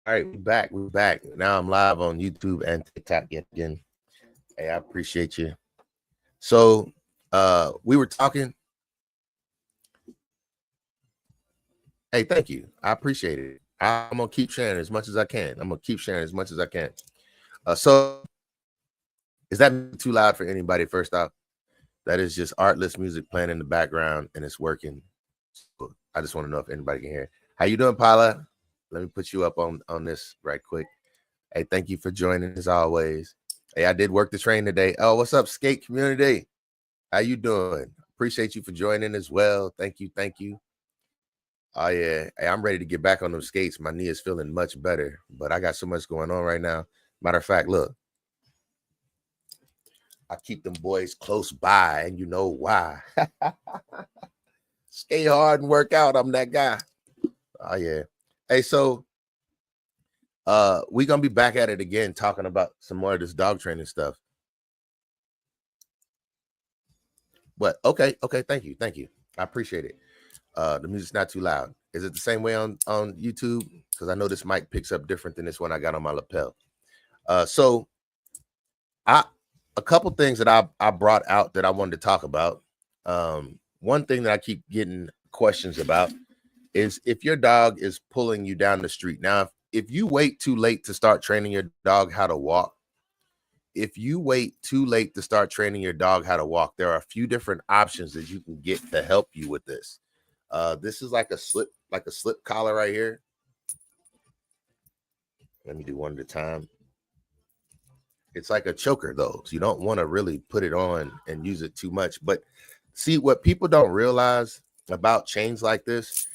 All right, we're back. We're back. Now I'm live on YouTube and TikTok yet again. Hey, I appreciate you. So we were talking. Hey, thank you. I appreciate it. I'm gonna keep sharing as much as I can. I'm gonna keep sharing as much as I can. So is that too loud for anybody? First off, that is just artless music playing in the background and it's working. I just want to know if anybody can hear. How you doing, Paula? Let me put you up on this right quick. Hey, thank you for joining as always. Hey, I did work the train today. Oh, what's up, skate community? How you doing? Appreciate you for joining as well. Thank you, thank you. Oh yeah, hey, I'm ready to get back on those skates. My knee is feeling much better, but I got so much going on right now. Matter of fact, look, I keep them boys close by, and you know why. Skate hard and work out. I'm that guy. Oh yeah. Hey, so we're gonna be back at it again, talking about some more of this dog training stuff. But okay, thank you. I appreciate it. The music's not too loud. Is it the same way on YouTube? Because I know this mic picks up different than this one I got on my lapel. So a couple things that I brought out that I wanted to talk about. One thing that I keep getting questions about is if your dog is pulling you down the street. Now, if you wait too late to start training your dog how to walk, there are a few different options that you can get to help you with this. This is like a slip collar right here. Let me do one at a time. It's like a choker though, so you don't want to really put it on and use it too much. But see, what people don't realize about chains like this,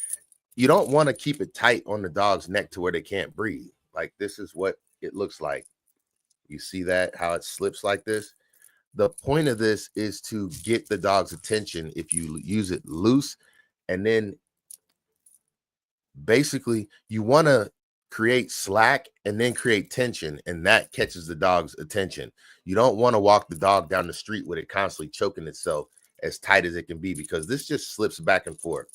you don't want to keep it tight on the dog's neck to where they can't breathe. Like this is what it looks like. You see that, how it slips like this? The point of this is to get the dog's attention if you use it loose. And then basically you want to create slack and then create tension, and that catches the dog's attention. You don't want to walk the dog down the street with it constantly choking itself as tight as it can be, because this just slips back and forth.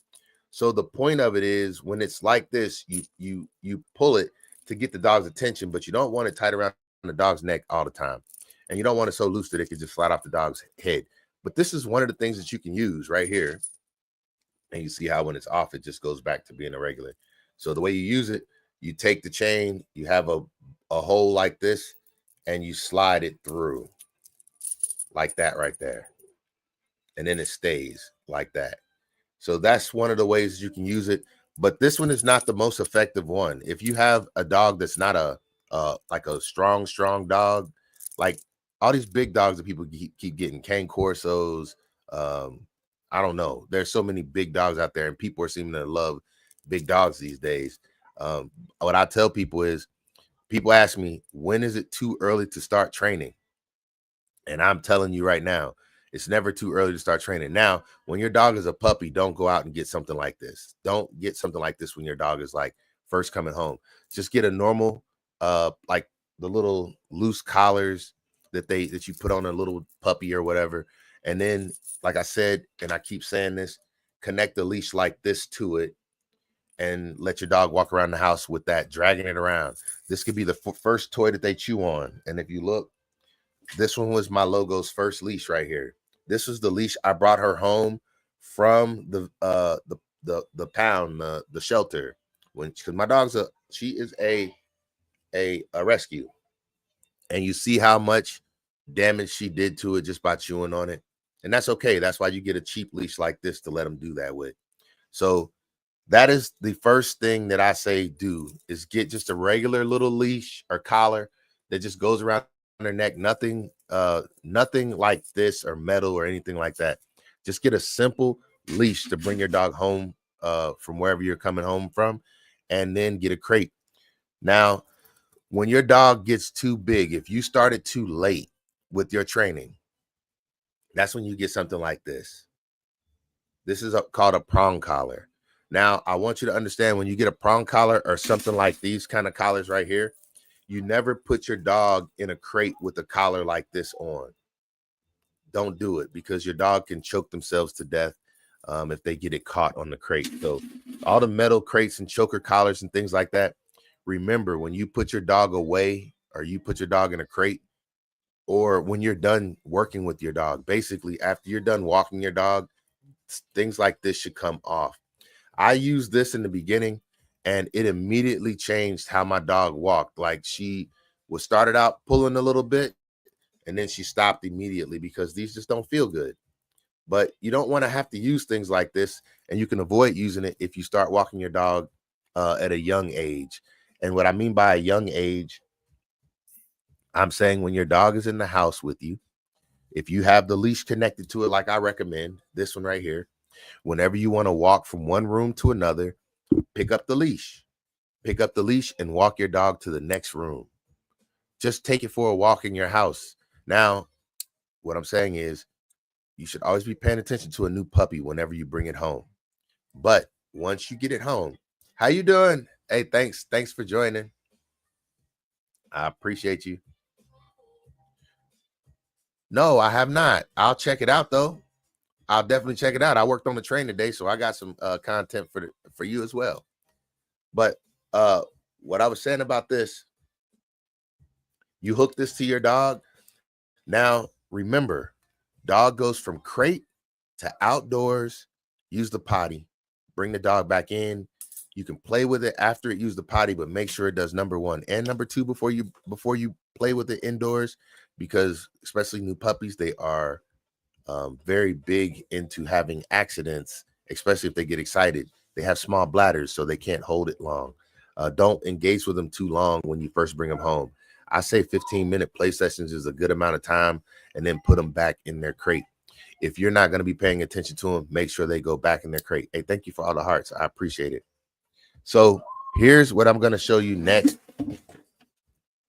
So the point of it is, when it's like this, you pull it to get the dog's attention, but you don't want it tight around the dog's neck all the time. And you don't want it so loose that it can just flat off the dog's head. But this is one of the things that you can use right here. And you see how when it's off, it just goes back to being a regular. So the way you use it, you take the chain, you have a hole like this, and you slide it through like that right there. And then it stays like that. So that's one of the ways you can use it. But this one is not the most effective one. If you have a dog that's not a like a strong dog, like all these big dogs that people keep getting, cane corsos, I don't know. There's so many big dogs out there, and people are seeming to love big dogs these days. What I tell people is, people ask me, when is it too early to start training? And I'm telling you right now, it's never too early to start training. Now, when your dog is a puppy, don't go out and get something like this. Don't get something like this when your dog is like first coming home. Just get a normal, like the little loose collars that you put on a little puppy or whatever. And then, like I said, and I keep saying this, connect the leash like this to it and let your dog walk around the house with that, dragging it around. This could be the first toy that they chew on. And if you look, this one was my logo's first leash right here. This was the leash I brought her home from the pound, the shelter, because my dog's she is a rescue, and you see how much damage she did to it just by chewing on it. And that's okay. That's why you get a cheap leash like this to let them do that with. So that is the first thing that I say do, is get just a regular little leash or collar that just goes around their neck. Nothing like this or metal or anything like that. Just get a simple leash to bring your dog home from wherever you're coming home from, and then get a crate. Now, when your dog gets too big, if you started too late with your training, that's when you get something like this. This is called a prong collar. Now, I want you to understand, when you get a prong collar or something like these kind of collars right here, you never put your dog in a crate with a collar like this on. Don't do it, because your dog can choke themselves to death if they get it caught on the crate. So all the metal crates and choker collars and things like that, remember, when you put your dog away or you put your dog in a crate, or when you're done working with your dog, basically after you're done walking your dog, things like this should come off. I used this in the beginning and it immediately changed how my dog walked. Like she was started out pulling a little bit and then she stopped immediately because these just don't feel good. But you don't want to have to use things like this, and you can avoid using it if you start walking your dog at a young age. And what I mean by a young age, I'm saying when your dog is in the house with you, if you have the leash connected to it, like I recommend, this one right here, whenever you want to walk from one room to another, pick up the leash. Pick up the leash and walk your dog to the next room. Just take it for a walk in your house. Now, what I'm saying is you should always be paying attention to a new puppy whenever you bring it home. But once you get it home, how you doing? Hey, thanks for joining. I appreciate you. No, I have not. I'll check it out though. I'll definitely check it out. I worked on the train today, so I got some content for you as well. But what I was saying about this, you hook this to your dog. Now, remember, dog goes from crate to outdoors, use the potty, bring the dog back in. You can play with it after it used the potty, but make sure it does number 1 and number 2 before you play with it indoors, because especially new puppies, they are very big into having accidents, especially if they get excited. They have small bladders, so they can't hold it long. Don't engage with them too long when you first bring them home. I say 15-minute play sessions is a good amount of time, and then put them back in their crate. If you're not going to be paying attention to them, make sure they go back in their crate. Hey, thank you for all the hearts. I appreciate it. So here's what I'm going to show you next.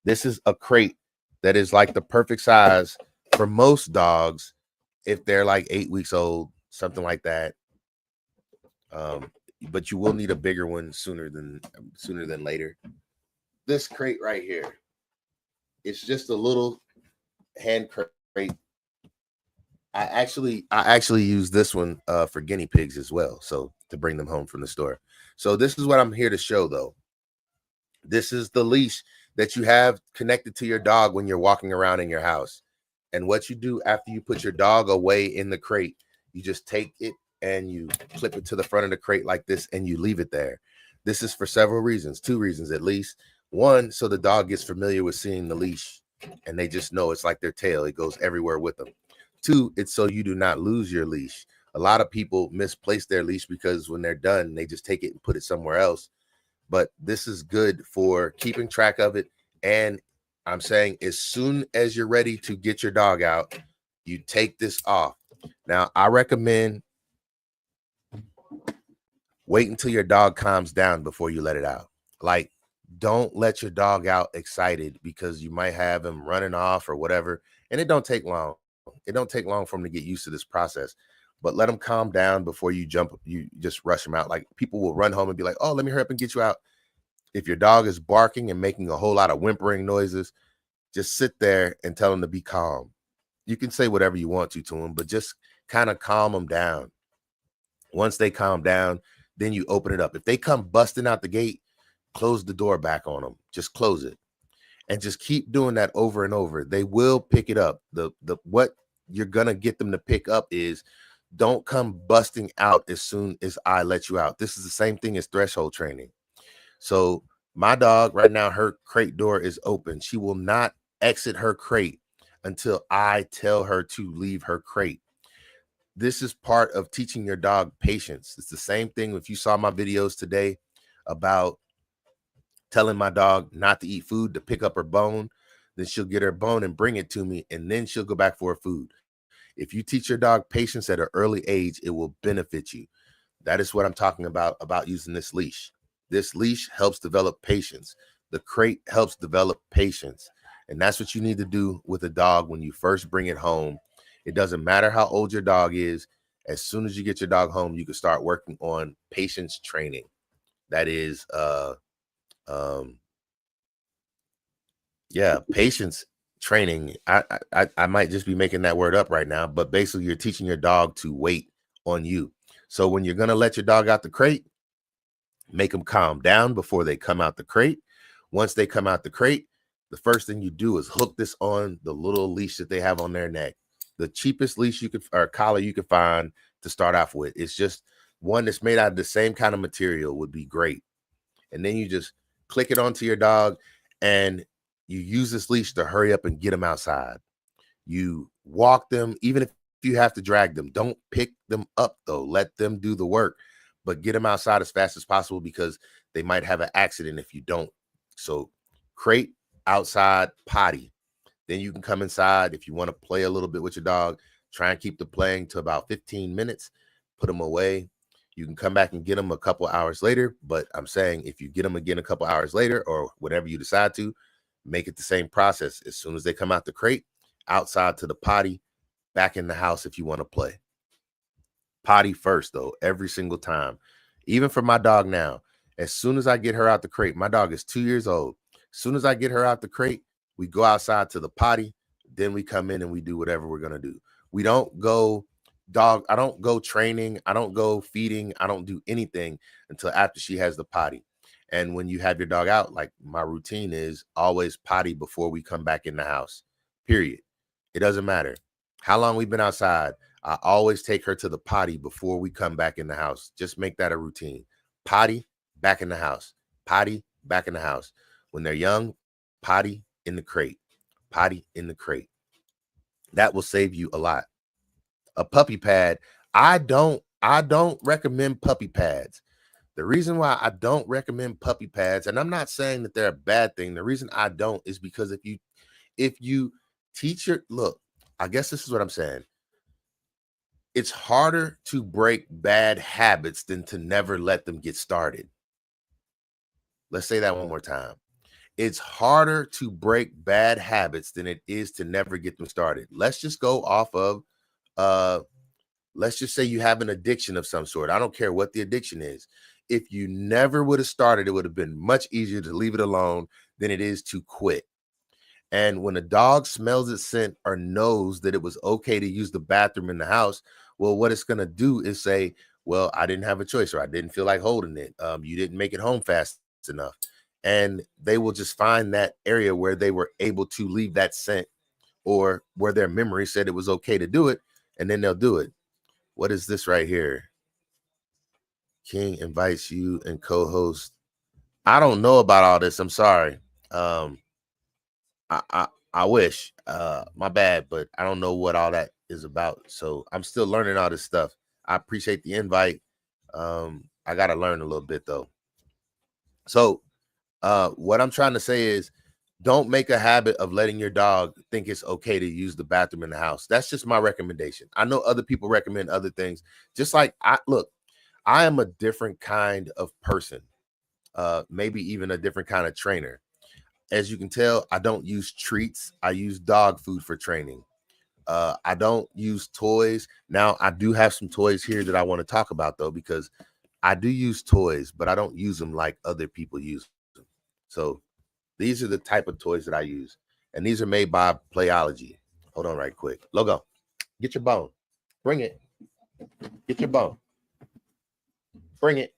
This is a crate that is like the perfect size for most dogs if they're like 8 weeks old, something like that. But you will need a bigger one sooner than later. This crate right here, it's just a little hand crate. I actually use this one for guinea pigs as well, so to bring them home from the store. So this is what I'm here to show though. This is the leash that you have connected to your dog when you're walking around in your house. And what you do after you put your dog away in the crate, you just take it and you clip it to the front of the crate like this and you leave it there. This is for several reasons, 2 reasons at least. One, so the dog gets familiar with seeing the leash and they just know it's like their tail. It goes everywhere with them. 2, it's so you do not lose your leash. A lot of people misplace their leash because when they're done, they just take it and put it somewhere else. But this is good for keeping track of it. And I'm saying as soon as you're ready to get your dog out, you take this off. Now, I recommend wait until your dog calms down before you let it out. Like, don't let your dog out excited because you might have him running off or whatever. And it don't take long. It don't take long for him to get used to this process. But let him calm down before you just rush him out. Like, people will run home and be like, oh, let me hurry up and get you out. If your dog is barking and making a whole lot of whimpering noises, just sit there and tell him to be calm. You can say whatever you want to him, but just kind of calm them down. Once they calm down, then you open it up. If they come busting out the gate, close the door back on them. Just close it. And just keep doing that over and over. They will pick it up. What you're going to get them to pick up is don't come busting out as soon as I let you out. This is the same thing as threshold training. So my dog right now, her crate door is open. She will not exit her crate until I tell her to leave her crate. This is part of teaching your dog patience. It's the same thing if you saw my videos today about telling my dog not to eat food, to pick up her bone, then she'll get her bone and bring it to me, and then she'll go back for her food. If you teach your dog patience at an early age, it will benefit you. That is what I'm talking about using this leash. This leash helps develop patience. The crate helps develop patience. And that's what you need to do with a dog when you first bring it home. It doesn't matter how old your dog is. As soon as you get your dog home, you can start working on patience training. That is, patience training. I might just be making that word up right now, but basically you're teaching your dog to wait on you. So when you're going to let your dog out the crate, make them calm down before they come out the crate. Once they come out the crate, the first thing you do is hook this on the little leash that they have on their neck. The cheapest leash you could, or collar you could find to start off with. It's just one that's made out of the same kind of material would be great. And then you just click it onto your dog and you use this leash to hurry up and get them outside. You walk them, even if you have to drag them. Don't pick them up though. Let them do the work, but get them outside as fast as possible because they might have an accident if you don't. So crate, outside, potty. Then you can come inside if you want to play a little bit with your dog. Try and keep the playing to about 15 minutes. Put them away. You can come back and get them a couple hours later. But I'm saying if you get them again a couple hours later or whatever you decide to, make it the same process. As soon as they come out the crate, outside to the potty, back in the house if you want to play. Potty first, though, every single time. Even for my dog now, as soon as I get her out the crate, my dog is 2 years old. As soon as I get her out the crate, we go outside to the potty. Then we come in and we do whatever we're going to do. We don't go I don't go training. I don't go feeding. I don't do anything until after she has the potty. And when you have your dog out, like my routine is always potty before we come back in the house, period. It doesn't matter how long we've been outside. I always take her to the potty before we come back in the house. Just make that a routine. Potty, back in the house. Potty, back in the house. When they're young, potty in the crate. Potty in the crate. That will save you a lot. A puppy pad. I don't recommend puppy pads. The reason why I don't recommend puppy pads, and I'm not saying that they're a bad thing. The reason I don't is because if you teach look, I guess this is what I'm saying. It's harder to break bad habits than to never let them get started. Let's say that one more time. It's harder to break bad habits than it is to never get them started. Let's just go off of, let's just say you have an addiction of some sort. I don't care what the addiction is. If you never would have started, it would have been much easier to leave it alone than it is to quit. And when a dog smells its scent or knows that it was okay to use the bathroom in the house, well, what it's going to do is say, well, I didn't have a choice, or I didn't feel like holding it. You didn't make it home fast enough. And they will just find that area where they were able to leave that scent or where their memory said it was okay to do it. And then they'll do it. What is this right here? King invites you and co-host. I don't know about all this. I'm sorry. I wish, my bad, but I don't know what all that is about. So I'm still learning all this stuff. I appreciate the invite. I got to learn a little bit though. So what I'm trying to say is don't make a habit of letting your dog think it's okay to use the bathroom in the house. That's just my recommendation. I know other people recommend other things. Just like I am a different kind of person, maybe even a different kind of trainer. As you can tell, I don't use treats. I use dog food for training. I don't use toys. Now, I do have some toys here that I want to talk about, though, because I do use toys, but I don't use them like other people use them. So these are the type of toys that I use. And these are made by Playology. Hold on right quick. Logo, get your bone. Bring it. Get your bone. Bring it.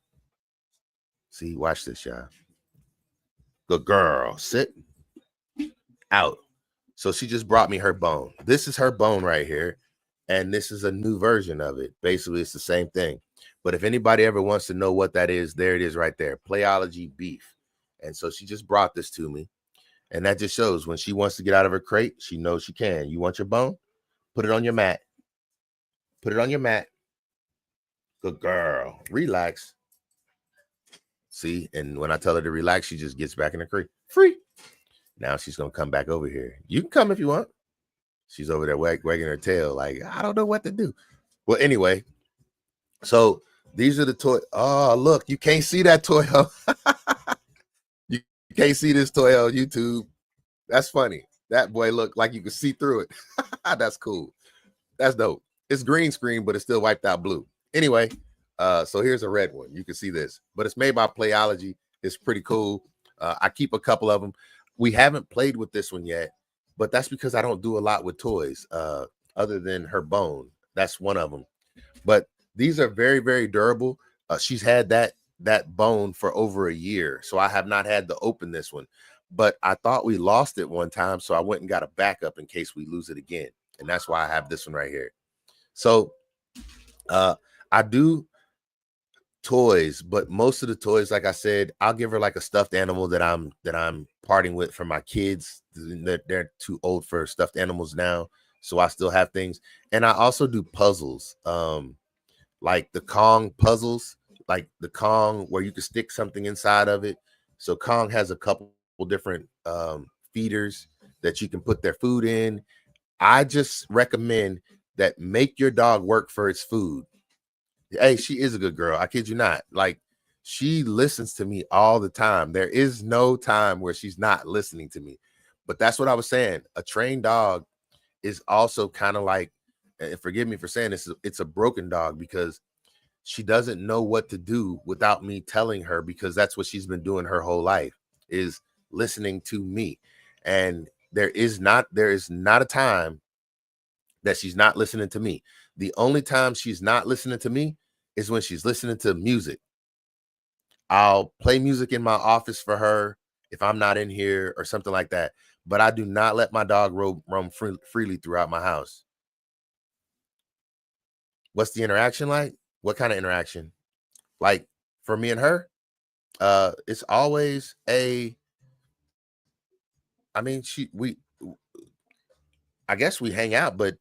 See, watch this, y'all. Good girl. Sit. Out. So she just brought me her bone. This is her bone right here. And this is a new version of it. Basically, it's the same thing. But if anybody ever wants to know what that is, there it is right there. Playology beef. And so she just brought this to me. And that just shows when she wants to get out of her crate, she knows she can. You want your bone? Put it on your mat. Put it on your mat. Good girl. Relax. See, and when I tell her to relax, she just gets back in the crate. Free. Now she's going to come back over here. You can come if you want. She's over there wagging her tail like, I don't know what to do. Well, anyway, so these are the toys. Oh, look, you can't see that toy. You can't see this toy on YouTube. That's funny. That boy looked like you could see through it. That's cool. That's dope. It's green screen, but it's still wiped out blue. Anyway, so here's a red one. You can see this, but it's made by Playology. It's pretty cool. I keep a couple of them. We haven't played with this one yet, but that's because I don't do a lot with toys other than her bone. That's one of them. But these are very, very durable. She's had that that bone for over a year, so I have not had to open this one. But I thought we lost it one time, so I went and got a backup in case we lose it again, and that's why I have this one right here. So I do toys, but most of the toys, like I said, I'll give her like a stuffed animal that I'm parting with for my kids. They're too old for stuffed animals now, so I still have things. And I also do puzzles, like the Kong puzzles, like the Kong where you can stick something inside of it. So Kong has a couple different feeders that you can put their food in. I just recommend that make your dog work for its food. Hey, she is a good girl. I kid you not. Like, she listens to me all the time. There is no time where she's not listening to me. But that's what I was saying. A trained dog is also kind of like, and forgive me for saying this, it's a broken dog because she doesn't know what to do without me telling her, because that's what she's been doing her whole life, is listening to me. And there is not a time that she's not listening to me. The only time she's not listening to me is when she's listening to music. I'll play music in my office for her if I'm not in here or something like that. But I do not let my dog roam freely throughout my house. What's the interaction like? What kind of interaction? Like for me and her, it's always I mean, I guess we hang out, but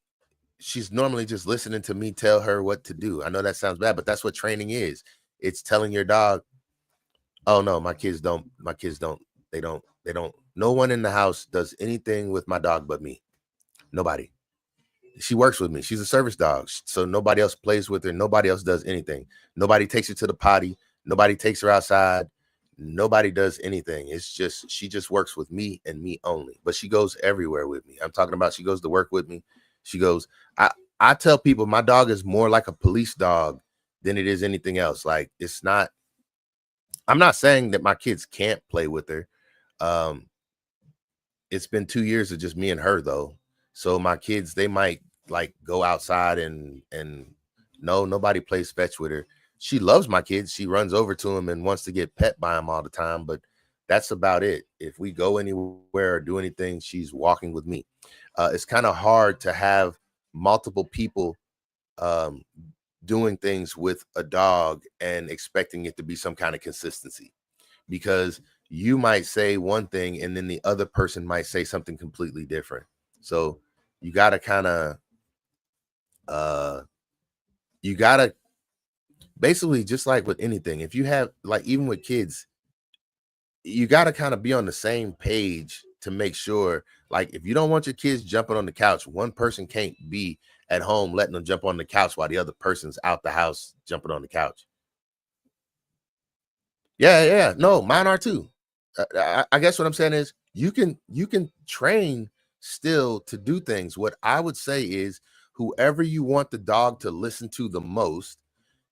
she's normally just listening to me tell her what to do. I know that sounds bad, but that's what training is. It's telling your dog, oh no, my kids don't, no one in the house does anything with my dog but me. Nobody. She works with me. She's a service dog. So nobody else plays with her. Nobody else does anything. Nobody takes her to the potty. Nobody takes her outside. Nobody does anything. It's just, she just works with me and me only. But she goes everywhere with me. I'm talking about, she goes to work with me. She goes, I tell people my dog is more like a police dog than it is anything else. Like, it's not, I'm not saying that my kids can't play with her. Um, it's been 2 years of just me and her though. So my kids, they might like go outside and no, nobody plays fetch with her. She loves my kids. She runs over to them and wants to get pet by them all the time, but that's about it. If we go anywhere or do anything, she's walking with me. It's kind of hard to have multiple people um, doing things with a dog and expecting it to be some kind of consistency, because you might say one thing and then the other person might say something completely different. So you got to kind of uh you got to basically, just like with anything, if you have, like, even with kids, you got to kind of be on the same page to make sure, like, if you don't want your kids jumping on the couch, one person can't be at home letting them jump on the couch while the other person's out the house jumping on the couch. Yeah, yeah. No, mine are too. I guess what I'm saying is you can train still to do things. What I would say is, whoever you want the dog to listen to the most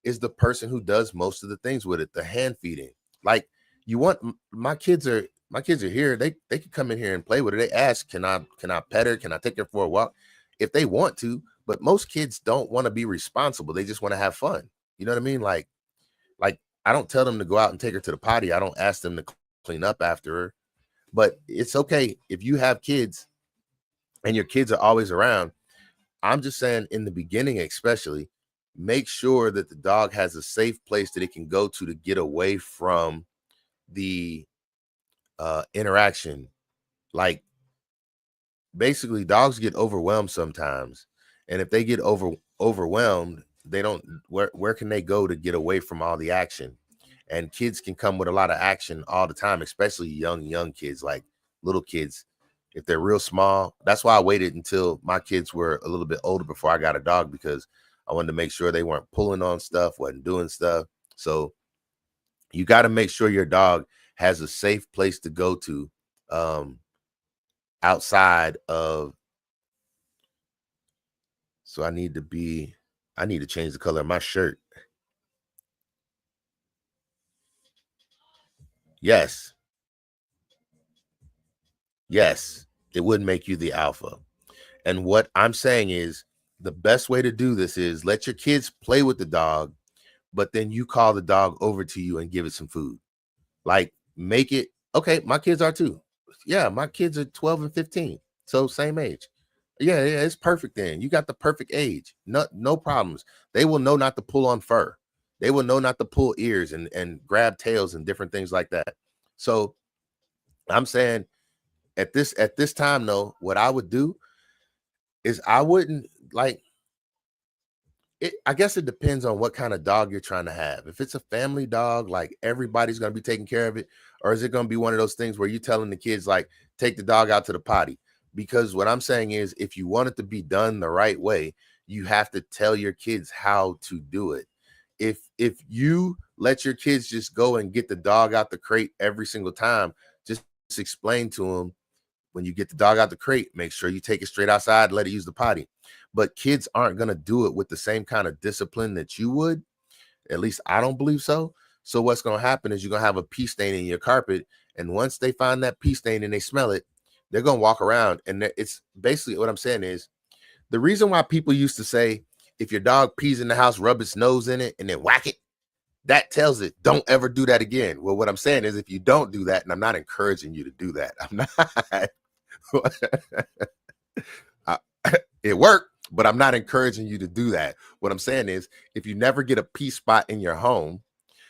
is the person who does most of the things with it. The hand feeding, like, you want my kids are here. They could come in here and play with her. They ask, can I pet her? Can I take her for a walk? If they want to, but most kids don't want to be responsible. They just want to have fun. You know what I mean? Like, I don't tell them to go out and take her to the potty. I don't ask them to clean up after her. But it's okay if you have kids and your kids are always around. I'm just saying, in the beginning, especially, make sure that the dog has a safe place that it can go to get away from the interaction. Like, basically, dogs get overwhelmed sometimes, and if they get overwhelmed, they don't, where can they go to get away from all the action? And kids can come with a lot of action all the time, especially young kids, like little kids. If they're real small, that's why I waited until my kids were a little bit older before I got a dog, because I wanted to make sure they weren't pulling on stuff, wasn't doing stuff. So you got to make sure your dog has a safe place to go to, um, outside of. So I need to change the color of my shirt. Yes, yes, it would make you the alpha. And what I'm saying is, the best way to do this is let your kids play with the dog, but then you call the dog over to you and give it some food. Like, make it okay. My kids are too. Yeah, my kids are 12 and 15. So same age. Yeah, yeah, it's perfect then. You got the perfect age. No problems. They will know not to pull on fur. They will know not to pull ears and grab tails and different things like that. So I'm saying at this time though, what I would do is I wouldn't like it. I guess it depends on what kind of dog you're trying to have. If it's a family dog, like everybody's going to be taking care of it, or is it going to be one of those things where you're telling the kids like take the dog out to the potty? Because what I'm saying is if you want it to be done the right way, you have to tell your kids how to do it. If you let your kids just go and get the dog out the crate every single time, just explain to them when you get the dog out the crate, make sure you take it straight outside and let it use the potty. But kids aren't going to do it with the same kind of discipline that you would. At least I don't believe so. So what's going to happen is you're going to have a pee stain in your carpet. And once they find that pee stain and they smell it, they're going to walk around. And it's basically what I'm saying is the reason why people used to say, if your dog pees in the house, rub its nose in it and then whack it, that tells it don't ever do that again. Well, what I'm saying is if you don't do that, and I'm not encouraging you to do that, I'm not. I, it worked, but I'm not encouraging you to do that. What I'm saying is if you never get a pee spot in your home,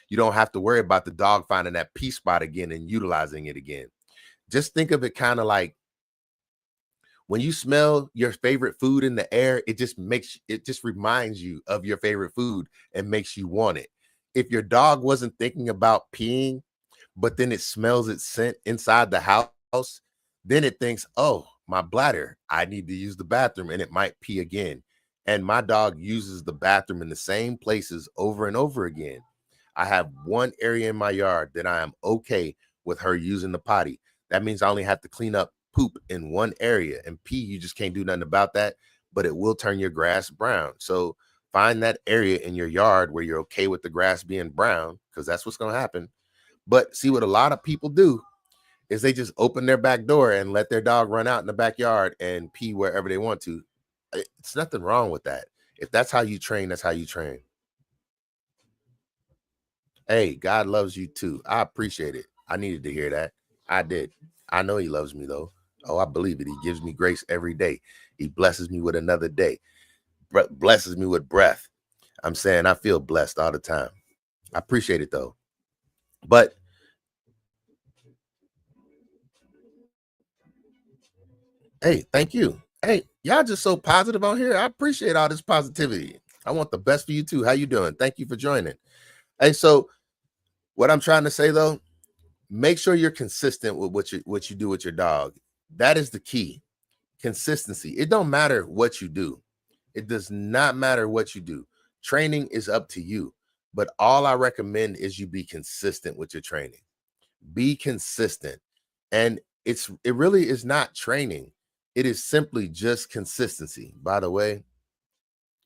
you don't have to worry about the dog finding that pee spot again and utilizing it again. Just think of it kind of like when you smell your favorite food in the air, it just reminds you of your favorite food and makes you want it. If your dog wasn't thinking about peeing, but then it smells its scent inside the house, then it thinks, oh, my bladder, I need to use the bathroom, and it might pee again. And my dog uses the bathroom in the same places over and over again. I have one area in my yard that I am okay with her using the potty. That means I only have to clean up poop in one area, and pee, you just can't do nothing about that, but it will turn your grass brown. So find that area in your yard where you're okay with the grass being brown, because that's what's going to happen. But see, what a lot of people do is they just open their back door and let their dog run out in the backyard and pee wherever they want to. It's nothing wrong with that. If that's how you train, that's how you train. Hey, God loves you too. I appreciate it. I needed to hear that. I did. I know he loves me though. Oh, I believe it. He gives me grace every day. He blesses me with another day. Blesses me with breath. I'm saying I feel blessed all the time. I appreciate it though. But hey, thank you. Hey, y'all just so positive on here. I appreciate all this positivity. I want the best for you too. How you doing? Thank you for joining. Hey, so what I'm trying to say though, make sure you're consistent with what you do with your dog. That is the key. Consistency. It don't matter what you do. It does not matter what you do. Training is up to you. But all I recommend is you be consistent with your training. Be consistent. And it really is not training. It is simply just consistency. By the way,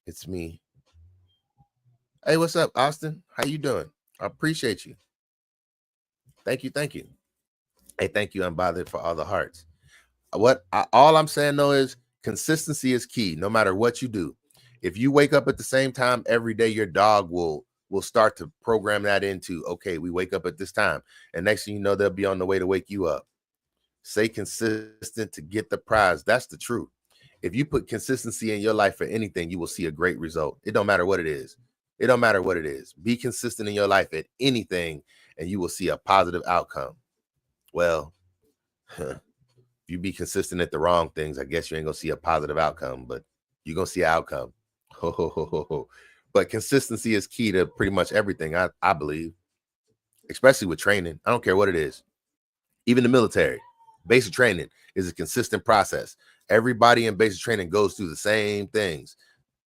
it's me. Hey, what's up, Austin? How you doing? I appreciate you. Thank you. Thank you. Hey, thank you, Unbothered, for all the hearts. All I'm saying though is consistency is key no matter what you do. If you wake up at the same time every day, your dog will start to program that into, okay, we wake up at this time, and next thing you know, they'll be on the way to wake you up. Stay consistent to get the prize. That's the truth. If you put consistency in your life for anything, you will see a great result. It don't matter what it is. It don't matter what it is. Be consistent in your life at anything and you will see a positive outcome. Well, if you be consistent at the wrong things, I guess you ain't gonna see a positive outcome, but you're gonna see an outcome. Ho, ho, ho, ho, ho. But consistency is key to pretty much everything, I believe, especially with training. I don't care what it is. Even the military, basic training is a consistent process. Everybody in basic training goes through the same things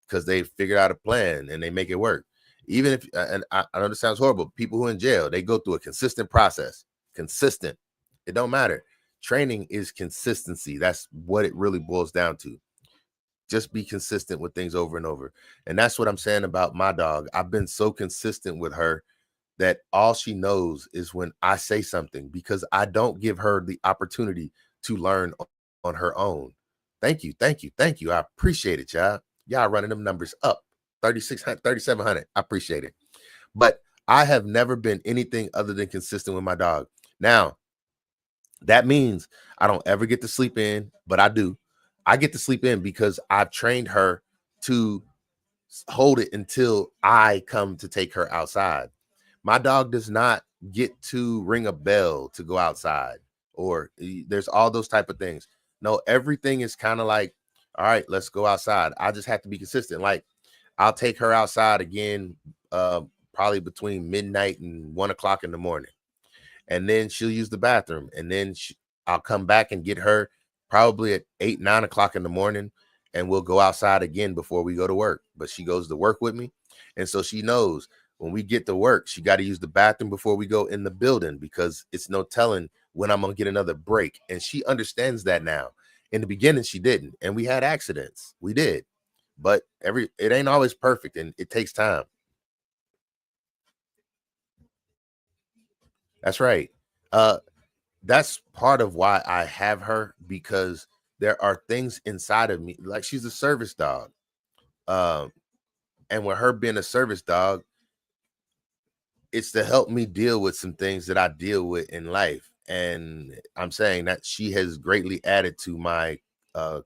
because they figured out a plan and they make it work. Even if, and I know this sounds horrible, people who are in jail, they go through a consistent process. Consistent. It don't matter. Training is consistency. That's what it really boils down to. Just be consistent with things over and over. And that's what I'm saying about my dog. I've been so consistent with her that all she knows is when I say something, because I don't give her the opportunity to learn on her own. Thank you. Thank you. Thank you. I appreciate it, y'all. Y'all running them numbers up. 3,600, 3,700. I appreciate it. But I have never been anything other than consistent with my dog. Now, that means I don't ever get to sleep in, but I do. I get to sleep in because I've trained her to hold it until I come to take her outside. My dog does not get to ring a bell to go outside, or there's all those type of things. No, everything is kind of like, all right, let's go outside. I just have to be consistent. Like, I'll take her outside again, probably between midnight and 1 o'clock in the morning, and then she'll use the bathroom, and then I'll come back and get her probably at 8, 9 o'clock in the morning, and we'll go outside again before we go to work. But she goes to work with me, and so she knows when we get to work, she got to use the bathroom before we go in the building, because it's no telling when I'm gonna get another break, and she understands that now. In the beginning, she didn't, and we had accidents. We did, but it ain't always perfect, and it takes time. That's right. Uh, that's part of why I have her, because there are things inside of me, like she's a service dog. Um, and with her being a service dog, it's to help me deal with some things that I deal with in life. And I'm saying that she has greatly added to my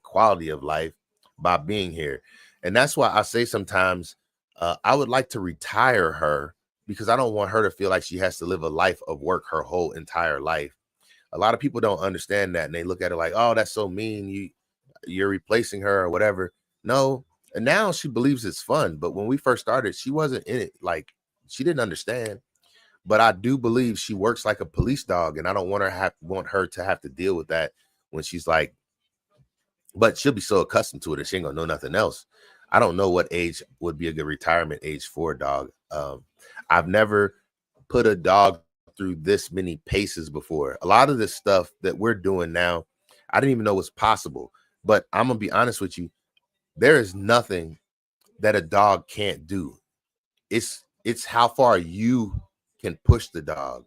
quality of life by being here. And that's why I say sometimes I would like to retire her, because I don't want her to feel like she has to live a life of work her whole entire life. A lot of people don't understand that, and they look at it like, oh, that's so mean, you're replacing her or whatever. No. And now she believes it's fun, but when we first started, she wasn't in it. Like, she didn't understand. But I do believe she works like a police dog, and I don't want her to have to deal with that when she's like, but she'll be so accustomed to it that she ain't gonna know nothing else. I don't know what age would be a good retirement age for a dog. I've never put a dog through this many paces before. A lot of this stuff that we're doing now, I didn't even know was possible. But I'm gonna be honest with you, there is nothing that a dog can't do. It's how far you can push the dog,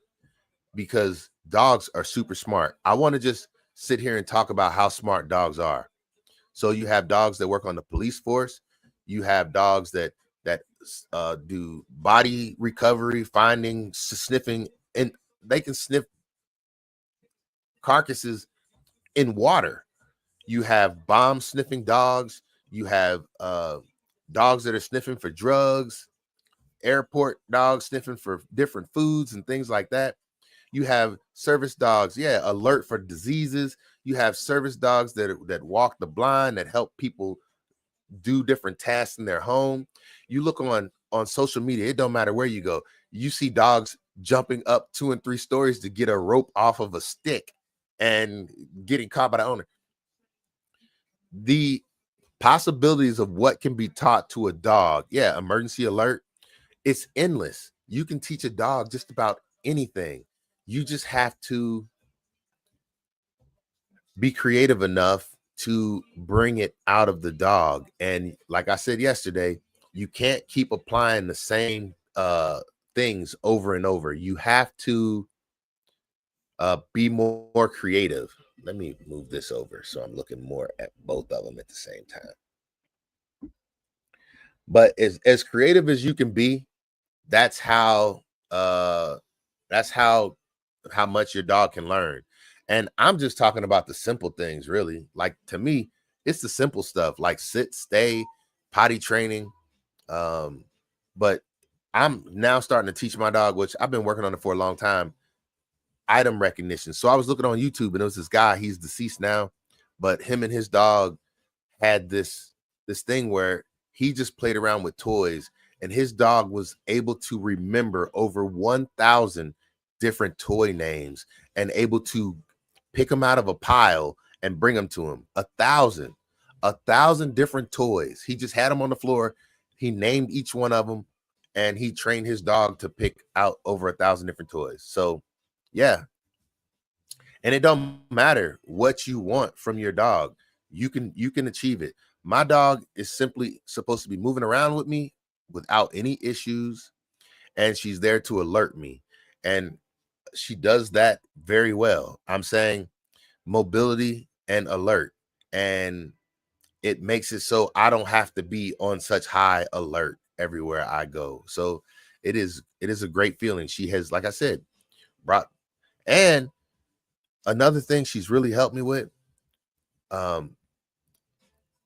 because dogs are super smart. I want to just sit here and talk about how smart dogs are. So you have dogs that work on the police force. You have dogs that do body recovery, finding, sniffing, and they can sniff carcasses in water. You have bomb sniffing dogs. You have dogs that are sniffing for drugs, airport dogs sniffing for different foods and things like that. You have service dogs, yeah, alert for diseases. You have service dogs that walk the blind, that help people do different tasks in their home. You look on social media, it don't matter where you go. You see dogs jumping up 2 and 3 stories to get a rope off of a stick and getting caught by the owner. The possibilities of what can be taught to a dog, yeah, emergency alert, it's endless. You can teach a dog just about anything. You just have to be creative enough to bring it out of the dog. And like I said yesterday, you can't keep applying the same things over and over. You have to be more creative. Let me move this over so I'm looking more at both of them at the same time. But as creative as you can be, that's how uh that's how much your dog can learn. And I'm just talking about the simple things, really. Like, to me, it's the simple stuff like sit, stay, potty training. um but I'm now starting to teach my dog, which I've been working on it for a long time, item recognition. So I was looking on YouTube, and it was this guy, he's deceased now, but him and his dog had this thing where he just played around with toys, and his dog was able to remember over 1,000 different toy names, and able to pick them out of a pile and bring them to him. A thousand different toys. He just had them on the floor. He named each one of them, and he trained his dog to pick out over 1,000 different toys. So yeah, and it don't matter what you want from your dog, you can achieve it. My dog is simply supposed to be moving around with me without any issues, and she's there to alert me, and she does that very well. I'm saying mobility and alert, and it makes it so I don't have to be on such high alert everywhere I go. So it is a great feeling. She has, like I said, brought, and another thing she's really helped me with,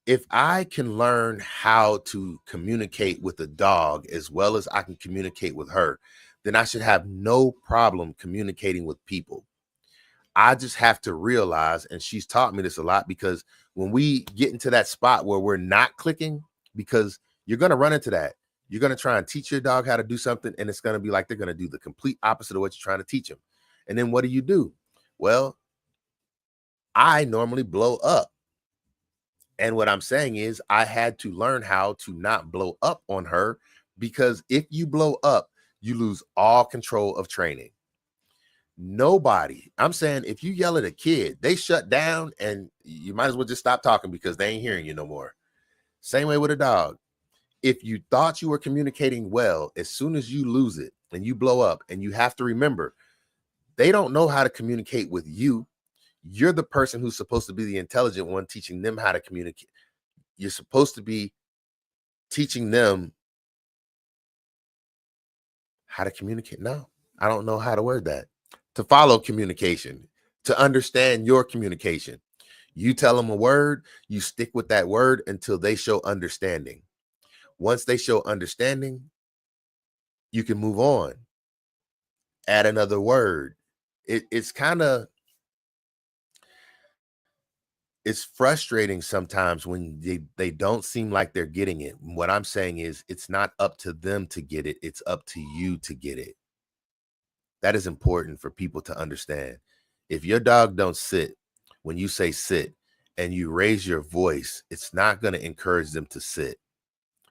if I can learn how to communicate with a dog as well as I can communicate with her, then I should have no problem communicating with people. I just have to realize, and she's taught me this a lot, because when we get into that spot where we're not clicking, because you're going to run into that. You're going to try and teach your dog how to do something, and it's going to be like they're going to do the complete opposite of what you're trying to teach them. And then what do? Well, I normally blow up. And what I'm saying is I had to learn how to not blow up on her, because if you blow up, you lose all control of training. Nobody, I'm saying, if you yell at a kid, they shut down, and you might as well just stop talking because they ain't hearing you no more. Same way with a dog. If you thought you were communicating well, as soon as you lose it and you blow up, and you have to remember, they don't know how to communicate with you. You're the person who's supposed to be the intelligent one, teaching them how to communicate. You're supposed to be teaching them how to communicate. No, I don't know how to word that. To follow communication, to understand your communication. You tell them a word, you stick with that word until they show understanding. Once they show understanding, you can move on. Add another word. It's kind of, it's frustrating sometimes when they don't seem like they're getting it. What I'm saying is, it's not up to them to get it. It's up to you to get it. That is important for people to understand. If your dog don't sit when you say sit, and you raise your voice, it's not going to encourage them to sit.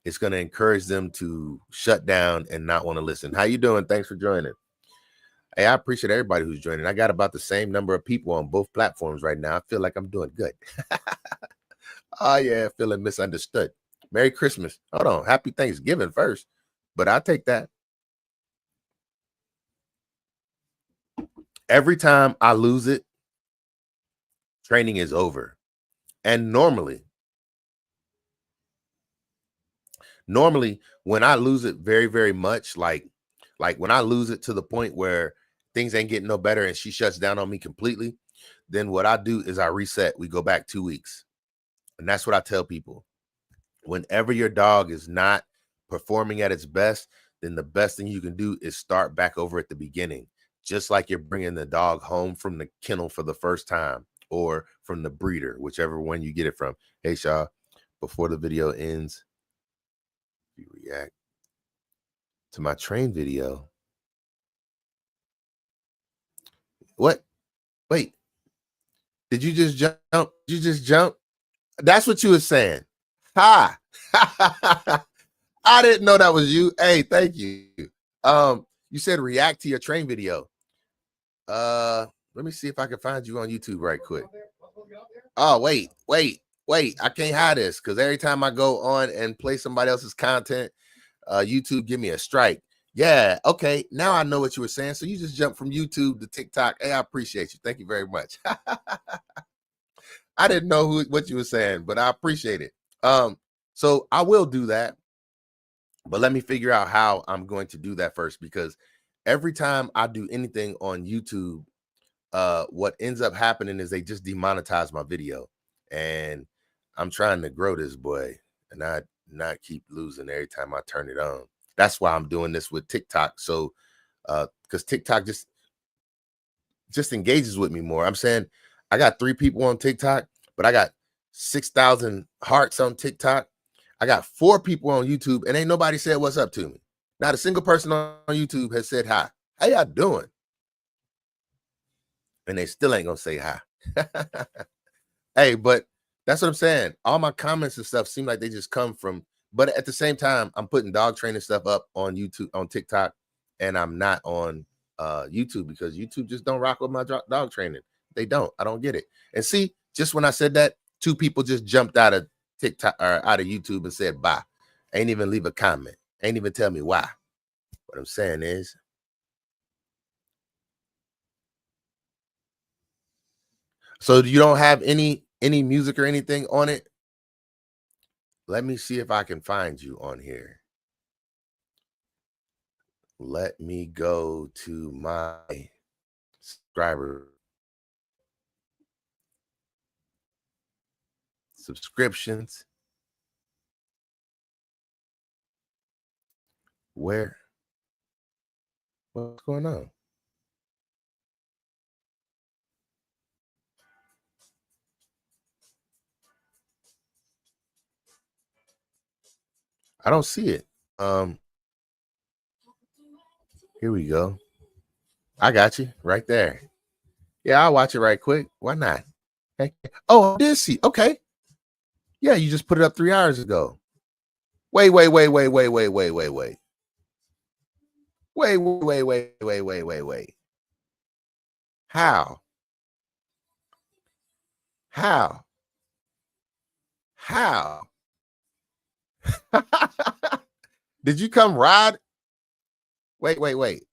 It's going to encourage them to shut down and not want to listen. How you doing? Thanks for joining. Hey, I appreciate everybody who's joining. I got about the same number of people on both platforms right now. I feel like I'm doing good. Oh, yeah, feeling misunderstood. Merry Christmas. Hold on. Happy Thanksgiving first. But I'll take that. Every time I lose it, training is over. And normally, when I lose it very, very much, like when I lose it to the point where things ain't getting no better and she shuts down on me completely, then what I do is I reset. We go back 2 weeks. And that's what I tell people. Whenever your dog is not performing at its best, then the best thing you can do is start back over at the beginning. Just like you're bringing the dog home from the kennel for the first time, or from the breeder, whichever one you get it from. Hey, Shaw, before the video ends, you react to my train video. What? Wait, did you just jump? Did you just jump? That's what you were saying. Ha! I didn't know that was you. Hey, thank you. You said react to your train video. Let me see if I can find you on YouTube right quick. Oh, wait. I can't hide this, because every time I go on and play somebody else's content, YouTube give me a strike. Yeah, okay. Now I know what you were saying. So you just jumped from YouTube to TikTok. Hey, I appreciate you. Thank you very much. I didn't know what you were saying, but I appreciate it. So I will do that. But let me figure out how I'm going to do that first, because every time I do anything on YouTube, what ends up happening is they just demonetize my video. And I'm trying to grow this boy, and not keep losing every time I turn it on. That's why I'm doing this with TikTok. So because TikTok just engages with me more. I'm saying I got 3 people on TikTok, but I got 6,000 hearts on TikTok. I got 4 people on YouTube, and ain't nobody said what's up to me. Not a single person on YouTube has said hi. How y'all doing? And they still ain't gonna say hi. Hey, but that's what I'm saying. All my comments and stuff seem like they just come from, but at the same time, I'm putting dog training stuff up on YouTube, on TikTok, and I'm not on YouTube, because YouTube just don't rock with my dog training. They don't. I don't get it. And see, just when I said that, 2 people just jumped out of TikTok or out of YouTube and said bye. Ain't even leave a comment. Ain't even tell me why. What I'm saying is, so you don't have any music or anything on it? Let me see if I can find you on here. Let me go to my subscriber subscriptions. Where? What's going on? I don't see it. Here we go. I got you right there. Yeah, I'll watch it right quick. Why not? Heck, oh, I did see. Okay. Yeah, you just put it up 3 hours ago. Wait. Wait. How? How? How? Did you come ride? Wait.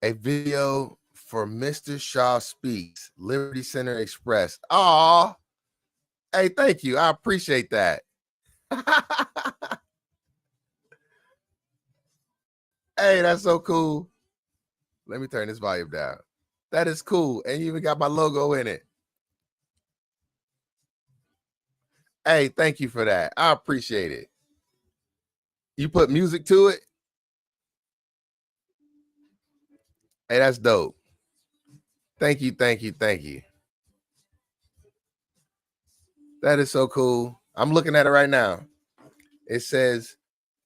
A video for Mr. Shaw Speaks, Liberty Center Express. Oh, hey, thank you. I appreciate that. Hey, that's so cool. Let me turn this volume down. That is cool. And you even got my logo in it. Hey, thank you for that. I appreciate it. You put music to it? Hey, that's dope. Thank you. That is so cool. I'm looking at it right now. It says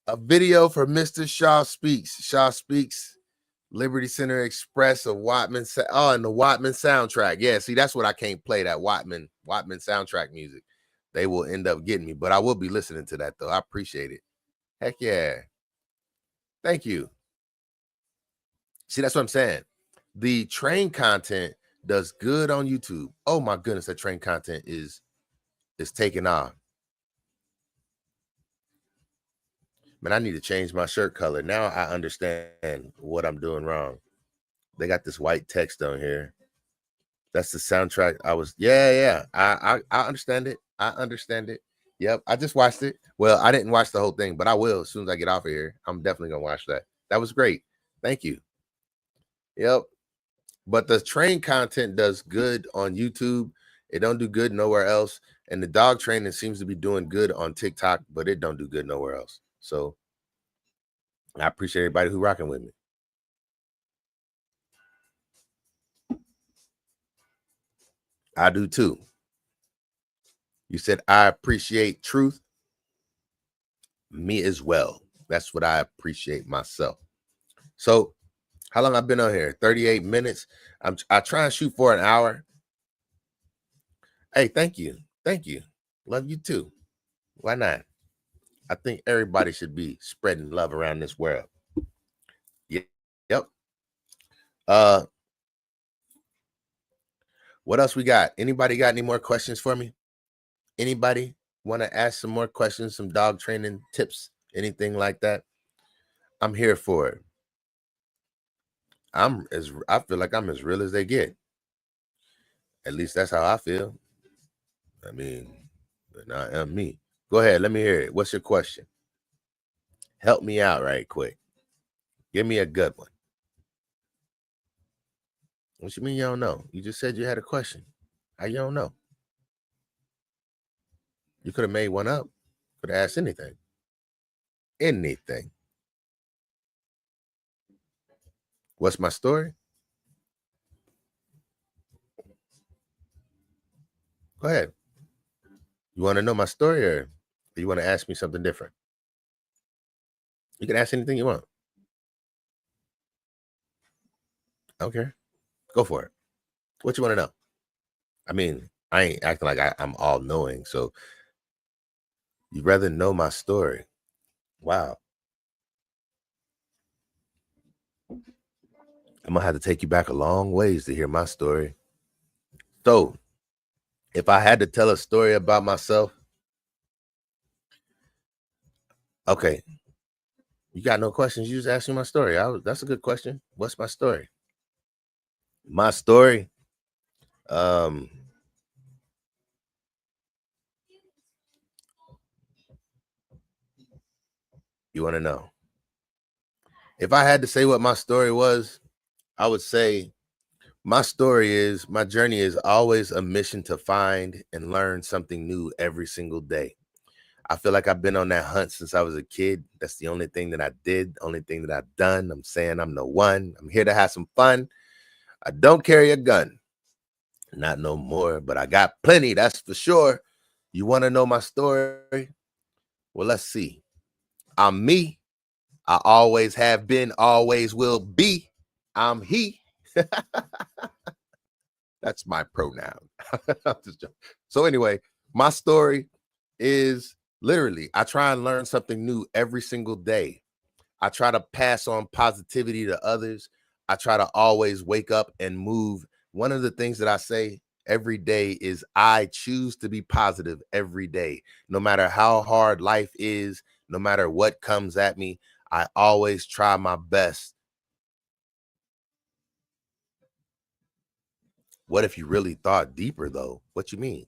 a video for Mr. Shaw Speaks. Shaw Speaks, Liberty Center Express of Watman. Oh, and the Watman soundtrack. Yeah, see, that's what I can't play, that Watman soundtrack music. They will end up getting me, but I will be listening to that, though. I appreciate it. Heck yeah. Thank you. See, that's what I'm saying. The train content does good on YouTube. Oh my goodness, that train content is taking off. Man, I need to change my shirt color. Now I understand what I'm doing wrong. They got this white text on here. That's the soundtrack. Yeah. I understand it. I understand it. Yep. I just watched it. Well, I didn't watch the whole thing, but I will as soon as I get off of here. I'm definitely gonna watch that. That was great. Thank you. Yep. But the train content does good on YouTube. It don't do good nowhere else. And the dog training seems to be doing good on TikTok, but it don't do good nowhere else. So I appreciate everybody who rocking with me. I do too. You said I appreciate truth. Me as well. That's what I appreciate myself. So how long I've been on here? 38 minutes. I try and shoot for an hour. Hey, thank you. Thank you. Love you too. Why not? I think everybody should be spreading love around this world. Yep. What else we got? Anybody got any more questions for me? Anybody want to ask some more questions, some dog training tips, anything like that? I'm here for it. I feel like I'm as real as they get. At least that's how I feel. I mean, and I am me. Go ahead, let me hear it. What's your question? Help me out right quick. Give me a good one. What you mean you don't know? You just said you had a question. How you don't know? You could have made one up. Could have asked anything. Anything. What's my story? Go ahead. You want to know my story, or you want to ask me something different? You can ask anything you want. Okay. Go for it. What you want to know? I mean, I ain't acting like I'm all knowing. So you'd rather know my story. Wow. I'm gonna have to take you back a long ways to hear my story. So if I had to tell a story about myself, okay. You got no questions. You just asked me my story. That's a good question. What's my story? My story. Um, You want to know? If I had to say what my story was, I would say my journey is always a mission to find and learn something new every single day. I feel like I've been on that hunt since I was a kid. That's the only thing that I did, only thing that I've done. I'm saying I'm the one. I'm here to have some fun. I don't carry a gun. Not no more, but I got plenty, that's for sure. You want to know my story? Well, let's see. I'm me. I always have been, always will be. I'm he. That's my pronoun. So anyway, my story is literally, I try and learn something new every single day. I try to pass on positivity to others. I try to always wake up and move. One of the things that I say every day is I choose to be positive every day. No matter how hard life is, no matter what comes at me, I always try my best. What if you really thought deeper, though? What you mean?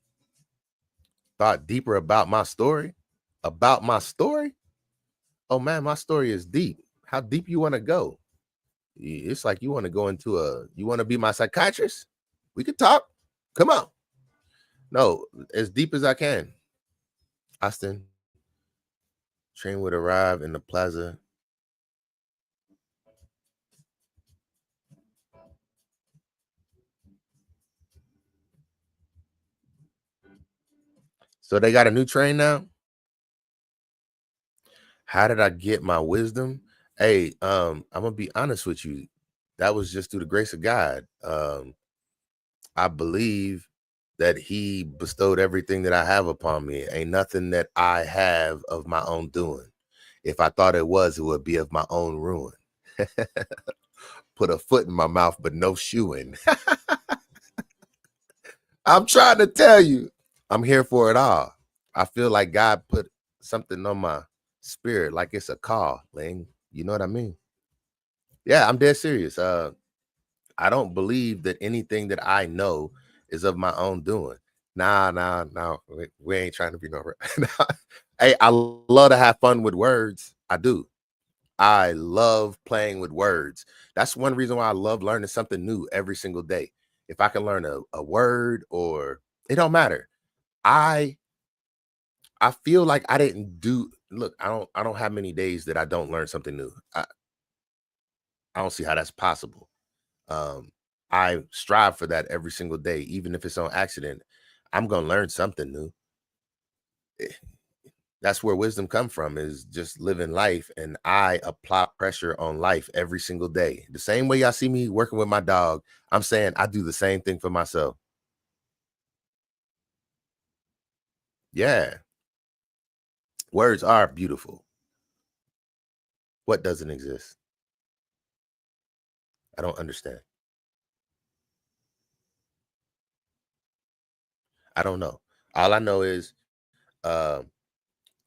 Thought deeper about my story? About my story? Oh man, my story is deep. How deep you want to go? It's like you want to go into you want to be my psychiatrist? We could talk. Come on. No, as deep as I can. Austin, train would arrive in the plaza. So they got a new train now. How did I get my wisdom? Hey, I'm gonna be honest with you. That was just through the grace of God. I believe that he bestowed everything that I have upon me. Ain't nothing that I have of my own doing. If I thought it would be of my own ruin. Put a foot in my mouth, but no shoe in. I'm trying to tell you, I'm here for it all. I feel like God put something on my spirit, like it's a call, Ling. You know what I mean? Yeah, I'm dead serious. I don't believe that anything that I know is of my own doing. Nah. We ain't trying to be no. Hey, I love to have fun with words. I do. I love playing with words. That's one reason why I love learning something new every single day. If I can learn a word or it don't matter. I I feel like I didn't do look, I don't have many days that I don't learn something new. I don't see how that's possible. Um, I strive for that every single day, even if it's on accident. I'm gonna learn something new. Eh, That's where wisdom come from, is just living life, and I apply pressure on life every single day. The same way y'all see me working with my dog, I'm saying I do the same thing for myself. Yeah, words are beautiful. What doesn't exist? I don't understand. I don't know. All I know is uh,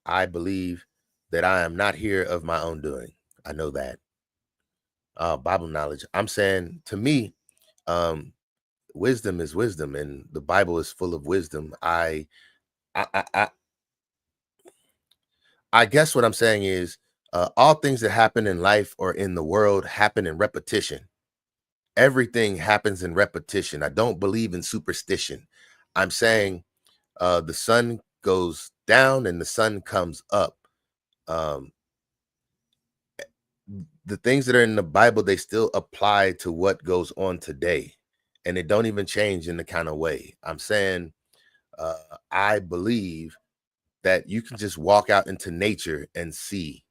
I believe that I am not here of my own doing. I know that. Bible knowledge. I'm saying, to me, um, wisdom is wisdom, and the Bible is full of wisdom. I, I, I I guess what I'm saying is, all things that happen in life or in the world happen in repetition. Everything happens in repetition. I don't believe in superstition. I'm saying the sun goes down and the sun comes up. Um, the things that are in the Bible, they still apply to what goes on today, and it don't even change in the kind of way. I'm saying uh, I believe that you can just walk out into nature and see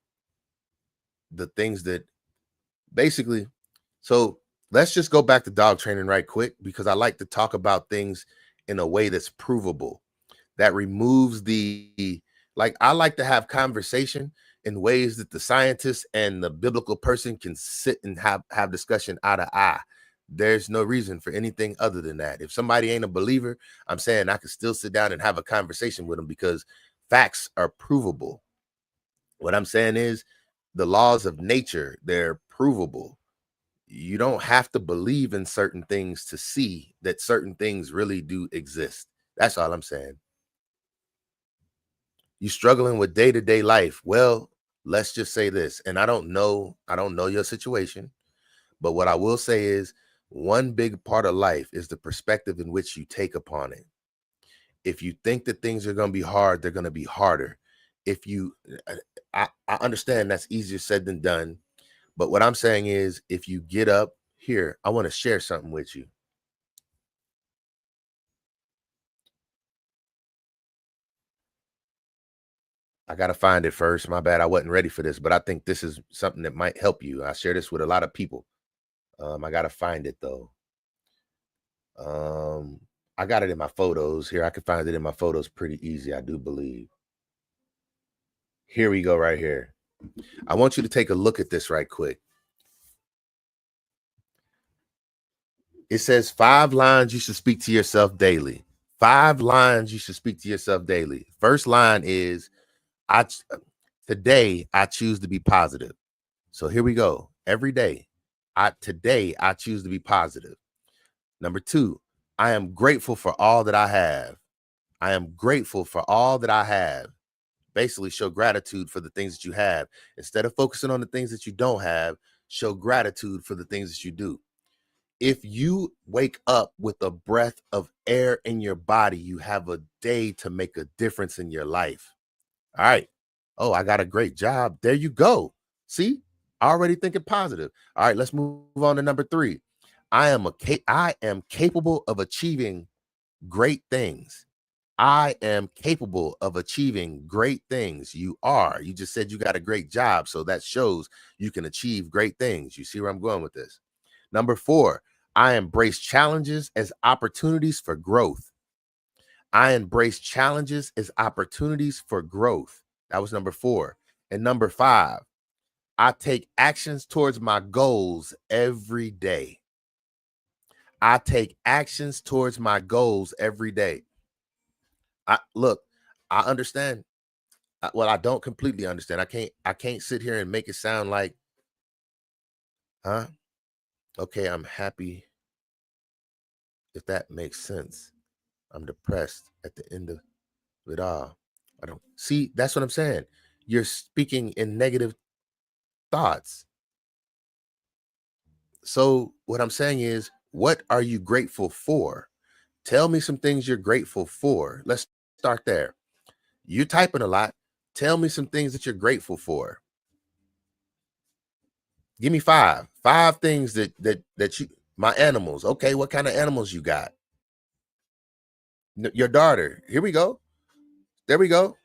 the things that basically. So let's just go back to dog training right quick, because I like to talk about things in a way that's provable, that removes the, like, I like to have conversation in ways that the scientist and the biblical person can sit and have discussion eye to eye. There's no reason for anything other than that. If somebody ain't a believer, I'm saying I can still sit down and have a conversation with them, because facts are provable. What I'm saying is the laws of nature, they're provable. You don't have to believe in certain things to see that certain things really do exist. That's all I'm saying. You struggling with day-to-day life. Well, let's just say this, and I don't know your situation, but what I will say is one big part of life is the perspective in which you take upon it. If you think that things are going to be hard, they're going to be harder. If you, I understand that's easier said than done, but what I'm saying is if you get up here, I want to share something with you. I got to find it first. My bad. I wasn't ready for this, but I think this is something that might help you. I share this with a lot of people. I got to find it though. I got it in my photos here. I can find it in my photos pretty easy, I do believe. Here we go, right here. I want you to take a look at this right quick. It says 5 lines you should speak to yourself daily. 5 lines you should speak to yourself daily. First line is, today I choose to be positive. So here we go. Every day, today I choose to be positive. Number 2, I am grateful for all that I have. I am grateful for all that I have. Basically, show gratitude for the things that you have. Instead of focusing on the things that you don't have, show gratitude for the things that you do. If you wake up with a breath of air in your body, you have a day to make a difference in your life. All right. Oh, I got a great job. There you go. See, already thinking positive. All right, let's move on to number 3. I am capable of achieving great things. I am capable of achieving great things. You are. You just said you got a great job. So that shows you can achieve great things. You see where I'm going with this? Number 4, I embrace challenges as opportunities for growth. I embrace challenges as opportunities for growth. That was number 4. And number 5, I take actions towards my goals every day. I take actions towards my goals every day. Look, I understand. Well, I don't completely understand. I can't sit here and make it sound like, huh? Okay, I'm happy, if that makes sense. I'm depressed at the end of it all. I don't see. That's what I'm saying. You're speaking in negative thoughts. So what I'm saying is, what are you grateful for? Tell me some things you're grateful for. Let's start there. You're typing a lot. Tell me some things that you're grateful for. Give me 5. 5 things that you, my animals. Okay, what kind of animals you got? Your daughter. Here we go. There we go.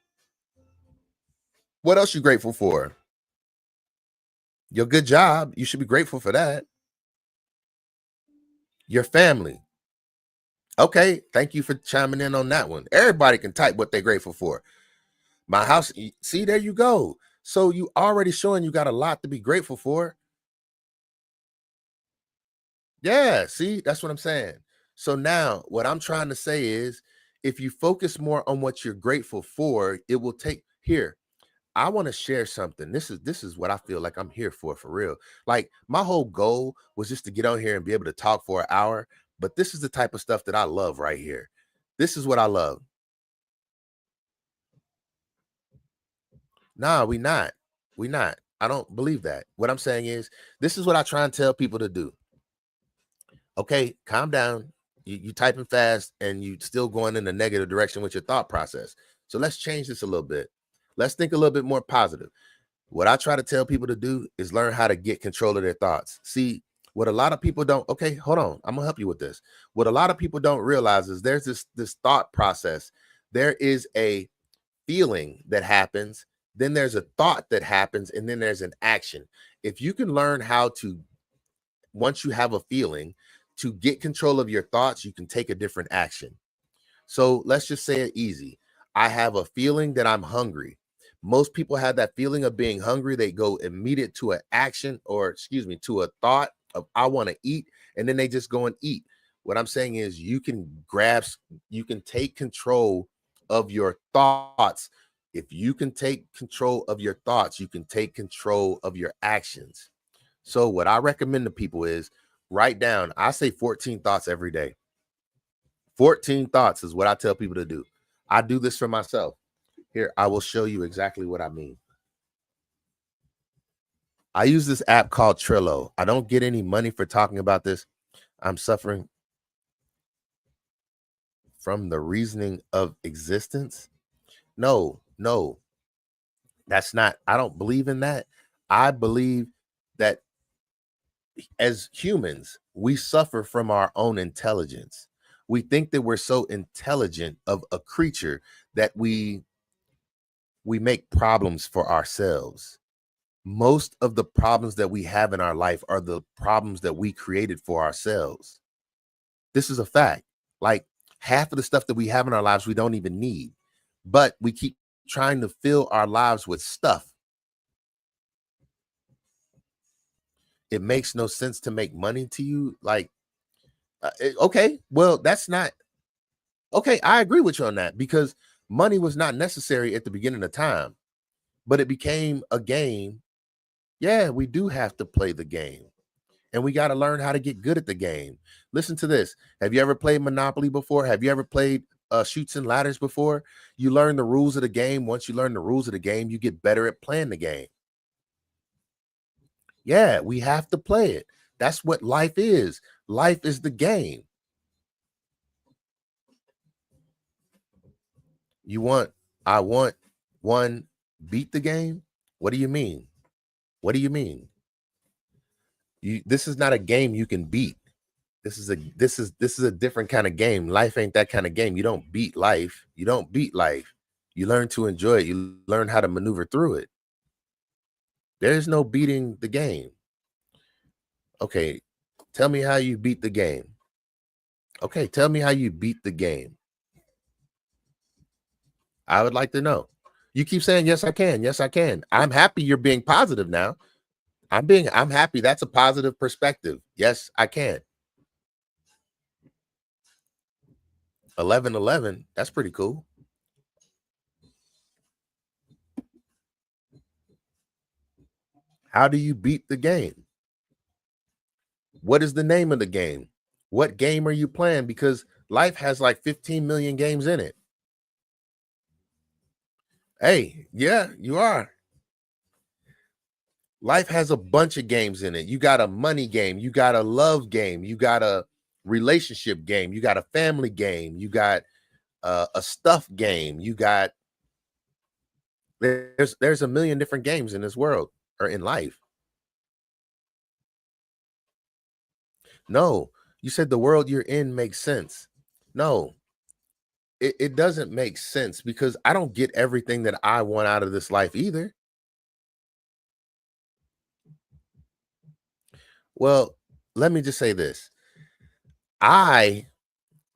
What else you grateful for? Your good job. You should be grateful for that. Your family. Okay, thank you for chiming in on that one. Everybody can type what they're grateful for. My house. See, there you go. So you already showing you got a lot to be grateful for. Yeah, see, that's what I'm saying. So now what I'm trying to say is, if you focus more on what you're grateful for, it will take here. I want to share something. This is what I feel like I'm here for real. Like my whole goal was just to get on here and be able to talk for an hour, but this is the type of stuff that I love right here. This is what I love. Nah, we not. We not. I don't believe that. What I'm saying is, this is what I try and tell people to do. Okay, calm down. You typing fast and you still going in a negative direction with your thought process. So let's change this a little bit. Let's think a little bit more positive. What I try to tell people to do is learn how to get control of their thoughts. See, what a lot of people don't, okay, hold on. I'm gonna help you with this. What a lot of people don't realize is there's this thought process. There is a feeling that happens, then there's a thought that happens, and then there's an action. If you can learn how to, once you have a feeling, to get control of your thoughts, you can take a different action. So let's just say it easy. I have a feeling that I'm hungry. Most people have that feeling of being hungry. They go immediate to an action, or excuse me, to a thought of I want to eat, and then they just go and eat. What I'm saying is you can grasp, you can take control of your thoughts. If you can take control of your thoughts, you can take control of your actions. So what I recommend to people is write down, I say 14 thoughts every day. 14 thoughts is what I tell people to do. I do this for myself. Here, I will show you exactly what I mean. I use this app called Trello. I don't get any money for talking about this. I'm suffering from the reasoning of existence. No, no, that's not. I don't believe in that. I believe that as humans, we suffer from our own intelligence. We think that we're so intelligent of a creature that we make problems for ourselves. Most of the problems that we have in our life are the problems that we created for ourselves. This is a fact. Like half of the stuff that we have in our lives, we don't even need, but we keep trying to fill our lives with stuff. It makes no sense to make money to you. Like, okay, well, that's not okay. I agree with you on that because money was not necessary at the beginning of time, but it became a game. Yeah, we do have to play the game. And we got to learn how to get good at the game. Listen to this. Have you ever played Monopoly before? Have you ever played Shoots and Ladders before? You learn the rules of the game. Once you learn the rules of the game, you get better at playing the game. Yeah, we have to play it. That's what life is. Life is the game. I want one, beat the game. What do you mean? What do you mean? This is not a game you can beat. This is a different kind of game. Life ain't that kind of game. You don't beat life. You don't beat life. You learn to enjoy it. You learn how to maneuver through it. There's no beating the game. Okay, tell me how you beat the game. Okay, tell me how you beat the game. I would like to know. You keep saying yes, I can. Yes, I can. I'm happy you're being positive now. I'm happy. That's a positive perspective. Yes, I can. 11-11. That's pretty cool. How do you beat the game? What is the name of the game? What game are you playing? Because life has like 15 million games in it. Hey, yeah, you are. Life has a bunch of games in it. You got a money game, you got a love game, you got a relationship game, you got a family game, you got a stuff game, you got there's a million different games in this world or in life. No, you said the world you're in makes sense. No, it doesn't make sense because I don't get everything that I want out of this life either. Well, let me just say this. I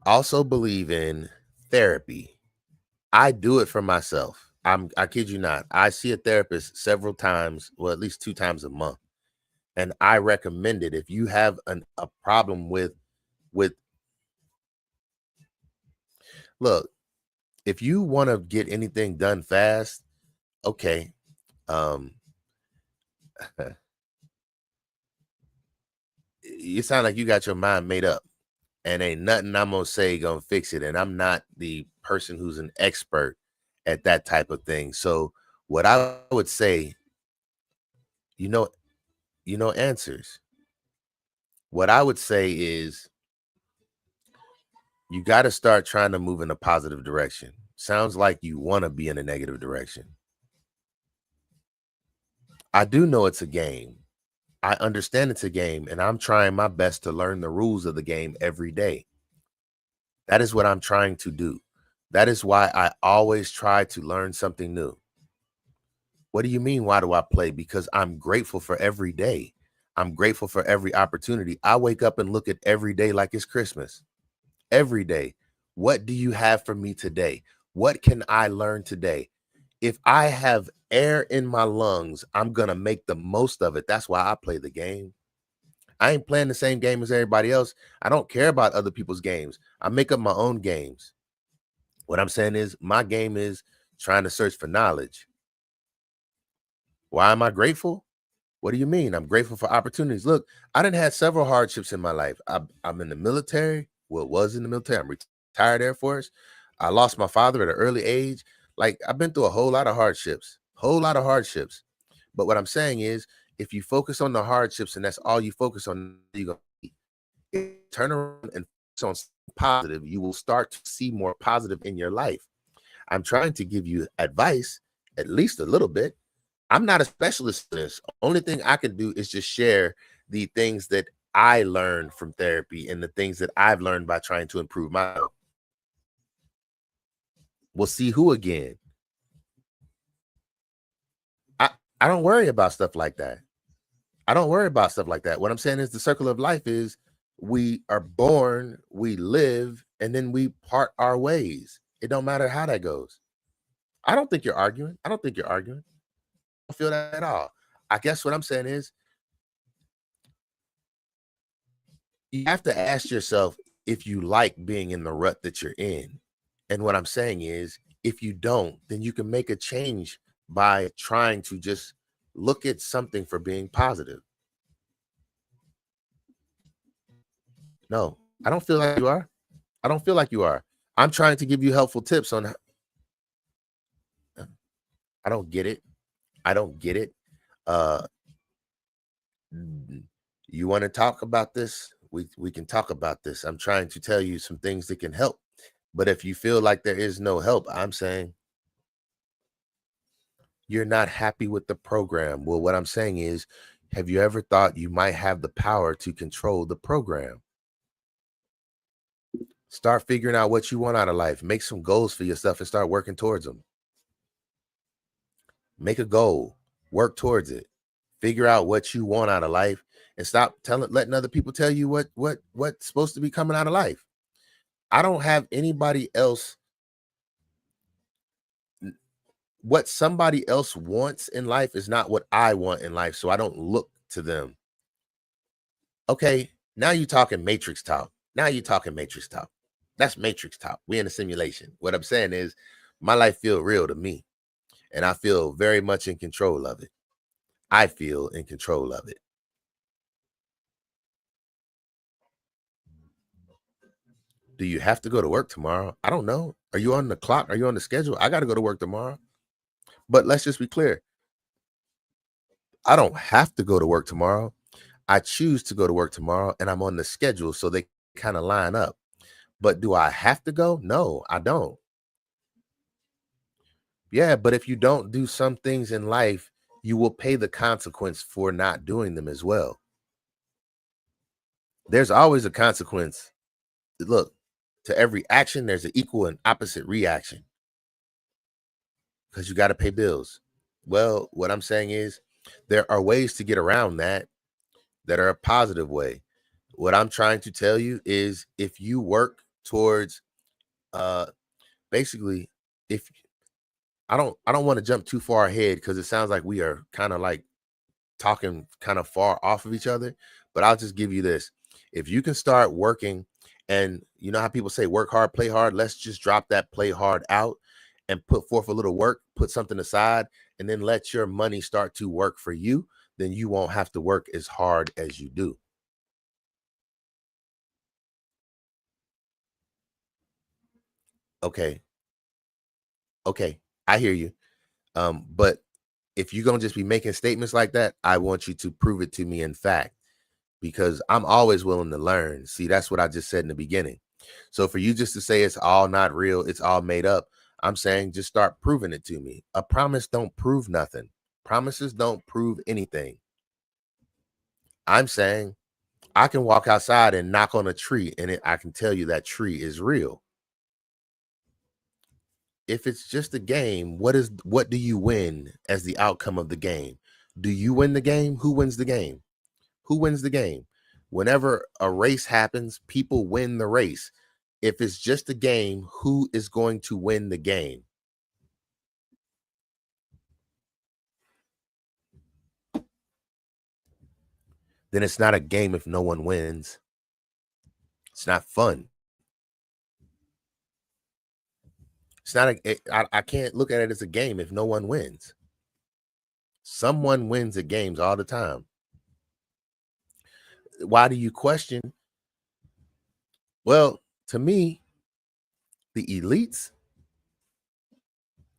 also believe in therapy. I do it for myself. I kid you not. I see a therapist several times, well, at least 2 times a month. And I recommend it if you have a problem with look, if you want to get anything done fast, okay. Um you sound like you got your mind made up and ain't nothing I'm gonna say gonna fix it. And I'm not the person who's an expert at that type of thing. So what I would say, you know, answers. What I would say is you got to start trying to move in a positive direction. Sounds like you want to be in a negative direction. I do know it's a game. I understand it's a game, and I'm trying my best to learn the rules of the game every day. That is what I'm trying to do. That is why I always try to learn something new. What do you mean? Why do I play? Because I'm grateful for every day. I'm grateful for every opportunity. I wake up and look at every day like it's Christmas. Every day. What do you have for me today? What can I learn today? If I have air in my lungs, I'm going to make the most of it. That's why I play the game. I ain't playing the same game as everybody else. I don't care about other people's games. I make up my own games. What I'm saying is my game is trying to search for knowledge. Why am I grateful? What do you mean? I'm grateful for opportunities. Look, I done had several hardships in my life. I'm in the military. Well, was in the military. I'm retired Air Force. I lost my father at an early age. Like I've been through a whole lot of hardships, whole lot of hardships. But what I'm saying is, If you focus on the hardships and that's all you focus on, you go turn around and focus on something positive. You will start to see more positive in your life. I'm trying to give you advice, at least a little bit. I'm not a specialist in this. Only thing I can do is just share the things that I learned from therapy and the things that I've learned by trying to improve my health. We'll see who again. I, I don't worry about stuff like that. I don't worry about stuff like that. What I'm saying is the circle of life is we are born, we live, and then we part our ways. It don't matter how that goes. I don't think you're arguing. I don't think you're arguing. I don't feel that at all. I guess what I'm saying is you have to ask yourself if you like being in the rut that you're in. And what I'm saying is if you don't, then you can make a change by trying to just look at something for being positive. No, I don't feel like you are. I don't feel like you are. I'm trying to give you helpful tips on I don't get it. I don't get it. Uh you want to talk about this? We can talk about this. I'm trying to tell you some things that can help. But if you feel like there is no help, I'm saying you're not happy with the program. Well, what I'm saying is, have you ever thought you might have the power to control the program? Start figuring out what you want out of life. Make some goals for yourself and start working towards them. Make a goal, work towards it. Figure out what you want out of life and stop letting other people tell you what's supposed to be coming out of life. I don't have anybody else. What somebody else wants in life is not what I want in life, so I don't look to them. Okay, now you're talking matrix talk. Now you're talking matrix talk. That's matrix talk. We're in a simulation. What I'm saying is my life feels real to me, and I feel very much in control of it. I feel in control of it. Do you have to go to work tomorrow? I don't know. Are you on the clock? Are you on the schedule? I got to go to work tomorrow. But let's just be clear. I don't have to go to work tomorrow. I choose to go to work tomorrow and I'm on the schedule so they kind of line up. But do I have to go? No, I don't. Yeah, but if you don't do some things in life, you will pay the consequence for not doing them as well. There's always a consequence. Look, to every action, there's an equal and opposite reaction because you got to pay bills. Well, what I'm saying is there are ways to get around that are a positive way. What I'm trying to tell you is if you work towards uh basically if I don't want to jump too far ahead because it sounds like we are kind of like talking kind of far off of each other, but I'll just give you this. If you can start working and you know how people say work hard, play hard, let's just drop that play hard out and put forth a little work, put something aside, and then let your money start to work for you, then you won't have to work as hard as you do. Okay. Okay. I hear you. But if you're gonna just be making statements like that, I want you to prove it to me in fact, because I'm always willing to learn. See, that's what I just said in the beginning. So for you just to say it's all not real, it's all made up, I'm saying just start proving it to me. A promise don't prove nothing. Promises don't prove anything. I'm saying I can walk outside and knock on a tree and I can tell you that tree is real. If it's just a game, what do you win as the outcome of the game? Do you win the game? Who wins the game? Who wins the game? Whenever a race happens, people win the race. If it's just a game, who is going to win the game? Then it's not a game if no one wins. It's not fun. It's not I can't look at it as a game if no one wins. Someone wins at games all the time. Why do you question? Well, to me, the elites,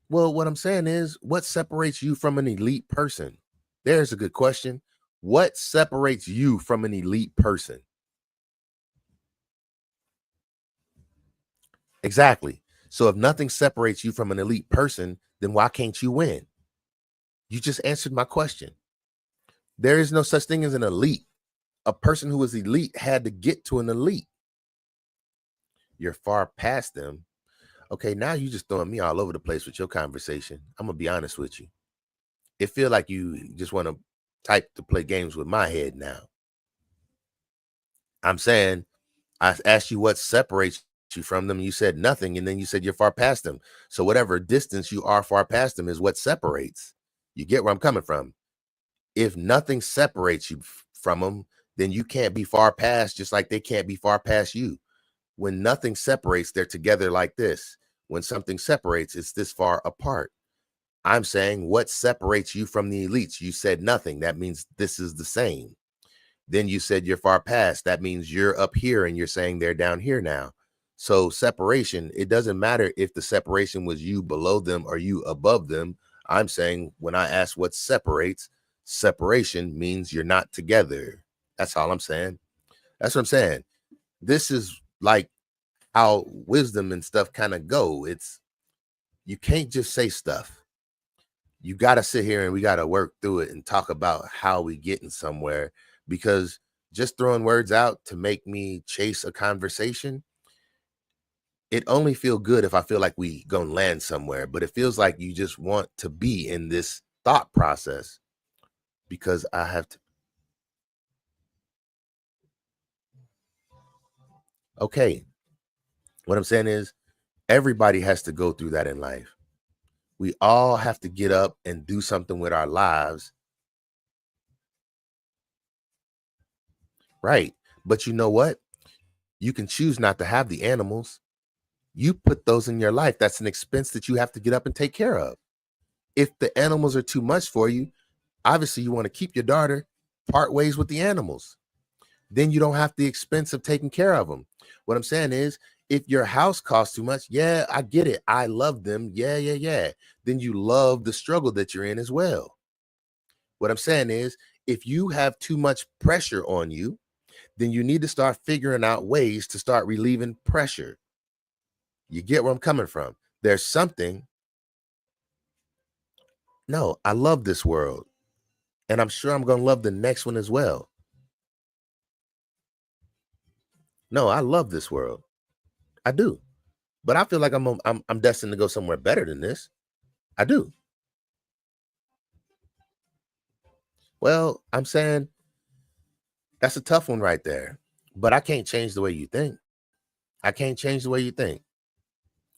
well, what I'm saying is what separates you from an elite person? There's a good question. What separates you from an elite person? Exactly. So if nothing separates you from an elite person, then why can't you win? You just answered my question. There is no such thing as an elite. A person who is elite had to get to an elite. You're far past them. Okay, now you just throwing me all over the place with your conversation. I'm gonna be honest with you. It feel like you just want to type to play games with my head now. I'm saying I asked you what separates you from them. You said nothing, and then you said you're far past them. So whatever distance you are far past them is what separates. You get where I'm coming from. If nothing separates you from them, then you can't be far past, just like they can't be far past you. When nothing separates, they're together like this. When something separates, it's this far apart. I'm saying what separates you from the elites? You said nothing. That means this is the same. Then you said you're far past. That means you're up here and you're saying they're down here now. So separation, it doesn't matter if the separation was you below them or you above them. I'm saying when I ask what separates, separation means you're not together. That's all I'm saying. That's what I'm saying. This is like how wisdom and stuff kind of go. It's you can't just say stuff. You got to sit here and we got to work through it and talk about how we getting somewhere, because just throwing words out to make me chase a conversation, it only feel good if I feel like we gonna land somewhere, but it feels like you just want to be in this thought process because I have to. Okay, what I'm saying is everybody has to go through that in life. We all have to get up and do something with our lives. Right. But you know what? You can choose not to have the animals. You put those in your life. That's an expense that you have to get up and take care of. If the animals are too much for you, obviously you want to keep your daughter, part ways with the animals. Then you don't have the expense of taking care of them. What I'm saying is, if your house costs too much, yeah, I get it. I love them. Yeah, yeah, yeah. Then you love the struggle that you're in as well. What I'm saying is, if you have too much pressure on you, then you need to start figuring out ways to start relieving pressure. You get where I'm coming from? There's something. No, I love this world. And I'm sure I'm going to love the next one as well. No, I love this world. I do. But I feel like I'm destined to go somewhere better than this. I do. Well, I'm saying that's a tough one right there. But I can't change the way you think. I can't change the way you think.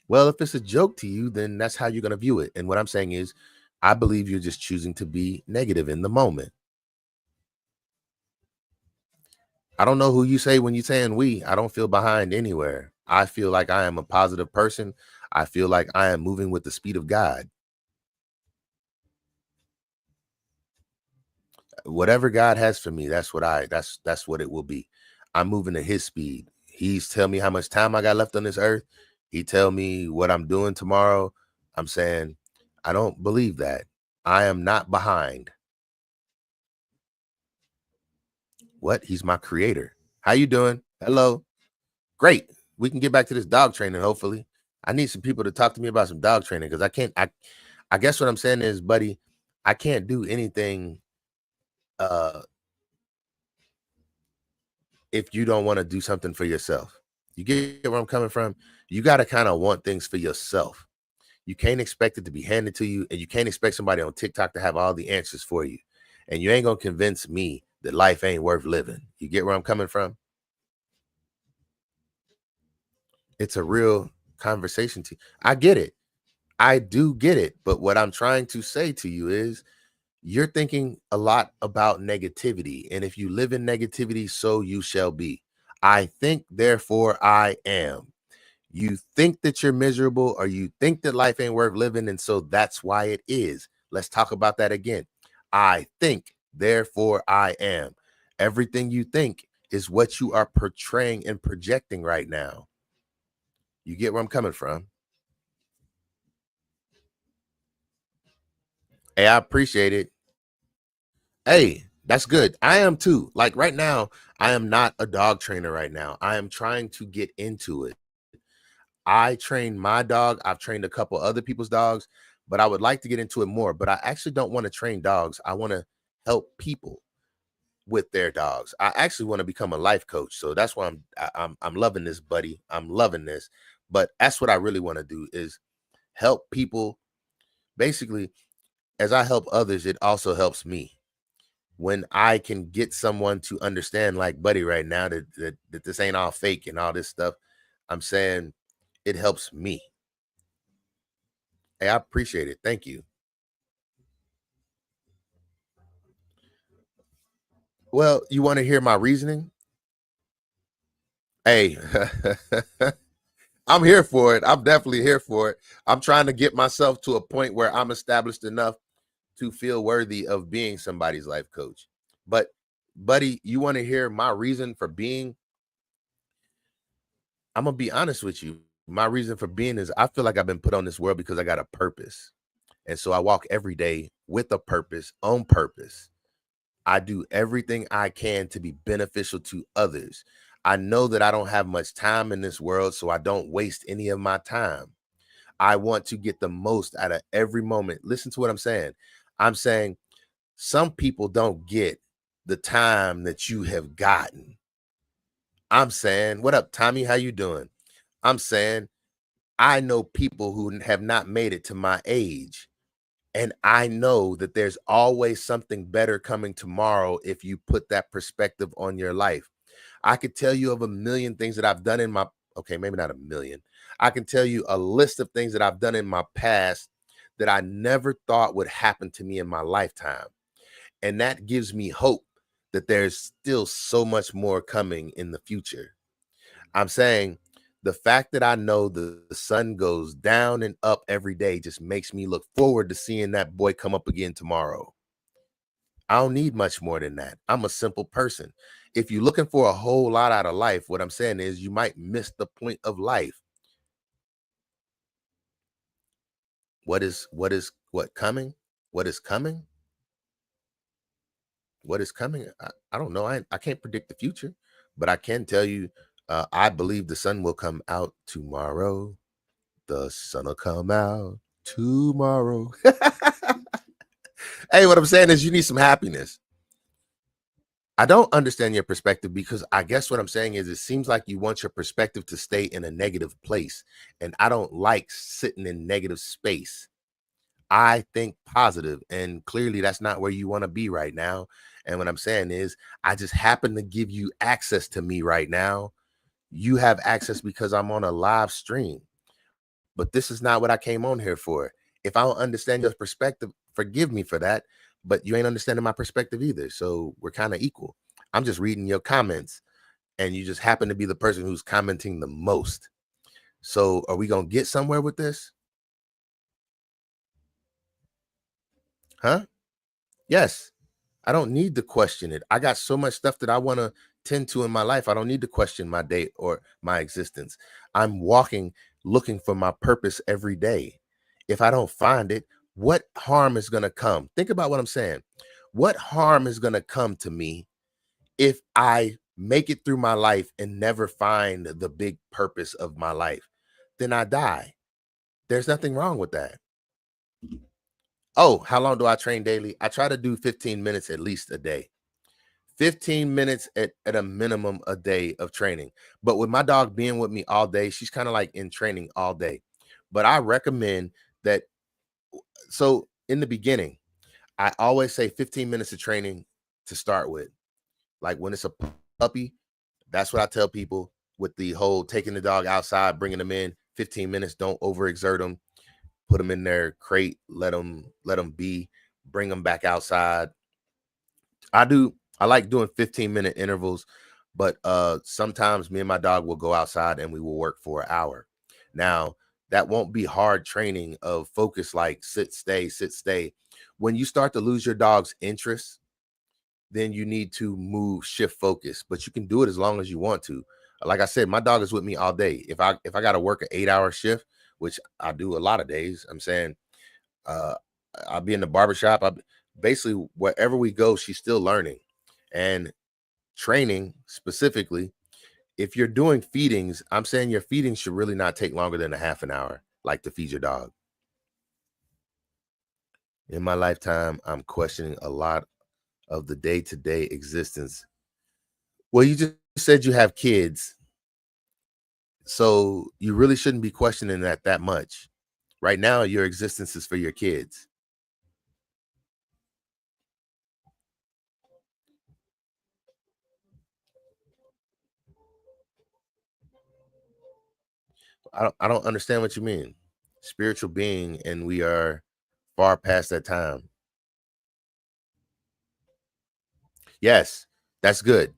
Well, if it's a joke to you, then that's how you're going to view it. And what I'm saying is, I believe you're just choosing to be negative in the moment. I don't know who you say when you're saying we. I don't feel behind anywhere. I feel like I am a positive person. I feel like I am moving with the speed of God. Whatever God has for me, that's what it will be. I'm moving at his speed. He's telling me how much time I got left on this earth. He tell me what I'm doing tomorrow. I'm saying, I don't believe that. I am not behind. What? He's my creator. How you doing? Hello. Great. We can get back to this dog training, hopefully. I need some people to talk to me about some dog training because I guess what I'm saying is, buddy, I can't do anything uh if you don't want to do something for yourself. You get where I'm coming from? You got to kind of want things for yourself. You can't expect it to be handed to you, and you can't expect somebody on TikTok to have all the answers for you. And you ain't gonna convince me that life ain't worth living. You get where I'm coming from? It's a real conversation to you. I get it. I do get it. But what I'm trying to say to you is you're thinking a lot about negativity. And if you live in negativity, so you shall be. I think, therefore I am. You think that you're miserable or you think that life ain't worth living. And so that's why it is. Let's talk about that again. I think, therefore I am. Everything you think is what you are portraying and projecting right now. You get where I'm coming from? Hey, I appreciate it. Hey, That's good. I am too. Like right now, I am not a dog trainer right now. I am trying to get into it. I train my dog. I've trained a couple other people's dogs, but I would like to get into it more. But I actually don't want to train dogs. I want to help people with their dogs. I actually want to become a life coach. So that's why I'm loving this, buddy. I'm loving this. But that's what I really want to do is help people. Basically, as I help others, it also helps me. When I can get someone to understand, like Buddy right now, that this ain't all fake and all this stuff, I'm saying it helps me. Hey, I appreciate it. Thank you. Well, you want to hear my reasoning? Hey, I'm here for it. I'm definitely here for it. I'm trying to get myself to a point where I'm established enough to feel worthy of being somebody's life coach. But, Buddy, you want to hear my reason for being? I'm going to be honest with you. My reason for being is I feel like I've been put on this world because I got a purpose. And so I walk every day with a purpose, on purpose. I do everything I can to be beneficial to others. I know that I don't have much time in this world, so I don't waste any of my time. I want to get the most out of every moment. Listen to what I'm saying. I'm saying some people don't get the time that you have gotten. I'm saying, what up, Tommy? How you doing? I'm saying I know people who have not made it to my age. And I know that there's always something better coming tomorrow if you put that perspective on your life. I could tell you of a million things that I've done in my, okay, maybe not a million. I can tell you a list of things that I've done in my past that I never thought would happen to me in my lifetime. And that gives me hope that there's still so much more coming in the future. I'm saying the fact that I know the sun goes down and up every day just makes me look forward to seeing that boy come up again tomorrow. I don't need much more than that. I'm a simple person. If you're looking for a whole lot out of life, what I'm saying is you might miss the point of life. What coming? What is coming? What is coming? I don't know. I can't predict the future, but I can tell you I believe the sun will come out tomorrow. The sun will come out tomorrow. Hey, what I'm saying is you need some happiness. I don't understand your perspective because I guess what I'm saying is it seems like you want your perspective to stay in a negative place. And I don't like sitting in negative space. I think positive, and clearly that's not where you want to be right now. And what I'm saying is I just happen to give you access to me right now. You have access because I'm on a live stream. But this is not what I came on here for. If I don't understand your perspective, forgive me for that. But you ain't understanding my perspective either. So we're kind of equal. I'm just reading your comments, and you just happen to be the person who's commenting the most. So are we going to get somewhere with this? Huh? Yes. I don't need to question it. I got so much stuff that I want to tend to in my life. I don't need to question my day or my existence. I'm walking, looking for my purpose every day. If I don't find it, what harm is going to come? Think about what I'm saying. What harm is going to come to me if I make it through my life and never find the big purpose of my life? Then I die. There's nothing wrong with that. Oh, how long do I train daily? I try to do 15 minutes at least a day. 15 minutes at a minimum a day of training. But with my dog being with me all day, she's kind of like in training all day. But I recommend that. So in the beginning, I always say 15 minutes of training to start with. Like when it's a puppy, that's what I tell people with the whole taking the dog outside, bringing them in 15 minutes. Don't overexert them. Put them in their crate. Let them be. Bring them back outside. I like doing 15-minute intervals, but sometimes me and my dog will go outside and we will work for an hour. Now, that won't be hard training of focus like sit, stay, sit, stay. When you start to lose your dog's interest, then you need to shift focus, but you can do it as long as you want to. Like I said, my dog is with me all day. If I got to work an 8-hour shift, which I do a lot of days, I'm saying uh I'll be in the barbershop. basically wherever we go, she's still learning. And training specifically, if you're doing feedings, I'm saying your feedings should really not take longer than a half an hour, like to feed your dog. In my lifetime, I'm questioning a lot of the day-to-day existence. Well, you just said you have kids, so you really shouldn't be questioning that much. Right now, your existence is for your kids. I don't understand what you mean. Spiritual being, and we are far past that time. Yes, that's good.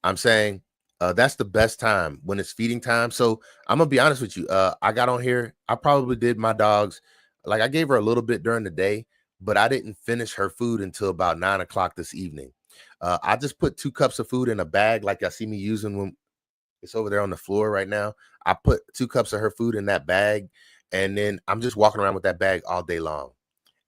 I'm saying that's the best time when it's feeding time. So I'm gonna be honest with you. I got on here. I probably did my dogs. Like I gave her a little bit during the day, but I didn't finish her food until about 9 o'clock this evening. I just put 2 cups of food in a bag, like I see me using when it's over there on the floor right now. I put 2 cups of her food in that bag, and then I'm just walking around with that bag all day long.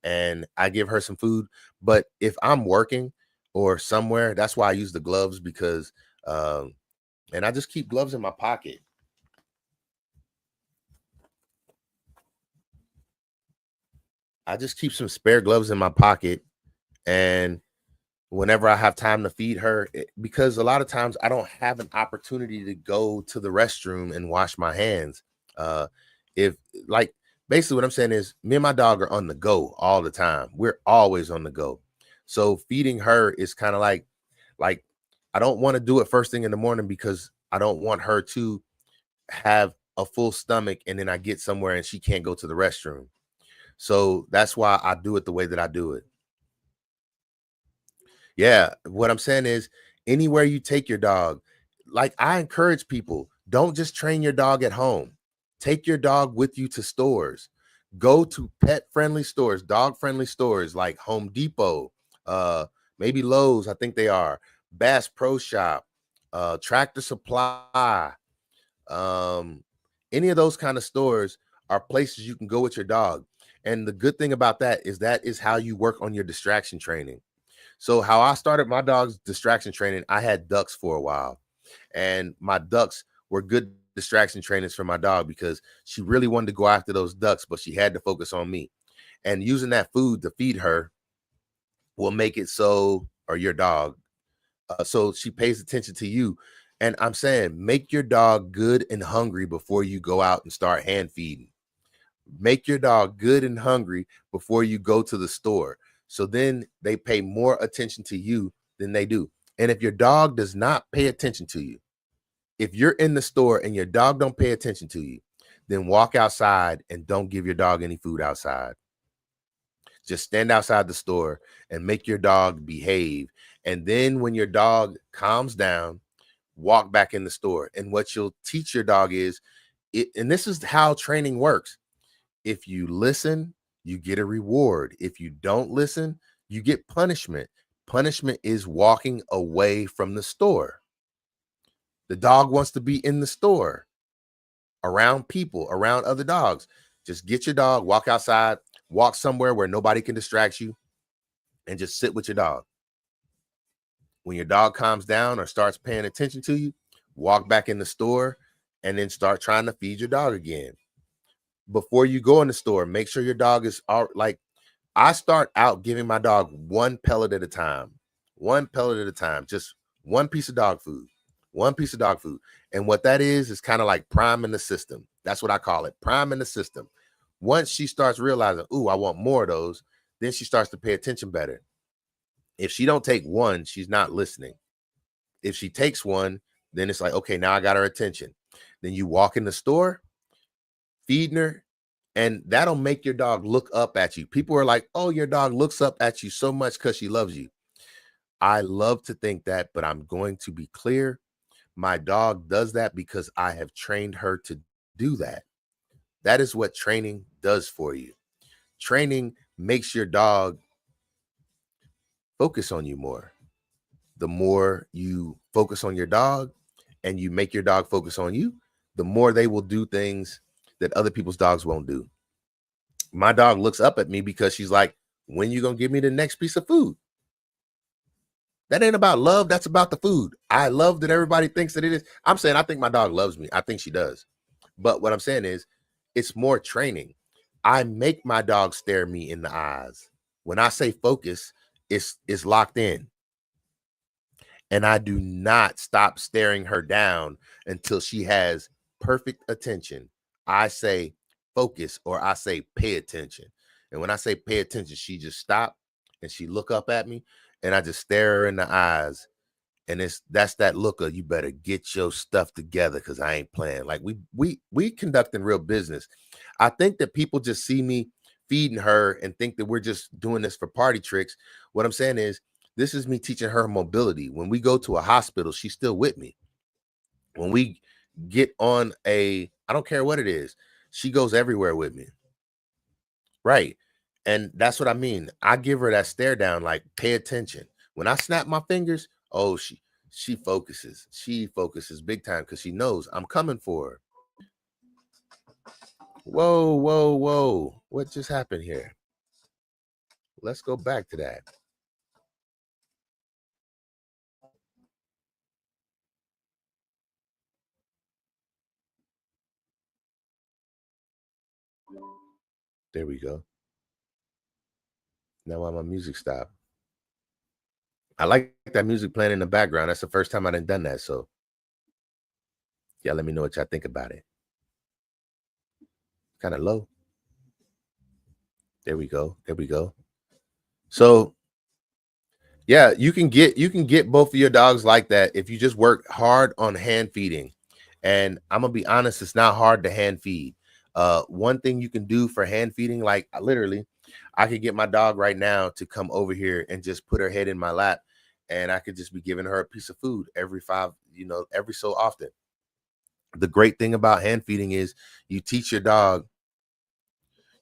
And I give her some food. But if I'm working or somewhere, that's why I use the gloves because and I just keep gloves in my pocket. I just keep some spare gloves in my pocket. And whenever I have time to feed her, because a lot of times I don't have an opportunity to go to the restroom and wash my hands. If like basically what I'm saying is me and my dog are on the go all the time. We're always on the go. So feeding her is kind of like I don't want to do it first thing in the morning because I don't want her to have a full stomach and then I get somewhere and she can't go to the restroom. So that's why I do it the way that I do it. Yeah, what I'm saying is anywhere you take your dog, like I encourage people, don't just train your dog at home. Take your dog with you to stores. Go to pet-friendly stores, dog-friendly stores like Home Depot, uh, maybe Lowe's, I think they are, Bass Pro Shop, Tractor Supply, um, any of those kind of stores are places you can go with your dog. And the good thing about that is how you work on your distraction training. So how I started my dog's distraction training, I had ducks for a while, and my ducks were good distraction trainers for my dog because she really wanted to go after those ducks, but she had to focus on me. And using that food to feed her will make it so, or your dog, so she pays attention to you. And I'm saying, make your dog good and hungry before you go out and start hand feeding. Make your dog good and hungry before you go to the store. So then they pay more attention to you than they do. And if your dog does not pay attention to you, if you're in the store and your dog don't pay attention to you, then walk outside and don't give your dog any food outside. Just stand outside the store and make your dog behave. And then when your dog calms down, walk back in the store. And what you'll teach your dog is and this is how training works. If you listen, you get a reward. If you don't listen, you get punishment. Punishment is walking away from the store. The dog wants to be in the store, around people, around other dogs. Just get your dog, walk outside, walk somewhere where nobody can distract you, and just sit with your dog. When your dog calms down or starts paying attention to you, walk back in the store and then start trying to feed your dog again. Before you go in the store, make sure your dog is all like I start out giving my dog one pellet at a time, one pellet at a time, just one piece of dog food, one piece of dog food. And what that is kind of like priming the system. That's what I call it, priming the system. Once she starts realizing, ooh, I want more of those, then she starts to pay attention better. If she don't take one, she's not listening. If she takes one, then it's like, okay, now I got her attention. Then you walk in the store, feeding her, and that'll make your dog look up at you. People are like, oh, your dog looks up at you so much because she loves you. I love to think that, but I'm going to be clear. My dog does that because I have trained her to do that. That is what training does for you. Training makes your dog focus on you more. The more you focus on your dog and you make your dog focus on you, the more they will do things that other people's dogs won't do. My dog looks up at me because she's like, when you gonna give me the next piece of food? That ain't about love. That's about the food. I love that everybody thinks that it is. I'm saying I think my dog loves me. I think she does. But what I'm saying is it's more training. I make my dog stare me in the eyes. When I say focus, it's locked in. And I do not stop staring her down until she has perfect attention. I say focus or I say pay attention. And when I say pay attention, she just stop and she look up at me and I just stare her in the eyes. And that's that look of you better get your stuff together because I ain't playing. Like we conducting real business. I think that people just see me feeding her and think that we're just doing this for party tricks. What I'm saying is this is me teaching her mobility. When we go to a hospital, she's still with me. When we get on I don't care what it is, she goes everywhere with me. Right. And that's what I mean. I give her that stare down, like pay attention. When I snap my fingers, oh, she focuses. She focuses big time because she knows I'm coming for her. Whoa, whoa, whoa. What just happened here? Let's go back to that. There we go. Now why my music stopped? I like that music playing in the background. That's the first time I done that. So yeah, let me know what y'all think about it. Kind of low. There we go. There we go. So yeah, you can get both of your dogs like that if you just work hard on hand feeding. And I'm gonna be honest, it's not hard to hand feed. One thing you can do for hand feeding, like literally, I could get my dog right now to come over here and just put her head in my lap, and I could just be giving her a piece of food every so often. The great thing about hand feeding is you teach your dog.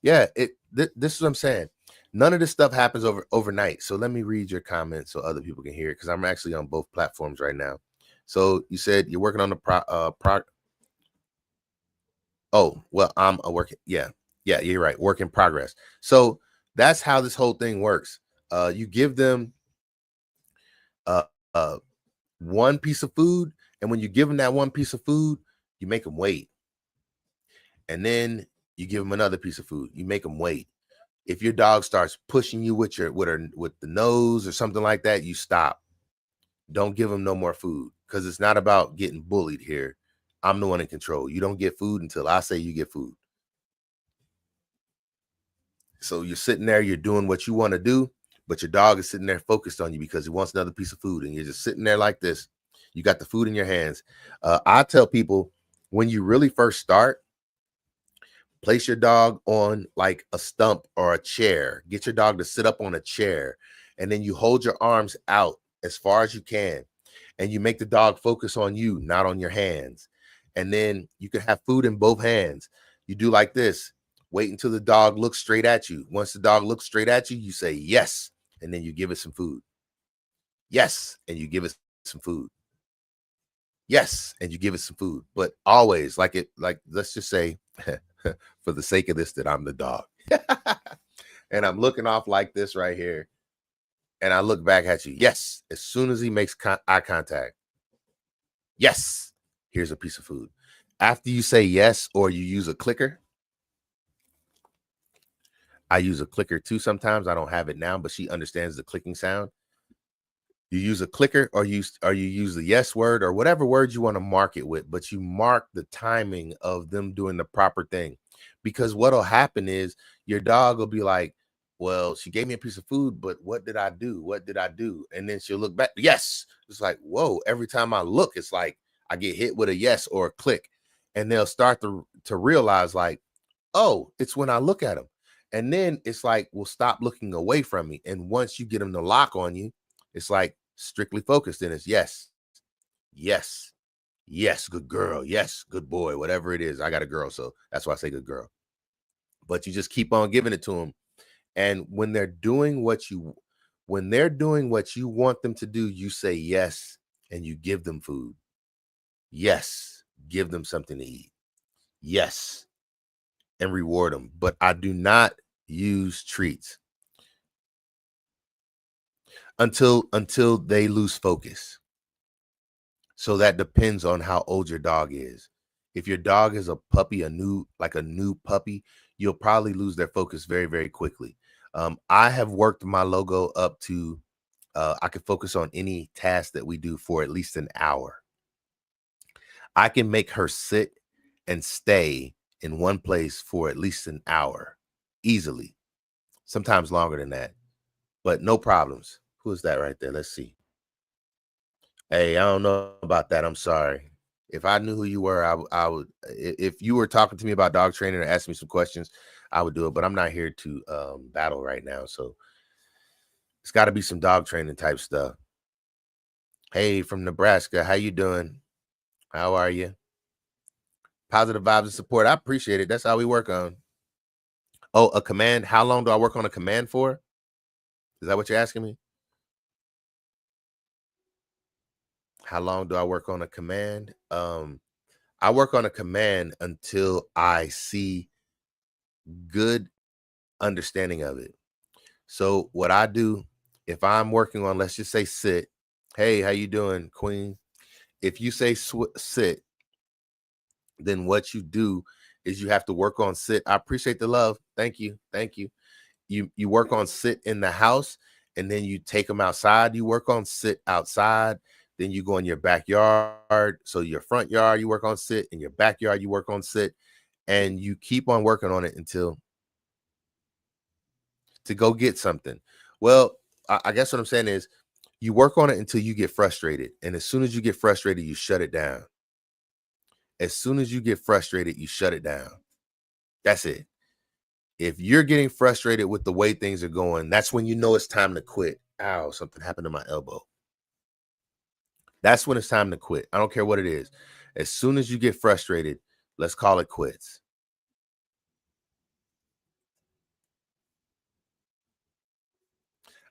Yeah, this is what I'm saying. None of this stuff happens overnight. So let me read your comments so other people can hear it because I'm actually on both platforms right now. So you said you're working on the pro. Oh, well, I'm a work. Yeah, yeah, you're right. Work in progress. So that's how this whole thing works. You give them uh, uh, one piece of food, and when you give them that one piece of food, you make them wait, and then you give them another piece of food. You make them wait. If your dog starts pushing you with the nose or something like that, you stop. Don't give them no more food because it's not about getting bullied here. I'm the one in control. You don't get food until I say you get food. So you're sitting there, you're doing what you want to do, but your dog is sitting there focused on you because he wants another piece of food, and you're just sitting there like this. You got the food in your hands. I tell people when you really first start, place your dog on like a stump or a chair. Get your dog to sit up on a chair, and then you hold your arms out as far as you can, and you make the dog focus on you, not on your hands. And then you can have food in both hands. You do like this. Wait until the dog looks straight at you. Once the dog looks straight at you, you say yes, and then you give it some food. Yes, and you give it some food. Yes, and you give it some food. But always like let's just say for the sake of this that I'm the dog. And I'm looking off like this right here. And I look back at you. Yes, as soon as he makes eye contact. Yes, here's a piece of food. After you say yes or you use a clicker, I use a clicker too sometimes. I don't have it now, but she understands the clicking sound. You use a clicker or you use the yes word or whatever word you want to mark it with, but you mark the timing of them doing the proper thing. Because what'll happen is your dog will be like, well, she gave me a piece of food, but what did I do? What did I do? And then she'll look back. Yes. It's like, whoa, every time I look, it's like I get hit with a yes or a click. And they'll start to realize, like, oh, it's when I look at them. And then it's like, well, stop looking away from me. And once you get them to lock on you, it's like strictly focused. And it's yes, yes, yes, good girl. Yes, good boy, whatever it is. I got a girl, so that's why I say good girl. But you just keep on giving it to them. And when they're doing what you want them to do, you say yes and you give them food. Yes, give them something to eat. Yes, and reward them. But I do not use treats. until they lose focus. So that depends on how old your dog is. If your dog is a puppy, a new puppy, you'll probably lose their focus very, very quickly. I have worked my logo up to I can focus on any task that we do for at least an hour. I can make her sit and stay in one place for at least an hour easily, sometimes longer than that, but no problems. Who is that right there? Let's see. Hey, I don't know about that. I'm sorry. If I knew who you were, I would. If you were talking to me about dog training or asking me some questions, I would do it. But I'm not here to battle right now, so it's got to be some dog training type stuff. Hey, from Nebraska, how you doing? How are you? Positive vibes and support. I appreciate it. That's how we work on. Oh, a command. How long do I work on a command for? Is that what you're asking me? How long do I work on a command? I work on a command until I see good understanding of it. So what I do, if I'm working on, let's just say sit. Hey, how you doing, Queen? If you say sit, then what you do is you have to work on sit. I appreciate the love. Thank you. Thank you. You work on sit in the house, and then you take them outside. You work on sit outside. Then you go in your backyard. So your front yard, you work on sit. In your backyard, you work on sit. And you keep on working on it until to go get something. Well, I guess what I'm saying is you work on it until you get frustrated. And as soon as you get frustrated, you shut it down. As soon as you get frustrated, you shut it down. That's it. If you're getting frustrated with the way things are going, that's when you know it's time to quit. Ow, something happened to my elbow. That's when it's time to quit. I don't care what it is. As soon as you get frustrated, let's call it quits.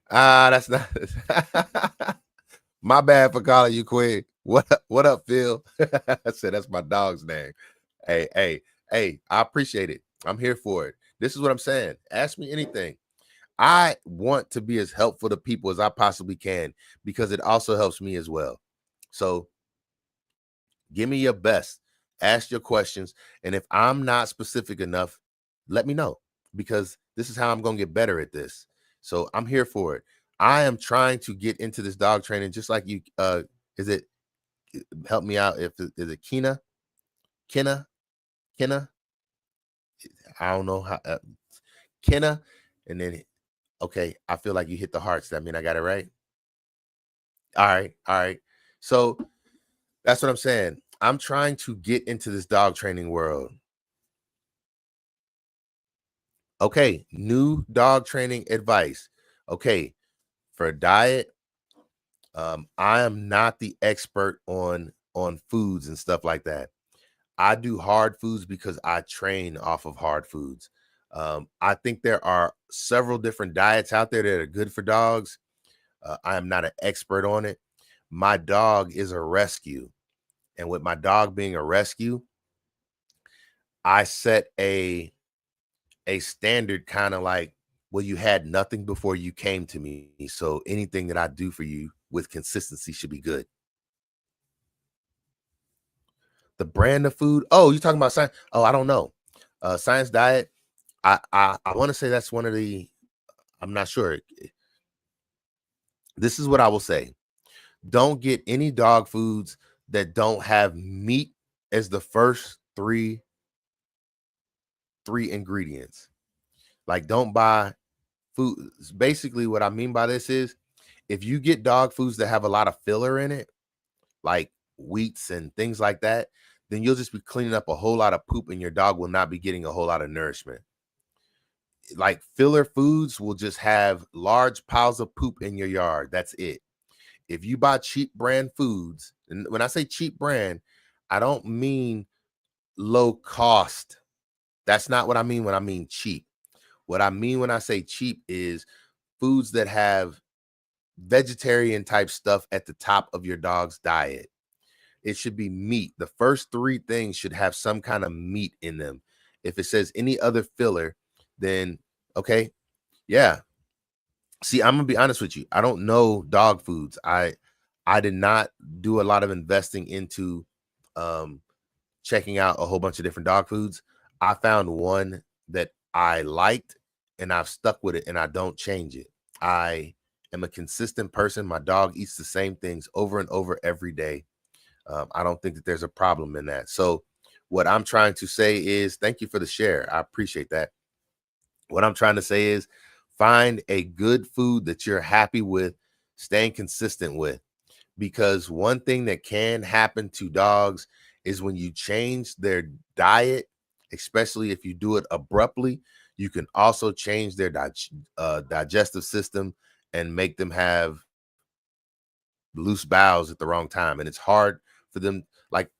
That's not my bad for calling you Quinn. What up, Phil? I said that's my dog's name. Hey, I appreciate it. I'm here for it. This is what I'm saying. Ask me anything. I want to be as helpful to people as I possibly can because it also helps me as well. So give me your best. Ask your questions. And if I'm not specific enough, let me know because this is how I'm going to get better at this. So I'm here for it. I am trying to get into this dog training just like you. Is it help me out? Is it Kina? Kenna? Kenna? I don't know how. Kenna. And then, okay, I feel like you hit the hearts. That mean I got it right? All right. All right. So that's what I'm saying. I'm trying to get into this dog training world. Okay, new dog training advice. Okay, for diet, I am not the expert on foods and stuff like that. I do hard foods because I train off of hard foods. I think there are several different diets out there that are good for dogs. I am not an expert on it. My dog is a rescue, and with my dog being a rescue, I set a standard kind of like, well, you had nothing before you came to me. So anything that I do for you with consistency should be good. The brand of food. Oh, you're talking about science. Oh, I don't know. Science diet. I want to say that's one of the, I'm not sure. This is what I will say. Don't get any dog foods that don't have meat as the first three ingredients. Like don't buy food. Basically, what I mean by this is if you get dog foods that have a lot of filler in it, like wheats and things like that, then you'll just be cleaning up a whole lot of poop and your dog will not be getting a whole lot of nourishment. Like filler foods will just have large piles of poop in your yard. That's it. If you buy cheap brand foods, and when I say cheap brand, I don't mean low cost. That's not what I mean when I mean cheap. What I mean when I say cheap is foods that have vegetarian type stuff at the top of your dog's diet. It should be meat. The first three things should have some kind of meat in them. If it says any other filler, then okay, yeah. See, I'm gonna be honest with you. I don't know dog foods. I did not do a lot of investing into um checking out a whole bunch of different dog foods. I found one that I liked and I've stuck with it and I don't change it. I am a consistent person. My dog eats the same things over and over every day. I don't think that there's a problem in that. So, what I'm trying to say is thank you for the share. I appreciate that. What I'm trying to say is find a good food that you're happy with, staying consistent with. Because one thing that can happen to dogs is when you change their diet, especially if you do it abruptly, you can also change their digestive system and make them have loose bowels at the wrong time. And it's hard for them. Like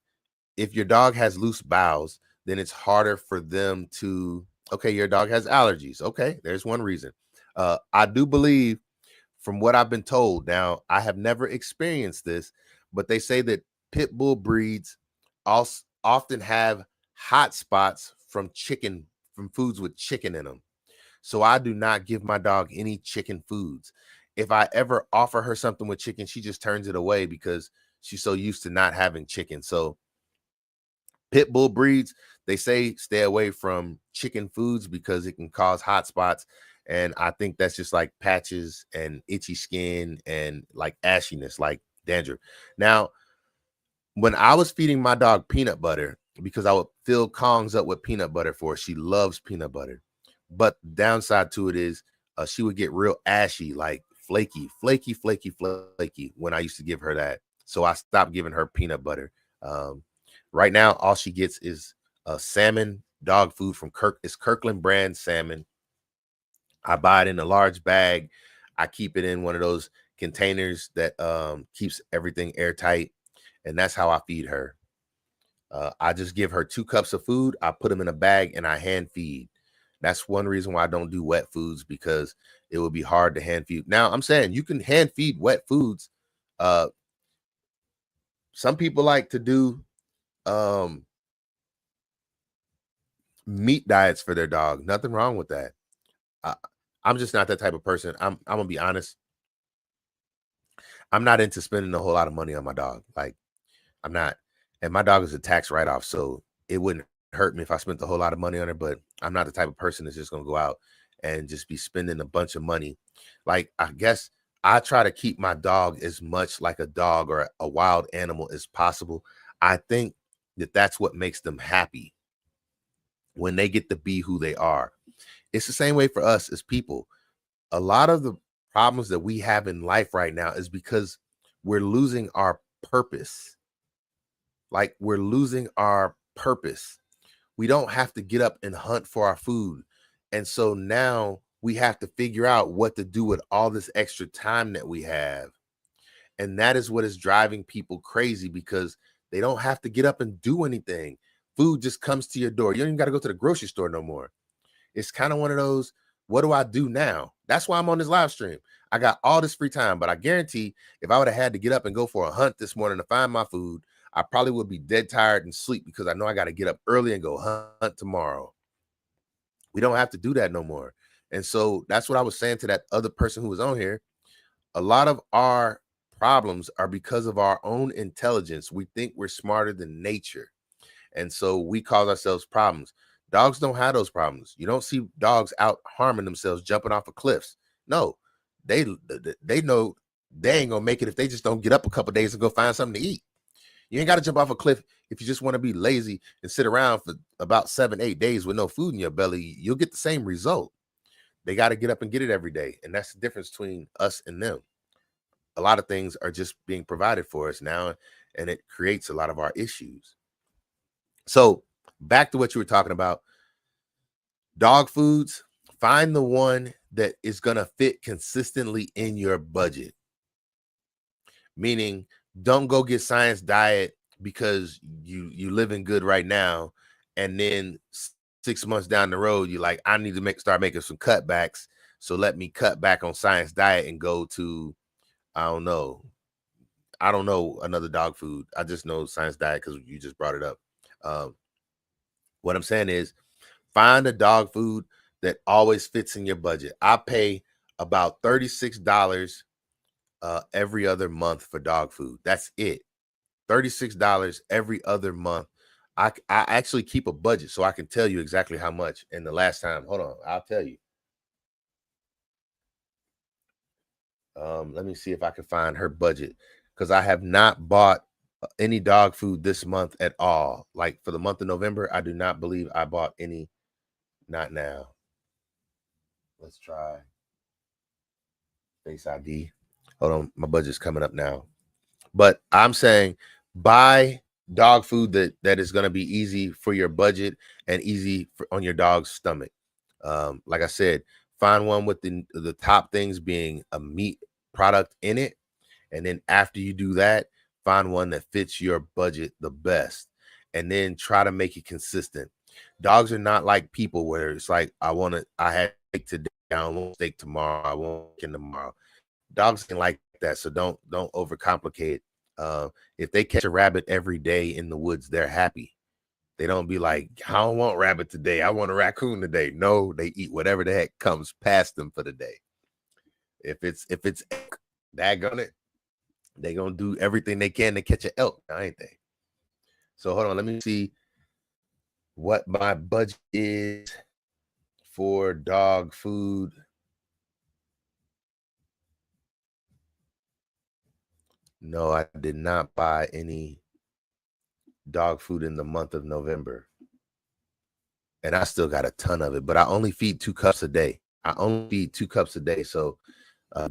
if your dog has loose bowels, then it's harder for them to, okay, your dog has allergies. Okay, there's one reason. I do believe from what I've been told. Now, I have never experienced this, but they say that pit bull breeds also often have hot spots from chicken, from foods with chicken in them. So I do not give my dog any chicken foods. If I ever offer her something with chicken, she just turns it away because she's so used to not having chicken. So pit bull breeds, they say stay away from chicken foods because it can cause hot spots. And I think that's just like patches and itchy skin and like ashiness, like dandruff. Now, when I was feeding my dog peanut butter, because I would fill Kongs up with peanut butter for her, she loves peanut butter. But the downside to it is she would get real ashy, like flaky when I used to give her that. So I stopped giving her peanut butter. Um, right now, all she gets is salmon dog food from It's Kirkland brand salmon. I buy it in a large bag. I keep it in one of those containers that keeps everything airtight, and that's how I feed her. I just give her 2 cups of food. I put them in a bag and I hand feed. That's one reason why I don't do wet foods, because it would be hard to hand feed. Now, I'm saying you can hand feed wet foods. Uh, some people like to do um, meat diets for their dog. Nothing wrong with that. I, I'm just not that type of person. I'm gonna be honest. I'm not into spending a whole lot of money on my dog. Like I'm not, and my dog is a tax write-off, so it wouldn't hurt me if I spent a whole lot of money on her, but I'm not the type of person that's just gonna go out and just be spending a bunch of money. Like, I guess I try to keep my dog as much like a dog or a wild animal as possible. I think that that's what makes them happy when they get to be who they are. It's the same way for us as people. A lot of the problems that we have in life right now is because we're losing our purpose. Like we're losing our purpose. We don't have to get up and hunt for our food. And so now we have to figure out what to do with all this extra time that we have. And that is what is driving people crazy, because they don't have to get up and do anything. Food just comes to your door. You don't even got to go to the grocery store no more. It's kind of one of those, what do I do now? That's why I'm on this live stream. I got all this free time, but I guarantee if I would have had to get up and go for a hunt this morning to find my food, I probably would be dead tired and sleep, because I know I got to get up early and go hunt tomorrow. We don't have to do that no more. And so that's what I was saying to that other person who was on here. A lot of our problems are because of our own intelligence. We think we're smarter than nature. And so we cause ourselves problems. Dogs don't have those problems. You don't see dogs out harming themselves, jumping off of cliffs. No, they know they ain't gonna make it if they just don't get up a couple days and go find something to eat. You ain't got to jump off a cliff if you just want to be lazy and sit around for about 7-8 days with no food in your belly. You'll get the same result. They got to get up and get it every day, and that's the difference between us and them. A lot of things are just being provided for us now, and it creates a lot of our issues. So back to what you were talking about, dog foods, find the one that is going to fit consistently in your budget. Meaning, don't go get Science Diet because you living good right now, and then 6 months down the road, you're like, I need to start making some cutbacks. So let me cut back on Science Diet and go to, I don't know another dog food. I just know Science Diet because you just brought it up. What I'm saying is, find a dog food that always fits in your budget. I pay about $36 every other month for dog food. That's it. $36 every other month. I actually keep a budget so I can tell you exactly how much. And the last time, hold on, I'll tell you. Let me see if I can find her budget, because I have not bought any dog food this month at all. Like for the month of November, I do not believe I bought any. Not now. Let's try Face ID. Hold on, my budget's coming up now. But I'm saying buy dog food that is going to be easy for your budget and easy on your dog's stomach. Like I said, find one with the top things being a meat product in it. And then after you do that, find one that fits your budget the best. And then try to make it consistent. Dogs are not like people where it's like, I had steak today, I want steak tomorrow, I want chicken tomorrow. Dogs can like that, so don't overcomplicate. If they catch a rabbit every day in the woods, they're happy. They don't be like, I don't want rabbit today, I want a raccoon today. No, they eat whatever the heck comes past them for the day. If it's daggone it, they gonna do everything they can to catch an elk, ain't they? So hold on, let me see what my budget is for dog food. No, I did not buy any dog food in the month of November. And I still got a ton of it, but I only feed 2 cups a day. I only feed 2 cups a day. So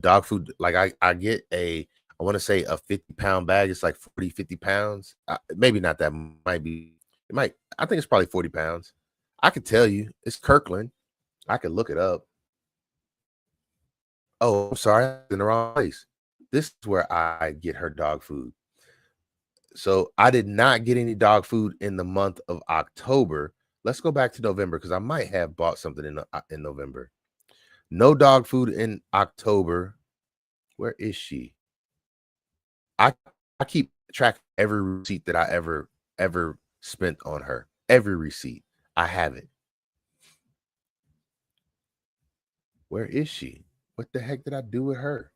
dog food, like I get I want to say a 50-pound bag. It's like 40, 50 pounds. Maybe not that, I think it's probably 40 pounds. I could tell you, it's Kirkland. I could look it up. Oh, I'm sorry, I'm in the wrong place. This is where I get her dog food. So I did not get any dog food in the month of October. Let's go back to November, because I might have bought something in November. No dog food in October. Where is she? I keep track of every receipt that I ever spent on her. Every receipt. I have it. Where is she? What the heck did I do with her?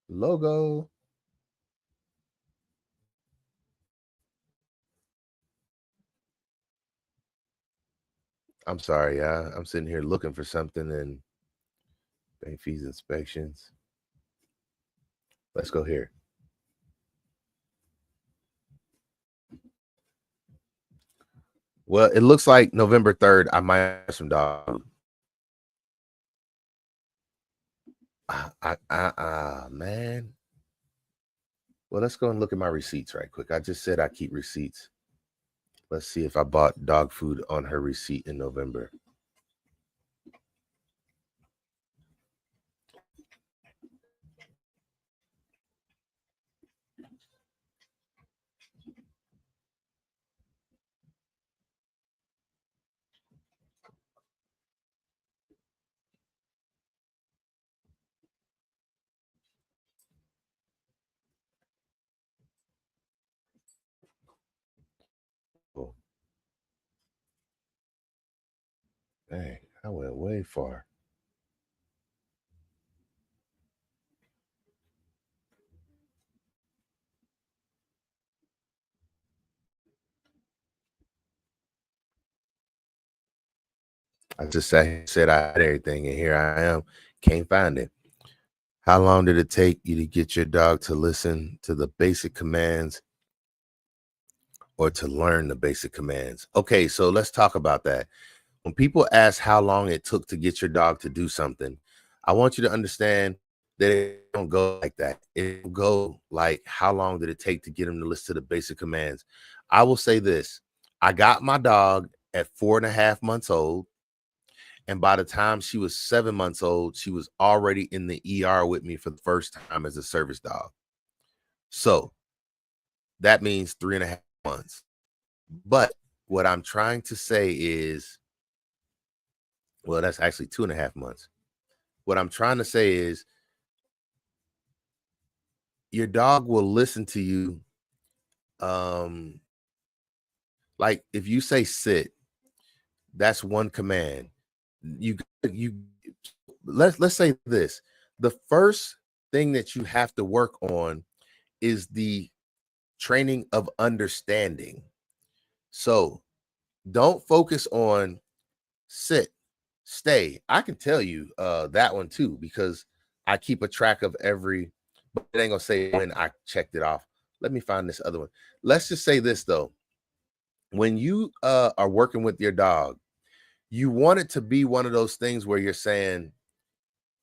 Logo. I'm sorry, I'm sitting here looking for something, and bank fees, inspections. Let's go here. Well, it looks like November 3rd, I might have some dog. Man. Well, let's go and look at my receipts right quick. I just said I keep receipts. Let's see if I bought dog food on her receipt in November. Oh, dang, I went way far. I just said I had everything, and here I am. Can't find it. How long did it take you to get your dog to listen to the basic commands or to learn the basic commands? Okay, so let's talk about that. When people ask how long it took to get your dog to do something, I want you to understand that it don't go like that. It will go like, how long did it take to get him to listen to the basic commands? I will say this. I got my dog at 4.5 months old. And by the time she was 7 months old, she was already in the ER with me for the first time as a service dog. So that means 3.5 months. But what I'm trying to say is, well, that's actually 2.5 months. What I'm trying to say is, your dog will listen to you. Like if you say sit, that's one command. you you let's say this. The first thing that you have to work on is the training of understanding. So don't focus on sit, stay. I can tell you that one too, because I keep a track of every, but it ain't gonna say when I checked it off. Let me find this other one. Let's just say this though. When you are working with your dog, you want it to be one of those things where you're saying,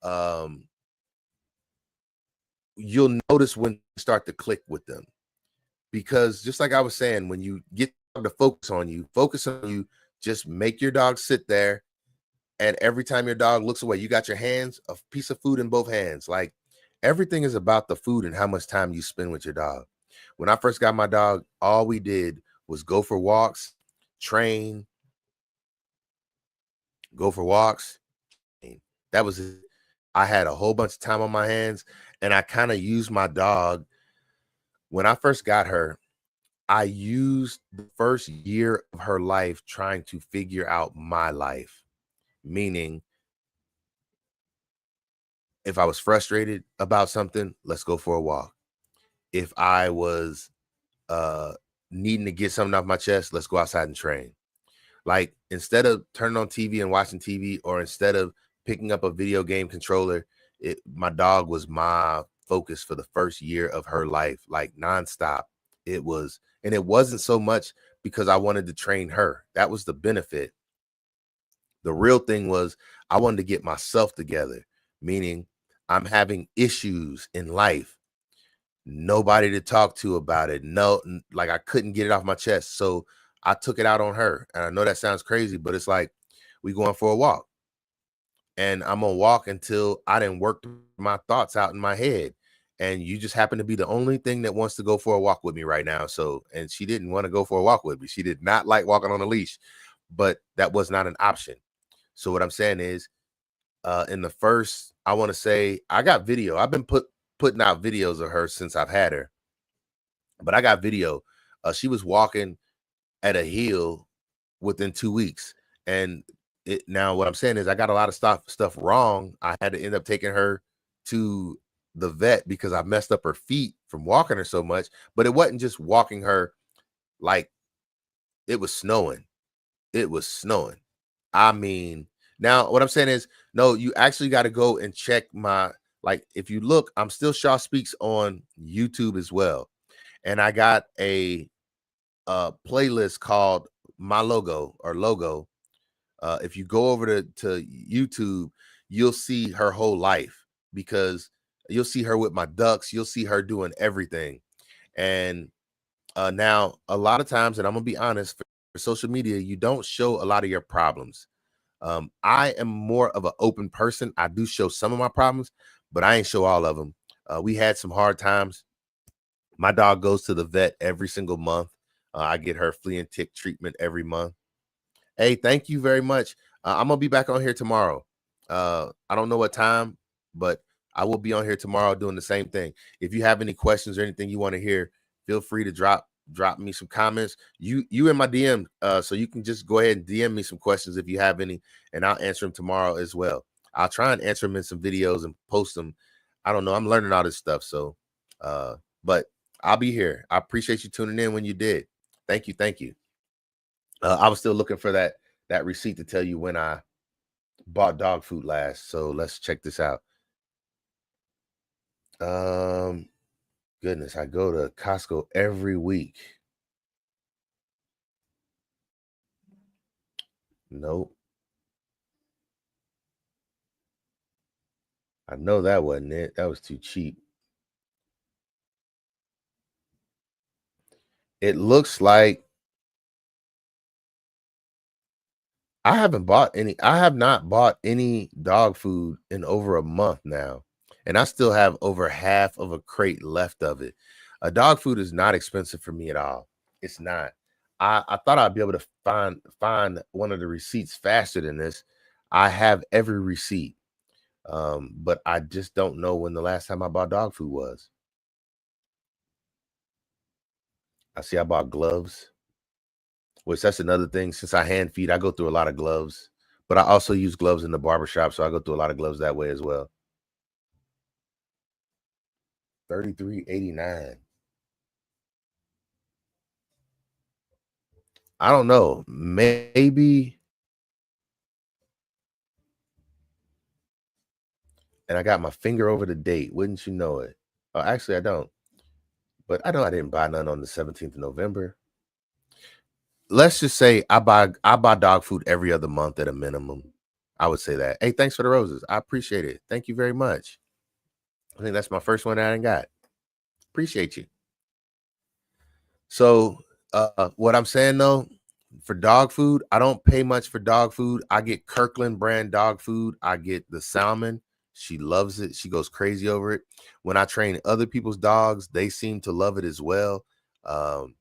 um, you'll notice when you start to click with them. Because just like I was saying, when you get to focus on you, just make your dog sit there. And every time your dog looks away, you got your hands, a piece of food in both hands. Like everything is about the food and how much time you spend with your dog. When I first got my dog, all we did was go for walks, train, go for walks. Train. That was it. I had a whole bunch of time on my hands, and I kind of used my dog. When I first got her, I used the first year of her life trying to figure out my life, meaning if I was frustrated about something, let's go for a walk. If I was uh needing to get something off my chest, let's go outside and train. Like instead of turning on TV and watching TV, or instead of picking up a video game controller, my dog was my focus for the first year of her life, like nonstop. It was, and it wasn't so much because I wanted to train her. That was the benefit. The real thing was I wanted to get myself together, meaning I'm having issues in life, nobody to talk to about it. No, like I couldn't get it off my chest. So I took it out on her. And I know that sounds crazy, but it's like we going for a walk. And I'm gonna walk until I didn't work my thoughts out in my head. And you just happen to be the only thing that wants to go for a walk with me right now. So, and she didn't want to go for a walk with me. She did not like walking on a leash, but that was not an option. So what I'm saying is, in the first, I want to say I got video. I've been putting out videos of her since I've had her, but I got video. She was walking at a hill within 2 weeks, and now what I'm saying is I got a lot of stuff wrong. I had to end up taking her to the vet because I messed up her feet from walking her so much. But it wasn't just walking her, like it was snowing. It was snowing. I mean, now what I'm saying is, no, you actually got to go and check my, like, if you look, I'm still Shaw Speaks on YouTube as well. And I got a playlist called My Logo or Logo. If you go over to YouTube, you'll see her whole life, because you'll see her with my ducks. You'll see her doing everything. And now, a lot of times, and I'm gonna be honest, for social media, you don't show a lot of your problems. I am more of an open person. I do show some of my problems, but I ain't show all of them. We had some hard times. My dog goes to the vet every single month. I get her flea and tick treatment every month. Hey, thank you very much. I'm gonna be back on here tomorrow. I don't know what time, but I will be on here tomorrow doing the same thing. If you have any questions or anything you want to hear, feel free to drop me some comments. You in my DM, so you can just go ahead and DM me some questions if you have any, and I'll answer them tomorrow as well. I'll try and answer them in some videos and post them. I don't know. I'm learning all this stuff, so but I'll be here. I appreciate you tuning in when you did. Thank you, thank you. I was still looking for that receipt to tell you when I bought dog food last. So let's check this out. Um, Goodness, I go to Costco every week. Nope. I know that wasn't it. That was too cheap. It looks like I have not bought any dog food in over a month now. And I still have over half of a crate left of it. Dog food is not expensive for me at all. It's not. I thought I'd be able to find one of the receipts faster than this. I have every receipt. But I just don't know when the last time I bought dog food was. I see I bought gloves, which that's another thing. Since I hand feed, I go through a lot of gloves. But I also use gloves in the barbershop, so I go through a lot of gloves that way as well. 33.89. I don't know. Maybe. And I got my finger over the date. Wouldn't you know it? Oh, actually, I don't. But I know I didn't buy none on the 17th of November. Let's just say I buy dog food every other month at a minimum. I would say that. Hey, thanks for the roses. I appreciate it. Thank you very much. I think that's my first one that I ain't got. Appreciate you. So what I'm saying though, for dog food, I don't pay much for dog food. I get Kirkland brand dog food. I get the salmon. She loves it. She goes crazy over it. When I train other people's dogs, they seem to love it as well. Um,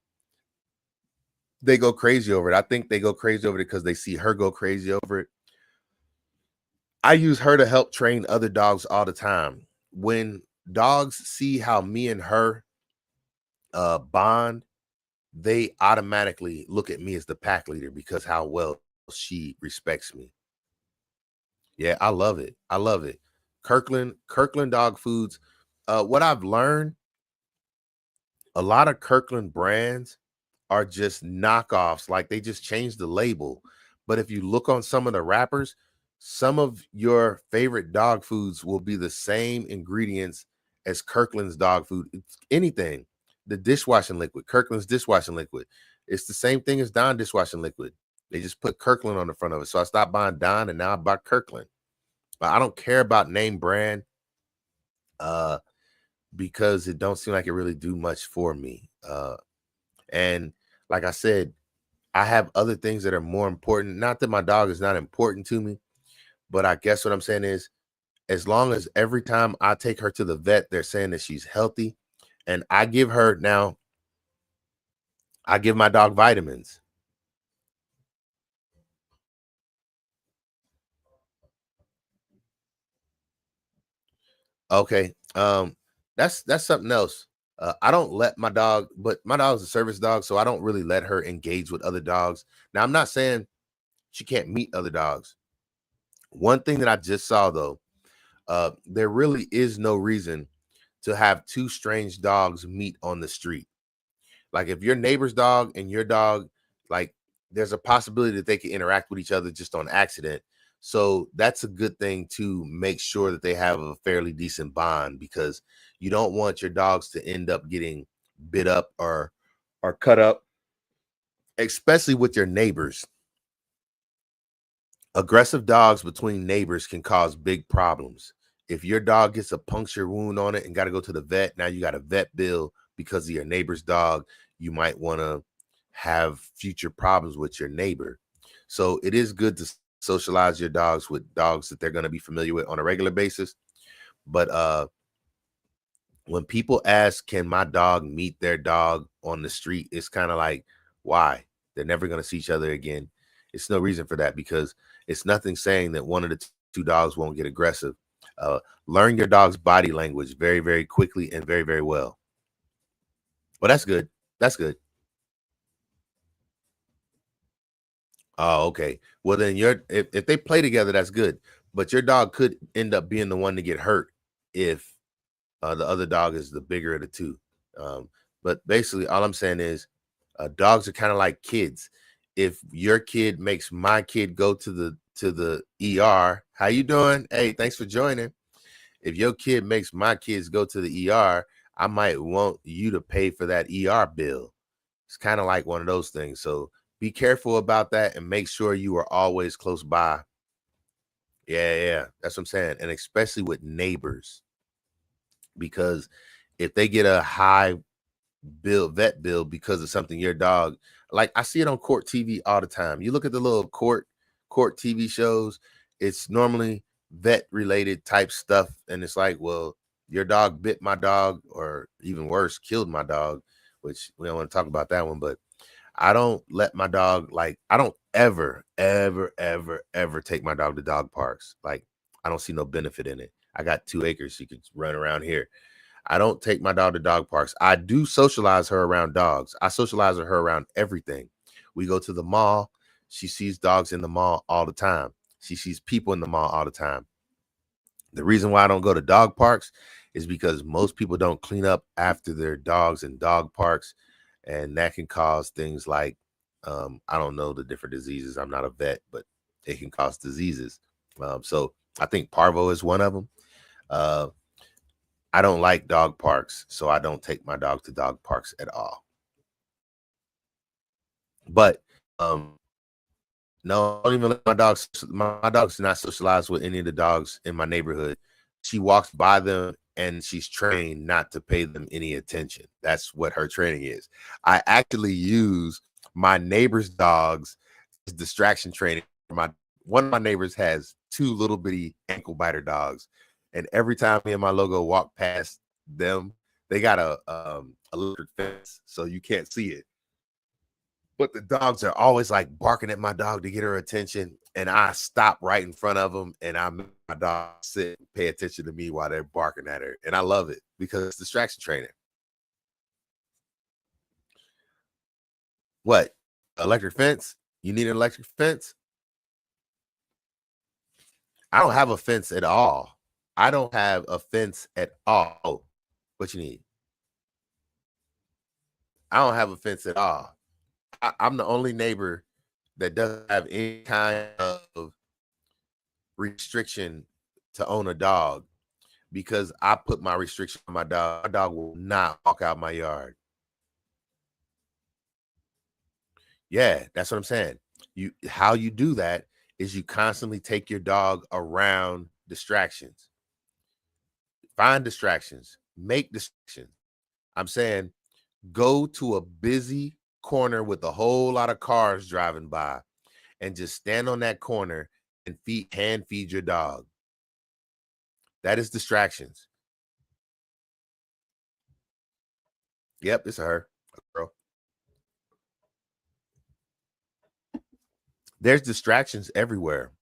they go crazy over it. I think they go crazy over it because they see her go crazy over it. I use her to help train other dogs all the time. When dogs see how me and her bond, they automatically look at me as the pack leader because how well she respects me. Yeah, I love it. I love it. Kirkland dog foods. What I've learned, a lot of Kirkland brands are just knockoffs. Like they just changed the label. But if you look on some of the wrappers, some of your favorite dog foods will be the same ingredients as Kirkland's dog food. It's anything. The dishwashing liquid, Kirkland's dishwashing liquid. It's the same thing as Dawn dishwashing liquid. They just put Kirkland on the front of it. So I stopped buying Dawn and now I buy Kirkland. But I don't care about name brand uh because it don't seem like it really do much for me. And like I said, I have other things that are more important. Not that my dog is not important to me, but I guess what I'm saying is, as long as every time I take her to the vet, they're saying that she's healthy, and I give her now, I give my dog vitamins. Okay, that's something else. I don't let my dog, but my dog's a service dog, so I don't really let her engage with other dogs. Now, I'm not saying she can't meet other dogs. One thing that I just saw though, there really is no reason to have two strange dogs meet on the street. Like if your neighbor's dog and your dog, like there's a possibility that they can interact with each other just on accident. So that's a good thing to make sure that they have a fairly decent bond because you don't want your dogs to end up getting bit up or cut up, especially with your neighbors. Aggressive dogs between neighbors can cause big problems. If your dog gets a puncture wound on it and got to go to the vet, now you got a vet bill because of your neighbor's dog. You might want to have future problems with your neighbor. So it is good to socialize your dogs with dogs that they're going to be familiar with on a regular basis. But when people ask, can my dog meet their dog on the street? It's kind of like, why? They're never going to see each other again. It's no reason for that because it's nothing saying that one of the two dogs won't get aggressive. Learn your dog's body language very, very quickly and very, very well. Well, that's good. That's good. Oh, okay. Well, then if they play together, that's good. But your dog could end up being the one to get hurt if the other dog is the bigger of the two. But basically, all I'm saying is, dogs are kind of like kids. If your kid makes my kid go to the ER, how you doing? Hey, thanks for joining. If your kid makes my kids go to the ER, I might want you to pay for that ER bill. It's kind of like one of those things. So be careful about that and make sure you are always close by. Yeah, that's what I'm saying. And especially with neighbors, because if they get a high vet bill because of something your dog, like I see it on court TV all the time. You look at the little court TV shows, it's normally vet related type stuff. And it's like, well, your dog bit my dog, or even worse, killed my dog, which we don't want to talk about that one, but I don't let my dog, like, I don't ever take my dog to dog parks. Like, I don't see no benefit in it. I got 2 acres. She could run around here. I don't take my dog to dog parks. I do socialize her around dogs. I socialize her around everything. We go to the mall. She sees dogs in the mall all the time. She sees people in the mall all the time. The reason why I don't go to dog parks is because most people don't clean up after their dogs in dog parks, and that can cause things like I don't know the different diseases. I'm not a vet, but it can cause diseases. So I think parvo is one of them. Uh, I don't like dog parks, so I don't take my dog to dog parks at all. But no, I don't even let my dogs. My dog's not socialized with any of the dogs in my neighborhood. She walks by them and she's trained not to pay them any attention. That's what her training is. I actually use my neighbor's dogs as distraction training. My one of my neighbors has two little bitty ankle biter dogs, and every time me and my logo walk past them, they got a electric fence, so you can't see it. But the dogs are always like barking at my dog to get her attention. And I stop right in front of them and I make my dog sit and pay attention to me while they're barking at her. And I love it because it's distraction training. What? Electric fence? You need an electric fence? I don't have a fence at all. I don't have a fence at all. Oh, what you need? I don't have a fence at all. I'm the only neighbor that doesn't have any kind of restriction to own a dog, because I put my restriction on my dog. My dog will not walk out my yard. Yeah, that's what I'm saying. How you do that is you constantly take your dog around distractions. Find distractions, make distractions. I'm saying go to a busy corner with a whole lot of cars driving by and just stand on that corner and hand feed your dog. That is distractions. Yep, it's a girl. There's distractions everywhere.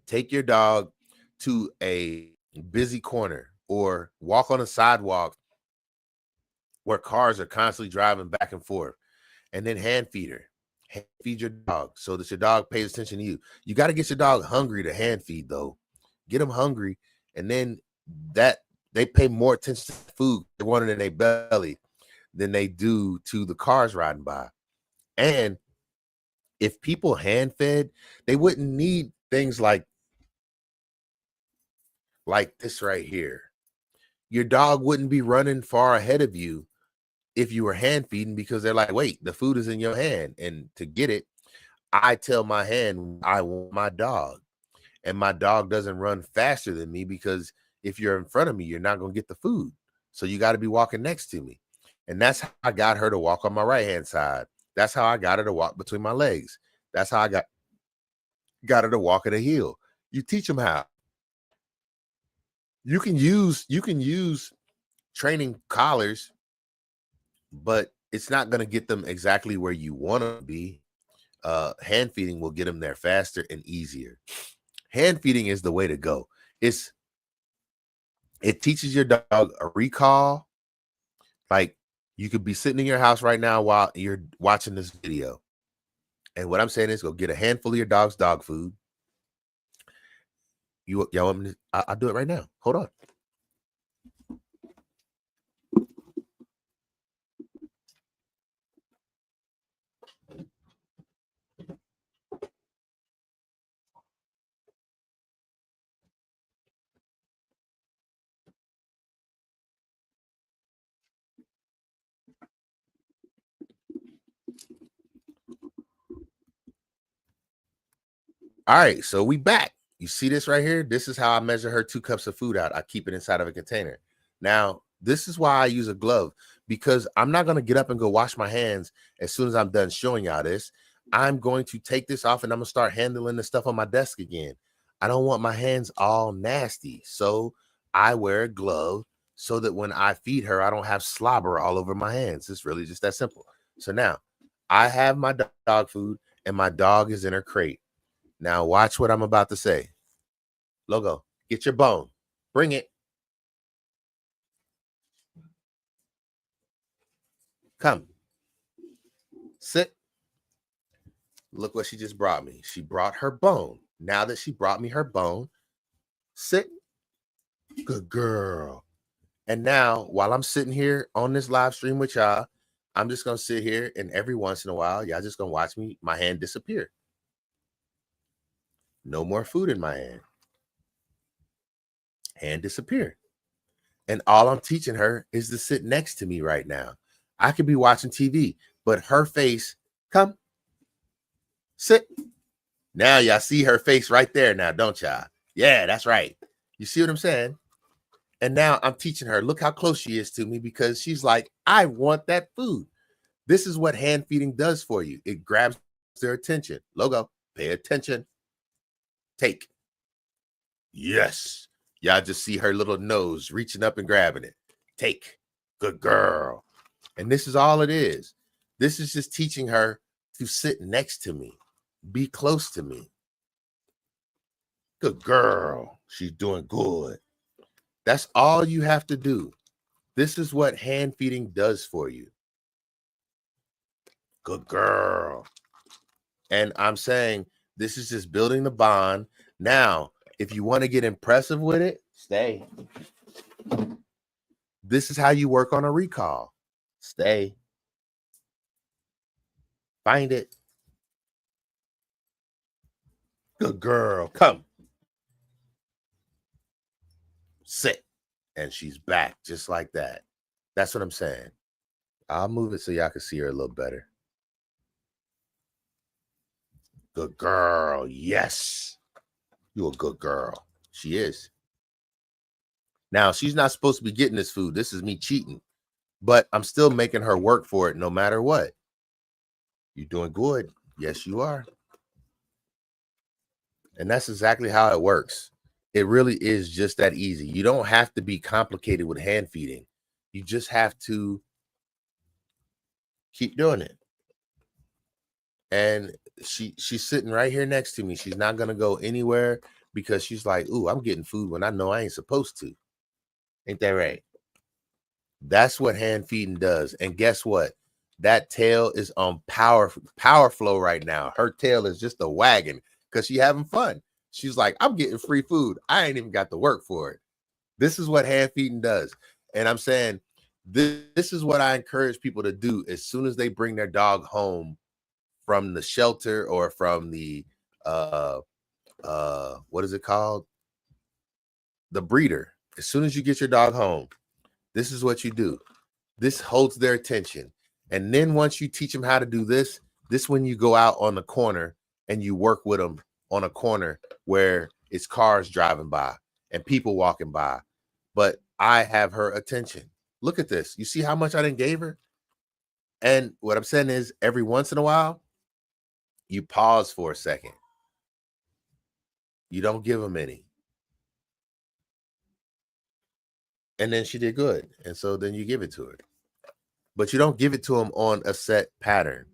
Take your dog to a busy corner or walk on a sidewalk where cars are constantly driving back and forth, and then hand feed her. Hand feed your dog so that your dog pays attention to you. You got to get your dog hungry to hand feed, though. Get them hungry, and then that they pay more attention to the food they want it in their belly than they do to the cars riding by. And if people hand fed, they wouldn't need things like this right here. Your dog wouldn't be running far ahead of you if you were hand feeding, because they're like, wait, the food is in your hand. And to get it, I tell my hand I want my dog. And my dog doesn't run faster than me, because if you're in front of me, you're not going to get the food. So you got to be walking next to me. And that's how I got her to walk on my right hand side. That's how I got her to walk between my legs. That's how I got her to walk at a heel. You teach them how. You can use training collars, but it's not going to get them exactly where you want to be. Hand feeding will get them there faster and easier. Hand feeding is the way to go. It teaches your dog a recall. Like, you could be sitting in your house right now while you're watching this video. And what I'm saying is, go get a handful of your dog's dog food. Y'all want me to, I'll do it right now. Hold on. All right, so we back. You see this right here? This is how I measure her 2 cups of food out. I keep it inside of a container. Now, this is why I use a glove, because I'm not going to get up and go wash my hands as soon as I'm done showing y'all this. I'm going to take this off and I'm going to start handling the stuff on my desk again. I don't want my hands all nasty. So I wear a glove so that when I feed her, I don't have slobber all over my hands. It's really just that simple. So now I have my dog food and my dog is in her crate. Now watch what I'm about to say. Logo, get your bone. Bring it. Come. Sit. Look what she just brought me. She brought her bone. Now that she brought me her bone, sit. Good girl. And now, while I'm sitting here on this live stream with y'all, I'm just going to sit here, and every once in a while, y'all just going to watch my hand disappear. No more food in my hand. Hand disappear. And all I'm teaching her is to sit next to me right now. I could be watching TV, but her face, come, sit. Now y'all see her face right there now, don't y'all? Yeah, that's right. You see what I'm saying? And now I'm teaching her, look how close she is to me, because she's like, I want that food. This is what hand feeding does for you. It grabs their attention. Logo, pay attention. Take. Yes. Y'all just see her little nose reaching up and grabbing it. Take. Good girl. And this is all it is. This is just teaching her to sit next to me. Be close to me. Good girl. She's doing good. That's all you have to do. This is what hand feeding does for you. Good girl. And I'm saying this is just building the bond. Now, if you want to get impressive with it, stay. This is how you work on a recall. Stay. Find it. Good girl. Come. Sit. And she's back just like that. That's what I'm saying. I'll move it so y'all can see her a little better. Good girl. Yes. You're a good girl. She is. Now, she's not supposed to be getting this food. This is me cheating. But I'm still making her work for it no matter what. You're doing good. Yes, you are. And that's exactly how it works. It really is just that easy. You don't have to be complicated with hand feeding. You just have to keep doing it. And she's sitting right here next to me. She's not going to go anywhere because she's like, ooh, I'm getting food when I know I ain't supposed to. Ain't that right? That's what hand feeding does. And guess what? That tail is on power flow right now. Her tail is just a wagon because she's having fun. She's like, I'm getting free food. I ain't even got to work for it. This is what hand feeding does. And I'm saying this is what I encourage people to do as soon as they bring their dog home from the shelter or from the what is it called? The breeder. As soon as you get your dog home, this is what you do. This holds their attention. And then once you teach them how to do this when you go out on the corner and you work with them on a corner where it's cars driving by and people walking by. But I have her attention. Look at this. You see how much I didn't gave her? And what I'm saying is every once in a while, you pause for a second. You don't give them any. And then she did good. And so then you give it to her. But you don't give it to them on a set pattern.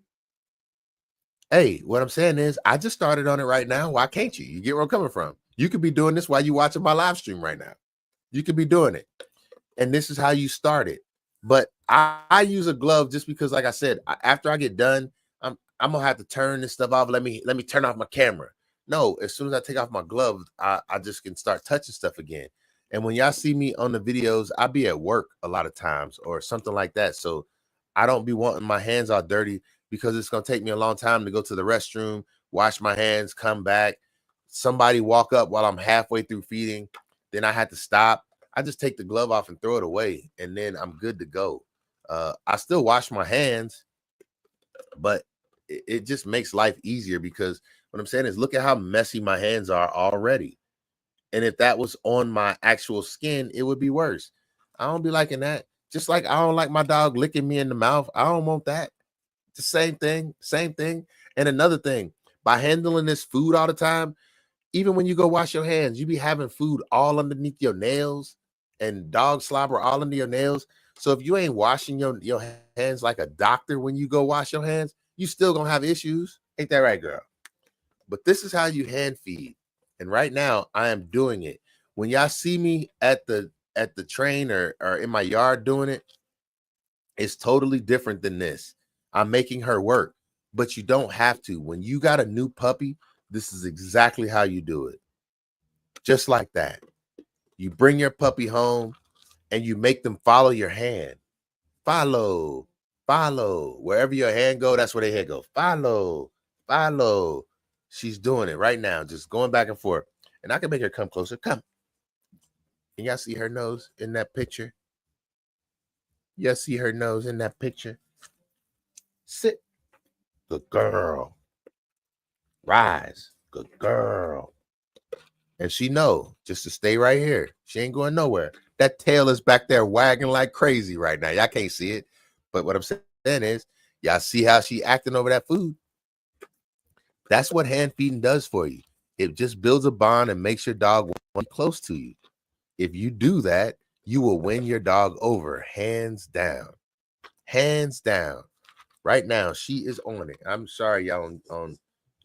Hey, what I'm saying is I just started on it right now. Why can't you? You get where I'm coming from. You could be doing this while you're watching my live stream right now. You could be doing it. And this is how you start it. But I use a glove just because, like I said, after I get done, I'm going to have to turn this stuff off. Let me turn off my camera. No, as soon as I take off my glove, I just can start touching stuff again. And when y'all see me on the videos, I'll be at work a lot of times or something like that. So I don't be wanting my hands all dirty because it's going to take me a long time to go to the restroom, wash my hands, come back. Somebody walk up while I'm halfway through feeding. Then I had to stop. I just take the glove off and throw it away, and then I'm good to go. I still wash my hands, but it just makes life easier because what I'm saying is look at how messy my hands are already. And if that was on my actual skin, it would be worse. I don't be liking that. Just like I don't like my dog licking me in the mouth. I don't want that. It's the same thing. And another thing, by handling this food all the time, even when you go wash your hands, you be having food all underneath your nails and dog slobber all under your nails. So if you ain't washing your hands like a doctor when you go wash your hands, you still gonna have issues. Ain't that right, girl? But this is how you hand feed. And right now I am doing it. When y'all see me at the train or in my yard doing it, it's totally different than this. I'm making her work, but you don't have to. When you got a new puppy, This is exactly how you do it. Just like that. You bring your puppy home and you make them follow your hand. Follow, follow. Wherever your hand go, that's where their head go. Follow, follow. She's doing it right now, just going back and forth. And I can make her come closer. Come. Can y'all see her nose in that picture? Y'all see her nose in that picture? Sit. Good girl. Rise. Good girl. And she know just to stay right here. She ain't going nowhere. That tail is back there wagging like crazy right now. Y'all can't see it. But what I'm saying is, y'all see how she acting over that food? That's what hand feeding does for you. It just builds a bond and makes your dog want to be close to you. If you do that, you will win your dog over, hands down. Hands down. Right now, she is on it. I'm sorry, y'all on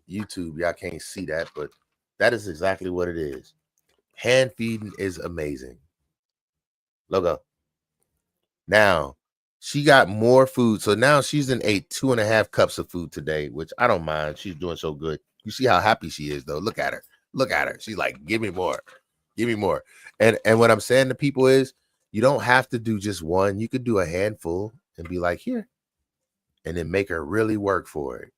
YouTube, y'all can't see that, but that is exactly what it is. Hand feeding is amazing. Logo. Now, she got more food. So now she's ate 2.5 cups of food today, which I don't mind. She's doing so good. You see how happy she is, though. Look at her. Look at her. She's like, give me more. Give me more. And what I'm saying to people is, you don't have to do just one. You could do a handful and be like, here. And then make her really work for it.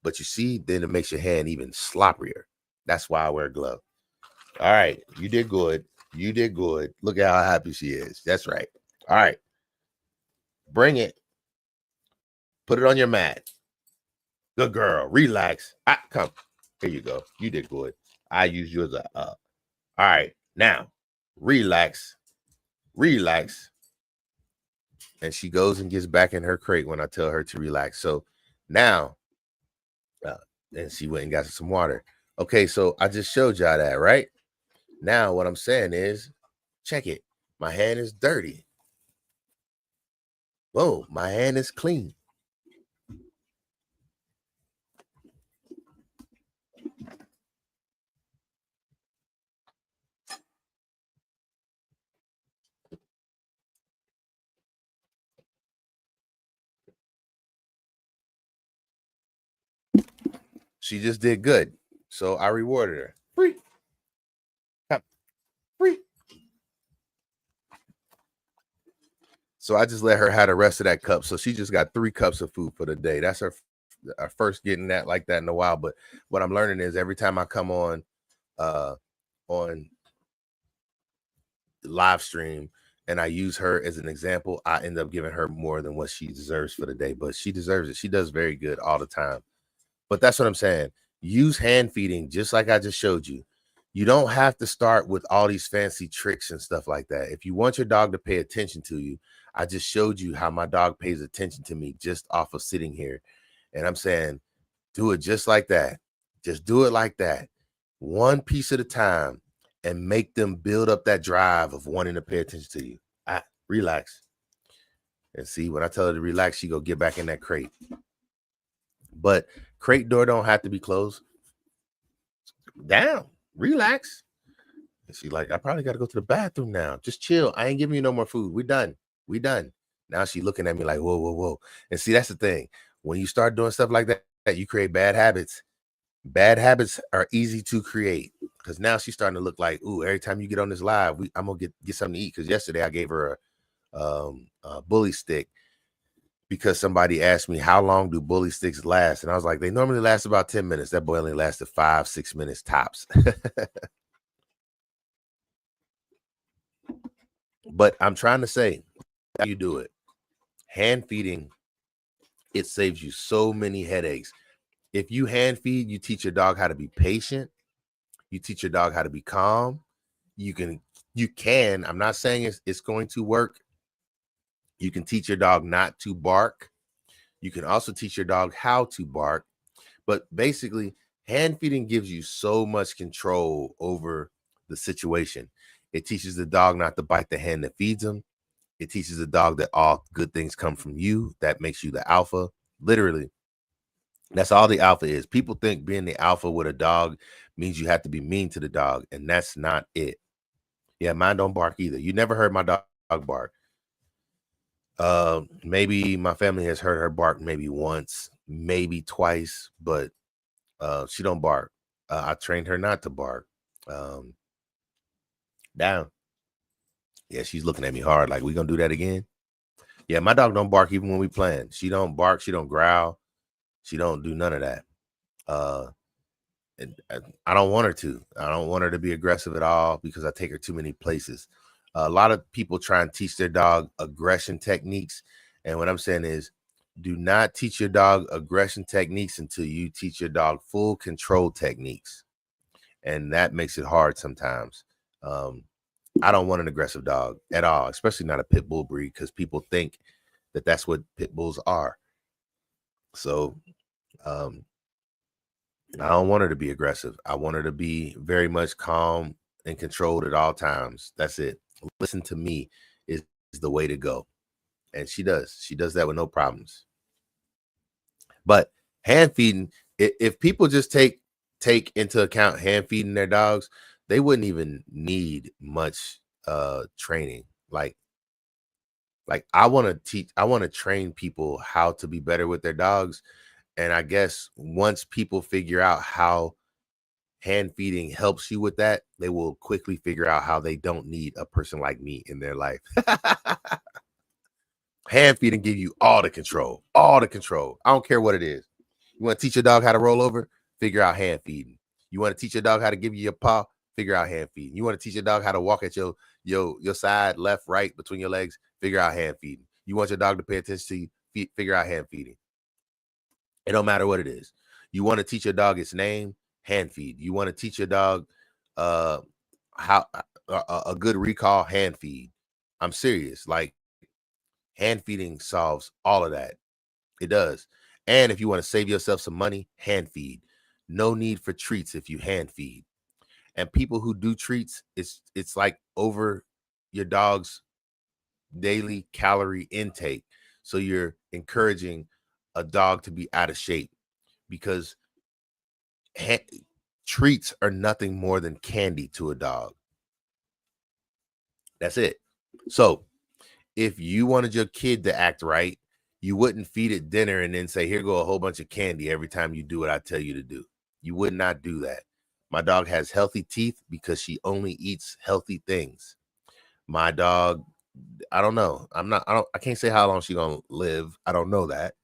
But you see, then it makes your hand even slopperier. That's why I wear a glove. All right. You did good. You did good. Look at how happy she is. That's right. All right. Bring it. Put it on your mat. Good girl. Relax. Come. Here you go. You did good. I use you as a all right. Now, relax. Relax. And she goes and gets back in her crate when I tell her to relax. So now, and she went and got some water. Okay, so I just showed y'all that, right? Now, what I'm saying is, check it. My hand is dirty. Whoa, my hand is clean. She just did good. So I rewarded her. Free. Come. Free. So I just let her have the rest of that cup. So she just got 3 cups of food for the day. That's her first getting that like that in a while. But what I'm learning is every time I come on live stream and I use her as an example, I end up giving her more than what she deserves for the day. But she deserves it. She does very good all the time. But that's what I'm saying. Use hand feeding just like I just showed you. You don't have to start with all these fancy tricks and stuff like that. If you want your dog to pay attention to you, I just showed you how my dog pays attention to me just off of sitting here. And I'm saying, do it just like that. Just do it like that. One piece at a time and make them build up that drive of wanting to pay attention to you. Relax. And see, when I tell her to relax, she go get back in that crate. But crate door don't have to be closed. Down. Relax. And she like, I probably got to go to the bathroom now. Just chill. I ain't giving you no more food. We done. We done. Now she looking at me like, whoa, whoa, whoa. And see, that's the thing. When you start doing stuff like that, you create bad habits. Bad habits are easy to create because now she's starting to look like, ooh, every time you get on this live, I'm going to get something to eat. Because yesterday I gave her a bully stick because somebody asked me, how long do bully sticks last? And I was like, they normally last about 10 minutes. That boy only lasted 5-6 minutes tops. But I'm trying to say, how you do it. Hand feeding, it saves you so many headaches. If you hand feed, you teach your dog how to be patient. You teach your dog how to be calm. You can, I'm not saying it's going to work. You can teach your dog not to bark. You can also teach your dog how to bark. But basically, hand feeding gives you so much control over the situation. It teaches the dog not to bite the hand that feeds him. It teaches the dog that all good things come from you. That makes you the alpha. Literally, that's all the alpha is. People think being the alpha with a dog means you have to be mean to the dog, and that's not it. Yeah, mine don't bark either. You never heard my dog bark. Maybe my family has heard her bark maybe once, maybe twice, but she don't bark. I trained her not to bark. Down. Yeah, she's looking at me hard like, we gonna do that again? Yeah, my dog don't bark even when we playing. She don't bark. She don't growl. She don't do none of that. And I don't want her to. I don't want her to be aggressive at all because I take her too many places. A lot of people try and teach their dog aggression techniques. And what I'm saying is, do not teach your dog aggression techniques until you teach your dog full control techniques. And that makes it hard sometimes. I don't want an aggressive dog at all, especially not a pit bull breed, because people think that that's what pit bulls are. So I don't want her to be aggressive. I want her to be very much calm and controlled at all times. That's it. Listen to me is the way to go. And she does. She does that with no problems. But hand feeding, if people just take into account hand feeding their dogs, they wouldn't even need much training. Like I want to train people how to be better with their dogs. And I guess once people figure out how hand feeding helps you with that, they will quickly figure out how they don't need a person like me in their life. Hand feeding give you all the control. I don't care what it is. You want to teach your dog how to roll over? Figure out hand feeding. You want to teach your dog how to give you your paw? Figure out hand feeding. You want to teach your dog how to walk at your side, left, right, between your legs? Figure out hand feeding. You want your dog to pay attention to you? Figure out hand feeding. It don't matter what it is. You want to teach your dog its name? Hand feed. You want to teach your dog how a good recall? Hand feed. I'm serious. Like, hand feeding solves all of that. It does. And if you want to save yourself some money, hand feed. No need for treats if you hand feed. And people who do treats, it's like over your dog's daily calorie intake. So you're encouraging a dog to be out of shape, because treats are nothing more than candy to a dog. That's it. So if you wanted your kid to act right, you wouldn't feed it dinner and then say, here go a whole bunch of candy every time you do what I tell you to do. You would not do that. My dog has healthy teeth because she only eats healthy things. My dog, I don't know. I can't say how long she's gonna live. I don't know that.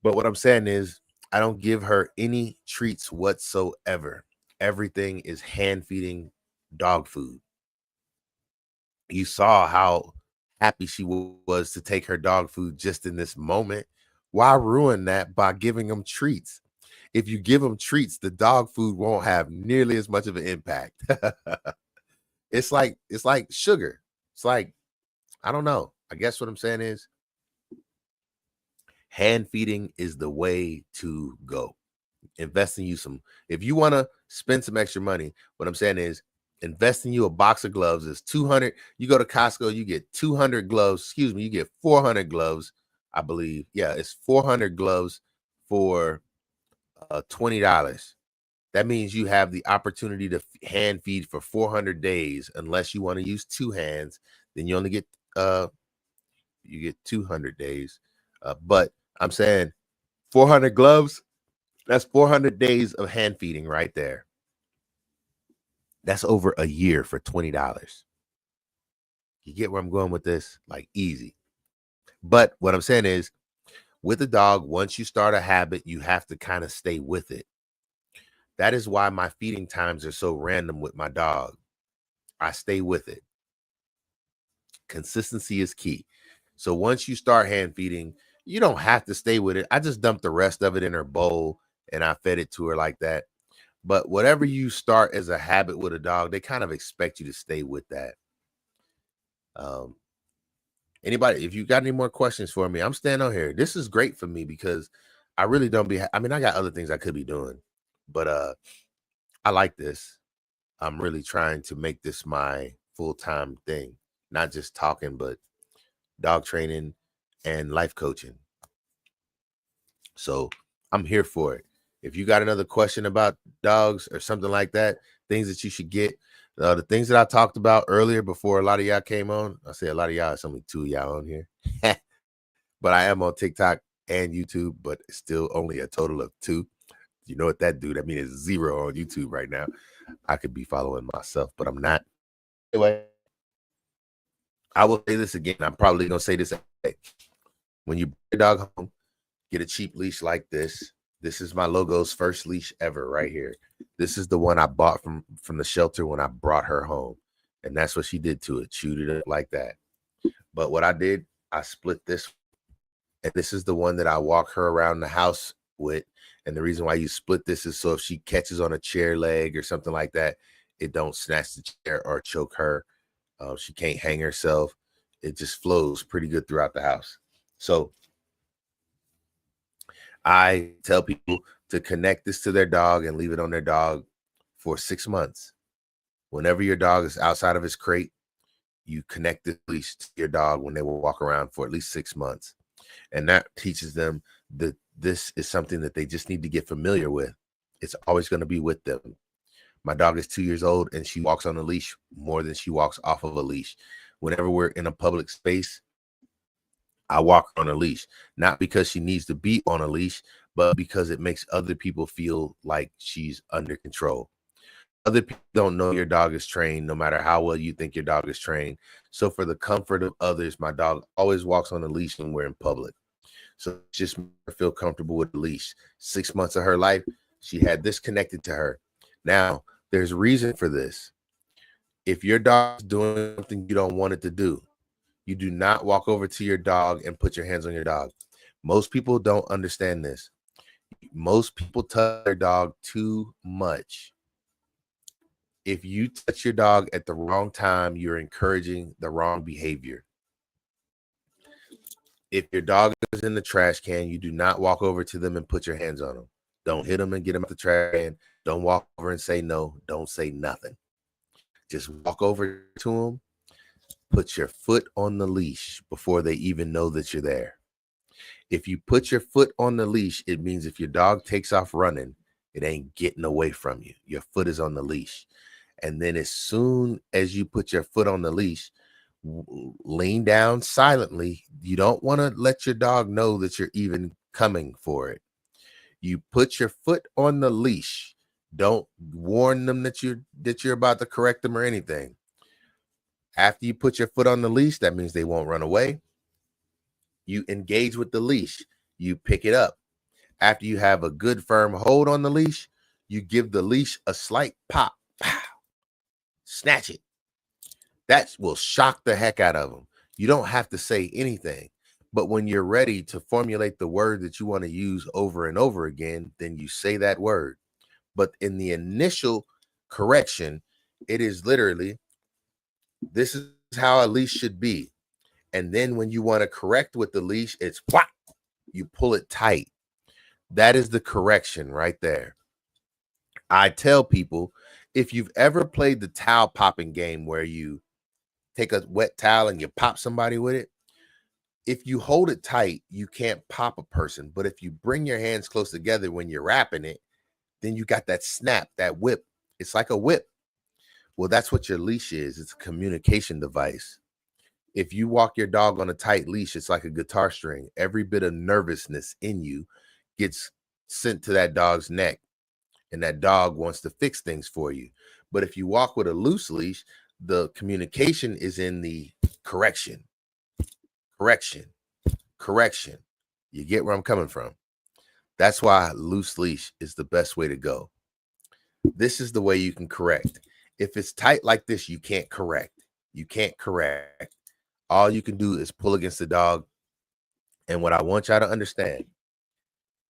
But what I'm saying is, I don't give her any treats whatsoever. Everything is hand feeding dog food. You saw how happy she was to take her dog food just in this moment. Why ruin that by giving them treats? If you give them treats, the dog food won't have nearly as much of an impact. It's like sugar. It's like, I don't know. I guess what I'm saying is, hand feeding is the way to go. Invest in you some. If you want to spend some extra money, what I'm saying is, invest in you a box of gloves. Is 200. You go to Costco, you get 200 gloves. Excuse me, you get 400 gloves, I believe. Yeah, it's 400 gloves for $20. That means you have the opportunity to hand feed for 400 days, unless you want to use two hands. Then you only get 200 days. But I'm saying 400 gloves. That's 400 days of hand feeding right there. That's over a year for $20. You get where I'm going with this? Like, easy. But what I'm saying is, with a dog, once you start a habit, you have to kind of stay with it. That is why my feeding times are so random with my dog. I stay with it. Consistency is key. So once you start hand feeding, you don't have to stay with it. I just dumped the rest of it in her bowl and I fed it to her like that. But whatever you start as a habit with a dog, they kind of expect you to stay with that. Anybody, if you got any more questions for me, I'm staying on here. This is great for me because I really don't I got other things I could be doing, but I like this. I'm really trying to make this my full-time thing, not just talking, but dog training and life coaching. So I'm here for it. If you got another question about dogs or something like that, things that you should get, the things that I talked about earlier before a lot of y'all came on, I say a lot of y'all, it's only 2 of y'all on here, but I am on TikTok and YouTube, but still only a total of 2. You know what that do? That means it's 0 on YouTube right now. I could be following myself, but I'm not. Anyway, I will say this again. I'm probably going to say this. When you bring your dog home, get a cheap leash like this. This is my Logo's first leash ever right here. This is the one I bought from the shelter when I brought her home. And that's what she did to it. Chewed it up like that. But what I did, I split this. And this is the one that I walk her around the house with. And the reason why you split this is so if she catches on a chair leg or something like that, it don't snatch the chair or choke her. She can't hang herself. It just flows pretty good throughout the house. So I tell people to connect this to their dog and leave it on their dog for 6 months. Whenever your dog is outside of his crate, you connect the leash to your dog when they will walk around for at least 6 months. And that teaches them that this is something that they just need to get familiar with. It's always going to be with them. My dog is 2 years old and she walks on a leash more than she walks off of a leash. Whenever we're in a public space, I walk her on a leash, not because she needs to be on a leash, but because it makes other people feel like she's under control. Other people don't know your dog is trained, no matter how well you think your dog is trained. So for the comfort of others, my dog always walks on a leash when we're in public. So just feel comfortable with the leash. 6 months of her life, she had this connected to her. Now, there's reason for this. If your dog's doing something you don't want it to do, you do not walk over to your dog and put your hands on your dog. Most people don't understand this. Most people touch their dog too much. If you touch your dog at the wrong time, you're encouraging the wrong behavior. If your dog is in the trash can, you do not walk over to them and put your hands on them. Don't hit them and get them out the trash can. Don't walk over and say no. Don't say nothing. Just walk over to them. Put your foot on the leash before they even know that you're there. If you put your foot on the leash, it means if your dog takes off running, it ain't getting away from you. Your foot is on the leash. And then as soon as you put your foot on the leash, lean down silently. You don't want to let your dog know that you're even coming for it. You put your foot on the leash. Don't warn them that you're about to correct them or anything. After you put your foot on the leash, that means they won't run away. You engage with the leash. You pick it up. After you have a good firm hold on the leash, you give the leash a slight pop. Snatch it. That will shock the heck out of them. You don't have to say anything. But when you're ready to formulate the word that you want to use over and over again, then you say that word. But in the initial correction, it is literally, this is how a leash should be. And then when you want to correct with the leash, it's whop, you pull it tight. That is the correction right there. I tell people, if you've ever played the towel popping game where you take a wet towel and you pop somebody with it, if you hold it tight, you can't pop a person. But if you bring your hands close together when you're wrapping it, then you got that snap, that whip. It's like a whip. Well, that's what your leash is. It's a communication device. If you walk your dog on a tight leash, it's like a guitar string. Every bit of nervousness in you gets sent to that dog's neck, and that dog wants to fix things for you. But if you walk with a loose leash, the communication is in the correction. You get where I'm coming from? That's why loose leash is the best way to go. This is the way you can correct. If it's tight like this, you can't correct. All you can do is pull against the dog. And what I want y'all to understand,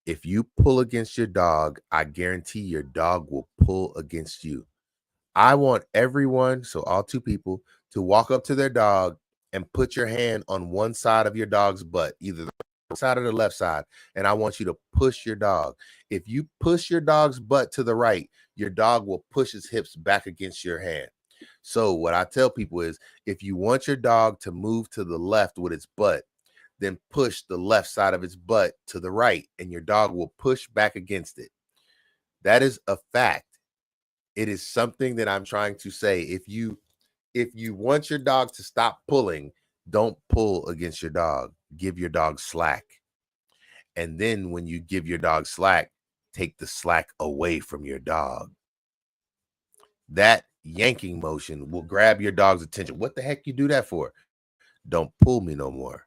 if you pull against your dog, I guarantee your dog will pull against you. I want everyone, so all two people, to walk up to their dog and put your hand on one side of your dog's butt, either the right side or the left side, and I want you to push your dog. If you push your dog's butt to the right, your dog will push his hips back against your hand. So what I tell people is, if you want your dog to move to the left with its butt, then push the left side of its butt to the right, and your dog will push back against it. That is a fact. It is something that I'm trying to say. If you want your dog to stop pulling, don't pull against your dog. Give your dog slack. And then when you give your dog slack, take the slack away from your dog. That yanking motion will grab your dog's attention. What the heck you do that for? Don't pull me no more.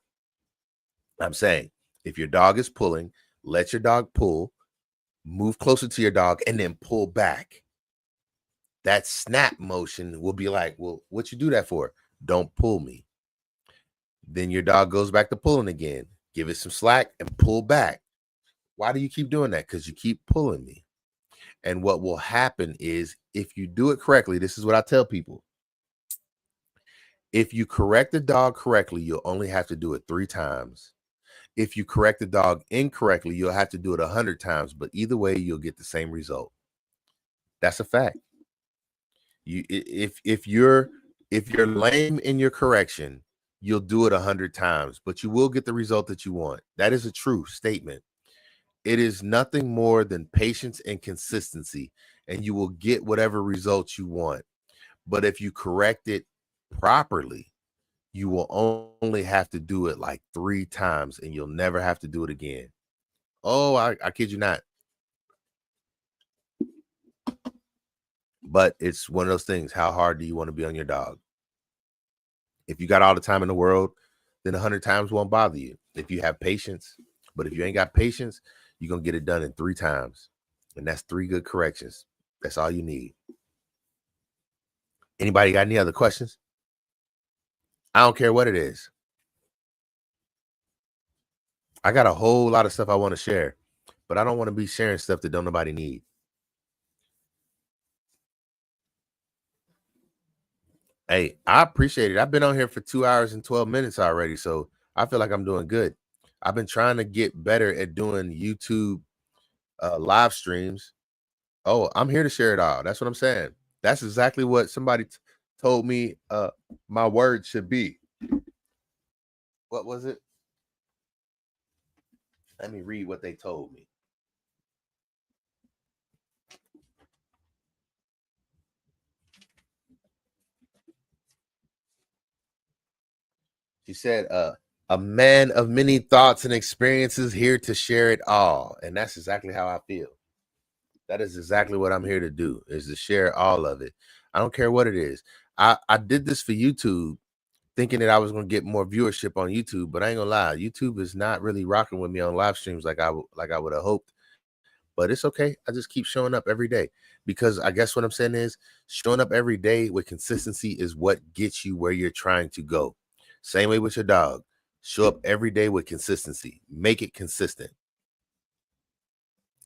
I'm saying, if your dog is pulling, let your dog pull, move closer to your dog, and then pull back. That snap motion will be like, well, what you do that for? Don't pull me. Then your dog goes back to pulling again. Give it some slack and pull back. Why do you keep doing that? Because you keep pulling me. And what will happen is, if you do it correctly, this is what I tell people. If you correct the dog correctly, you'll only have to do it 3 times. If you correct the dog incorrectly, you'll have to do it 100 times. But either way, you'll get the same result. That's a fact. If you're lame in your correction, you'll do it 100 times, but you will get the result that you want. That is a true statement. It is nothing more than patience and consistency, and you will get whatever results you want. But if you correct it properly, you will only have to do it like 3 times, and you'll never have to do it again. Oh, I kid you not. But it's one of those things. How hard do you want to be on your dog? If you got all the time in the world, then 100 times won't bother you. If you have patience, but if you ain't got patience, you're going to get it done in 3 times. And that's 3 good corrections. That's all you need. Anybody got any other questions? I don't care what it is. I got a whole lot of stuff I want to share, but I don't want to be sharing stuff that don't nobody need. Hey, I appreciate it. I've been on here for 2 hours and 12 minutes already, so I feel like I'm doing good. I've been trying to get better at doing YouTube live streams. Oh, I'm here to share it all. That's what I'm saying. That's exactly what somebody told me my word should be. What was it? Let me read what they told me. She said, a man of many thoughts and experiences, here to share it all. And that's exactly how I feel. That is exactly what I'm here to do, is to share all of it. I don't care what it is. I did this for YouTube, thinking that I was going to get more viewership on YouTube, but I ain't gonna lie, YouTube is not really rocking with me on live streams like I would have hoped. But it's okay. I just keep showing up every day, because I guess what I'm saying is, showing up every day with consistency is what gets you where you're trying to go. Same way with your dog. Show up every day with consistency. Make it consistent.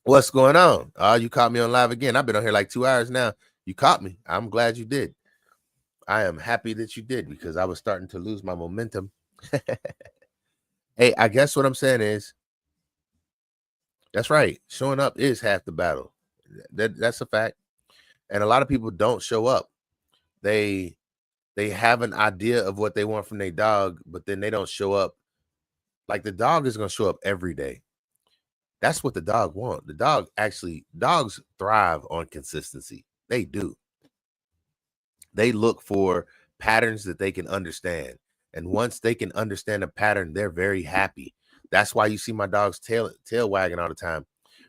What's going on? Oh, you caught me on live again. I've been on here like 2 hours now. You caught me. I'm glad you did. I am happy that you did, because I was starting to lose my momentum. Hey, I guess what I'm saying is, that's right. Showing up is half the battle. That's a fact. And a lot of people don't show up. They have an idea of what they want from their dog, but then they don't show up. Like, the dog is going to show up every day. That's what the dog wants. Dogs thrive on consistency. They do. They look for patterns that they can understand. And once they can understand a pattern, they're very happy. That's why you see my dog's tail wagging all the time,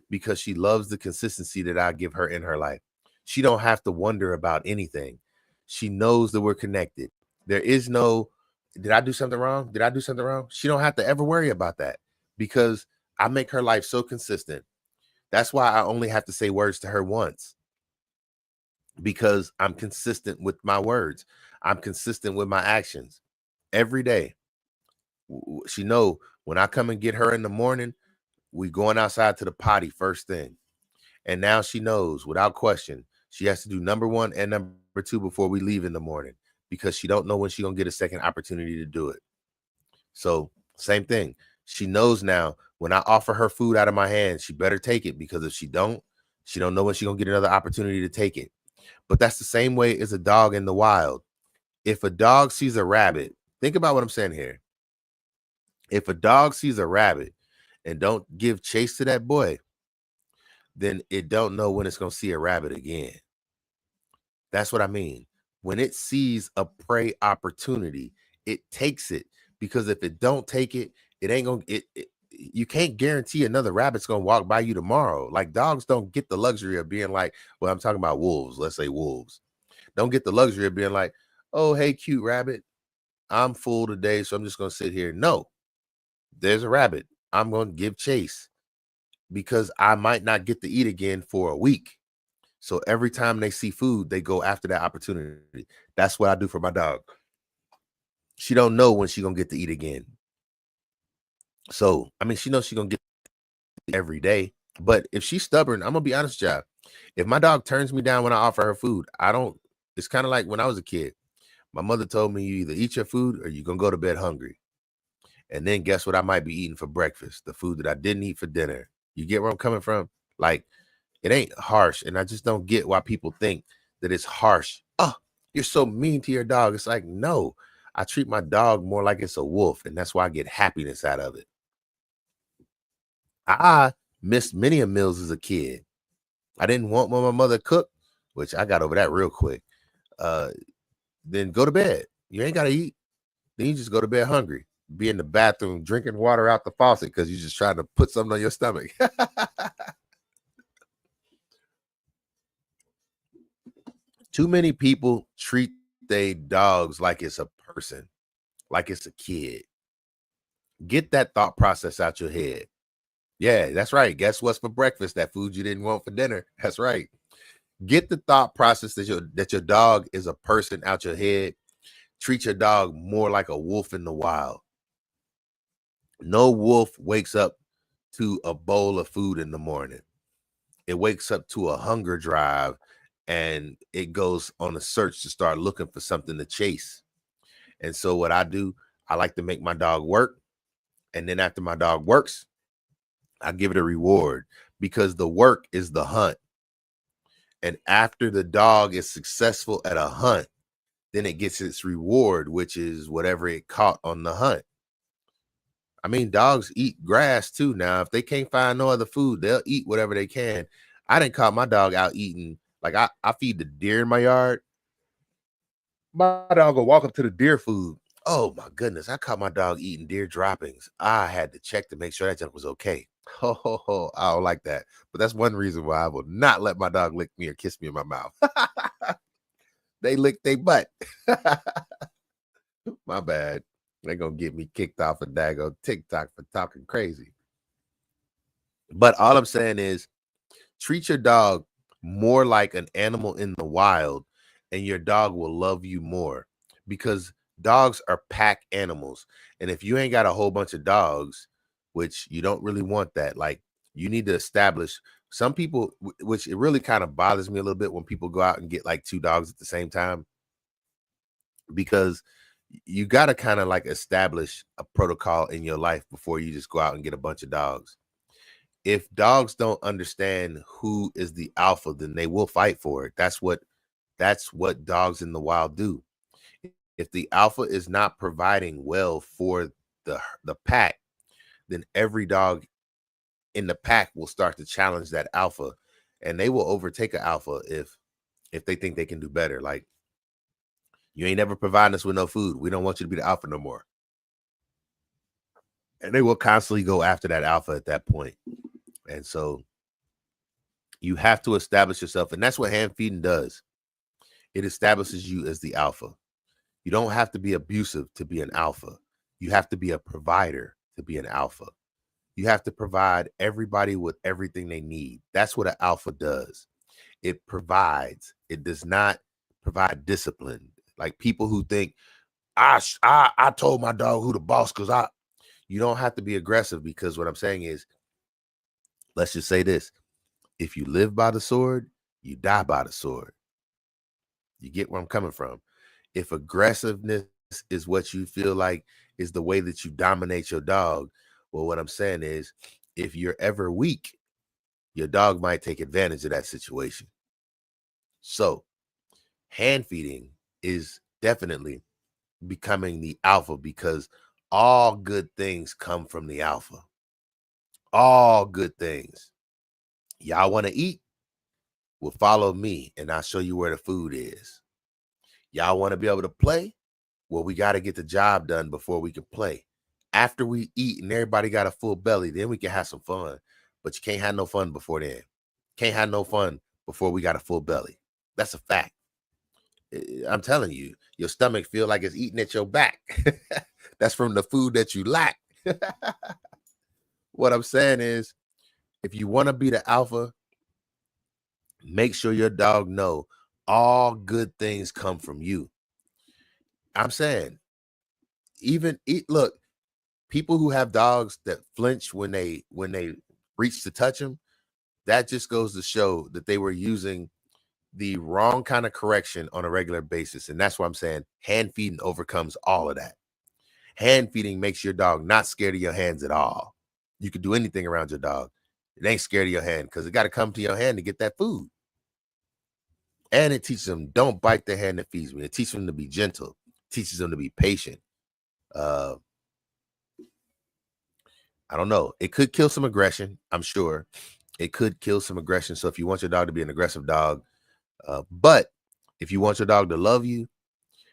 because she loves the consistency that I give her in her life. She don't have to wonder about anything. She knows that we're connected. There is no, did I do something wrong? Did I do something wrong? She don't have to ever worry about that, because I make her life so consistent. That's why I only have to say words to her once, because I'm consistent with my words. I'm consistent with my actions every day. She know when I come and get her in the morning, we going outside to the potty first thing. And now she knows without question, she has to do number 1 and number 2 before we leave in the morning, because she don't know when she's going to get a second opportunity to do it. So same thing. She knows now when I offer her food out of my hand, she better take it, because if she don't know when she's going to get another opportunity to take it. But that's the same way as a dog in the wild. If a dog sees a rabbit, think about what I'm saying here. If a dog sees a rabbit and don't give chase to that boy, then it don't know when it's going to see a rabbit again. That's what I mean. When it sees a prey opportunity, it takes it, because if it don't take it, it ain't going to, you can't guarantee another rabbit's gonna walk by you tomorrow. Like dogs don't get the luxury of being like, well, I'm talking about wolves. Let's say wolves don't get the luxury of being like, oh, hey, cute rabbit, I'm full today, so I'm just gonna sit here. No, there's a rabbit. I'm gonna give chase because I might not get to eat again for a week. So every time they see food, they go after that opportunity. That's what I do for my dog. She don't know when she gonna get to eat again. So I mean, she knows she gonna get every day. But if she's stubborn, I'm gonna be honest with y'all. If my dog turns me down when I offer her food, I don't. It's kind of like when I was a kid. My mother told me you either eat your food or you're gonna go to bed hungry. And then guess what I might be eating for breakfast? The food that I didn't eat for dinner. You get where I'm coming from? Like, it ain't harsh. And I just don't get why people think that it's harsh. Oh, you're so mean to your dog. It's like, no, I treat my dog more like it's a wolf. And that's why I get happiness out of it. I missed many a meals as a kid. I didn't want when my mother cooked, which I got over that real quick. Then go to bed. You ain't got to eat. Then you just go to bed hungry. Be in the bathroom drinking water out the faucet because you just trying to put something on your stomach. Too many people treat their dogs like it's a person, like it's a kid. Get that thought process out your head. Yeah, that's right. Guess what's for breakfast? That food you didn't want for dinner. That's right. Get the thought process that your dog is a person out your head. Treat your dog more like a wolf in the wild. No wolf wakes up to a bowl of food in the morning. It wakes up to a hunger drive and it goes on a search to start looking for something to chase. And so what I do, I like to make my dog work. And then after my dog works, I give it a reward because the work is the hunt. And after the dog is successful at a hunt, then it gets its reward, which is whatever it caught on the hunt. I mean, dogs eat grass too. Now, if they can't find no other food, they'll eat whatever they can. I didn't caught my dog out eating. Like I feed the deer in my yard. My dog will walk up to the deer food. Oh my goodness. I caught my dog eating deer droppings. I had to check to make sure that junk was okay. Oh, I don't like that. But that's one reason why I will not let my dog lick me or kiss me in my mouth. They lick their butt. My bad. They're gonna get me kicked off of Dago TikTok for talking crazy. But all I'm saying is treat your dog more like an animal in the wild, and your dog will love you more because dogs are pack animals. And if you ain't got a whole bunch of dogs, which you don't really want that, like you need to establish some people, which it really kind of bothers me a little bit when people go out and get like two dogs at the same time, because you got to kind of like establish a protocol in your life before you just go out and get a bunch of dogs. If dogs don't understand who is the alpha, then they will fight for it. That's what dogs in the wild do. If the alpha is not providing well for the pack, then every dog in the pack will start to challenge that alpha, and they will overtake an alpha if they think they can do better. Like, you ain't never providing us with no food. We don't want you to be the alpha no more. And they will constantly go after that alpha at that point. And so you have to establish yourself. And that's what hand feeding does. It establishes you as the alpha. You don't have to be abusive to be an alpha. You have to be a provider to be an alpha. You have to provide everybody with everything they need. That's what an alpha does. It provides. It does not provide discipline. Like people who think, I told my dog who the boss because you don't have to be aggressive, because what I'm saying is, let's just say this. If you live by the sword, you die by the sword. You get where I'm coming from. If aggressiveness is what you feel like is the way that you dominate your dog, well, what I'm saying is, if you're ever weak, your dog might take advantage of that situation. So hand feeding is definitely becoming the alpha, because all good things come from the alpha. All good things. Y'all want to eat? Well, follow me and I'll show you where the food is. Y'all want to be able to play? Well, we got to get the job done before we can play. After we eat and everybody got a full belly, then we can have some fun. But you can't have no fun before then. Can't have no fun before we got a full belly. That's a fact. I'm telling you, your stomach feel like it's eating at your back. That's from the food that you lack. What I'm saying is, if you want to be the alpha, make sure your dog know all good things come from you. I'm saying, look, people who have dogs that flinch when they reach to touch them, that just goes to show that they were using the wrong kind of correction on a regular basis. And that's why I'm saying hand feeding overcomes all of that. Hand feeding makes your dog not scared of your hands at all. You can do anything around your dog. It ain't scared of your hand because it got to come to your hand to get that food. And it teaches them, don't bite the hand that feeds me. It teaches them to be gentle. It teaches them to be patient. I don't know. It could kill some aggression. I'm sure it could kill some aggression. So if you want your dog to be an aggressive dog, but if you want your dog to love you,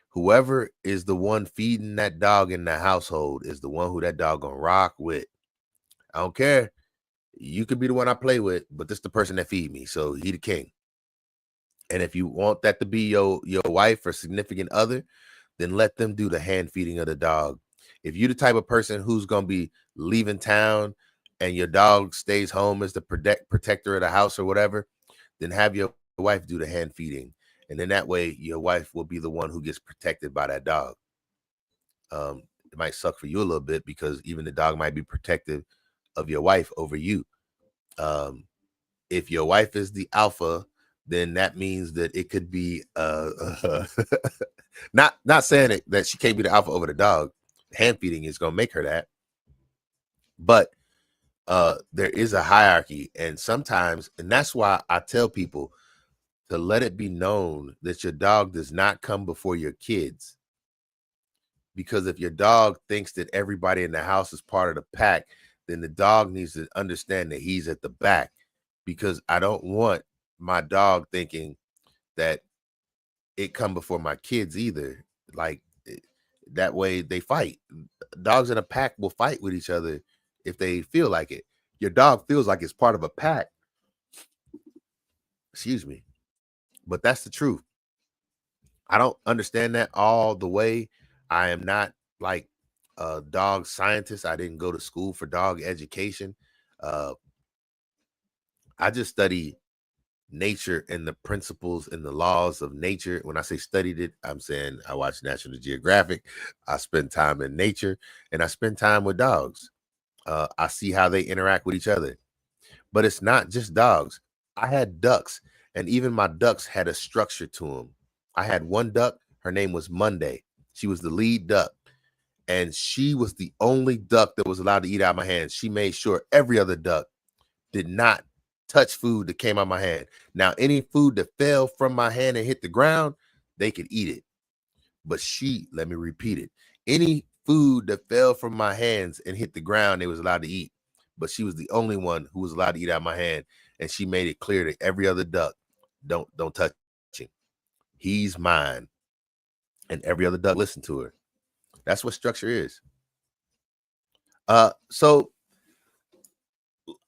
whoever is the one feeding that dog in the household is the one who that dog gonna rock with. I don't care. You could be the one I play with, but this the person that feed me. So he the king. And if you want that to be your wife or significant other, then let them do the hand feeding of the dog. If you're the type of person who's going to be leaving town and your dog stays home as the protector of the house or whatever, then have your wife do the hand feeding. And then that way your wife will be the one who gets protected by that dog. It might suck for you a little bit because even the dog might be protective of your wife over you. If your wife is the alpha, then that means that it could be not saying that she can't be the alpha over the dog. Hand feeding is going to make her that. But there is a hierarchy, and sometimes, and that's why I tell people to let it be known that your dog does not come before your kids. Because if your dog thinks that everybody in the house is part of the pack, then the dog needs to understand that he's at the back. Because I don't want my dog thinking that it come before my kids either. Like that way they fight. Dogs in a pack will fight with each other if they feel like it. Your dog feels like it's part of a pack. Excuse me. But that's the truth. I don't understand that all the way. I am not like a dog scientist. I didn't go to school for dog education. I just study nature and the principles and the laws of nature. When I say studied it, I'm saying I watch National Geographic. I spend time in nature and I spend time with dogs. I see how they interact with each other. But it's not just dogs. I had ducks, and even my ducks had a structure to them. I had one duck. Her name was Monday. She was the lead duck, and she was the only duck that was allowed to eat out of my hand. She made sure every other duck did not touch food that came out of my hand. Now, any food that fell from my hand and hit the ground, they could eat it. But let me repeat it. Any food that fell from my hands and hit the ground, they was allowed to eat. But she was the only one who was allowed to eat out of my hand. And she made it clear to every other duck, don't touch him. He's mine. And every other duck listened to her. That's what structure is. So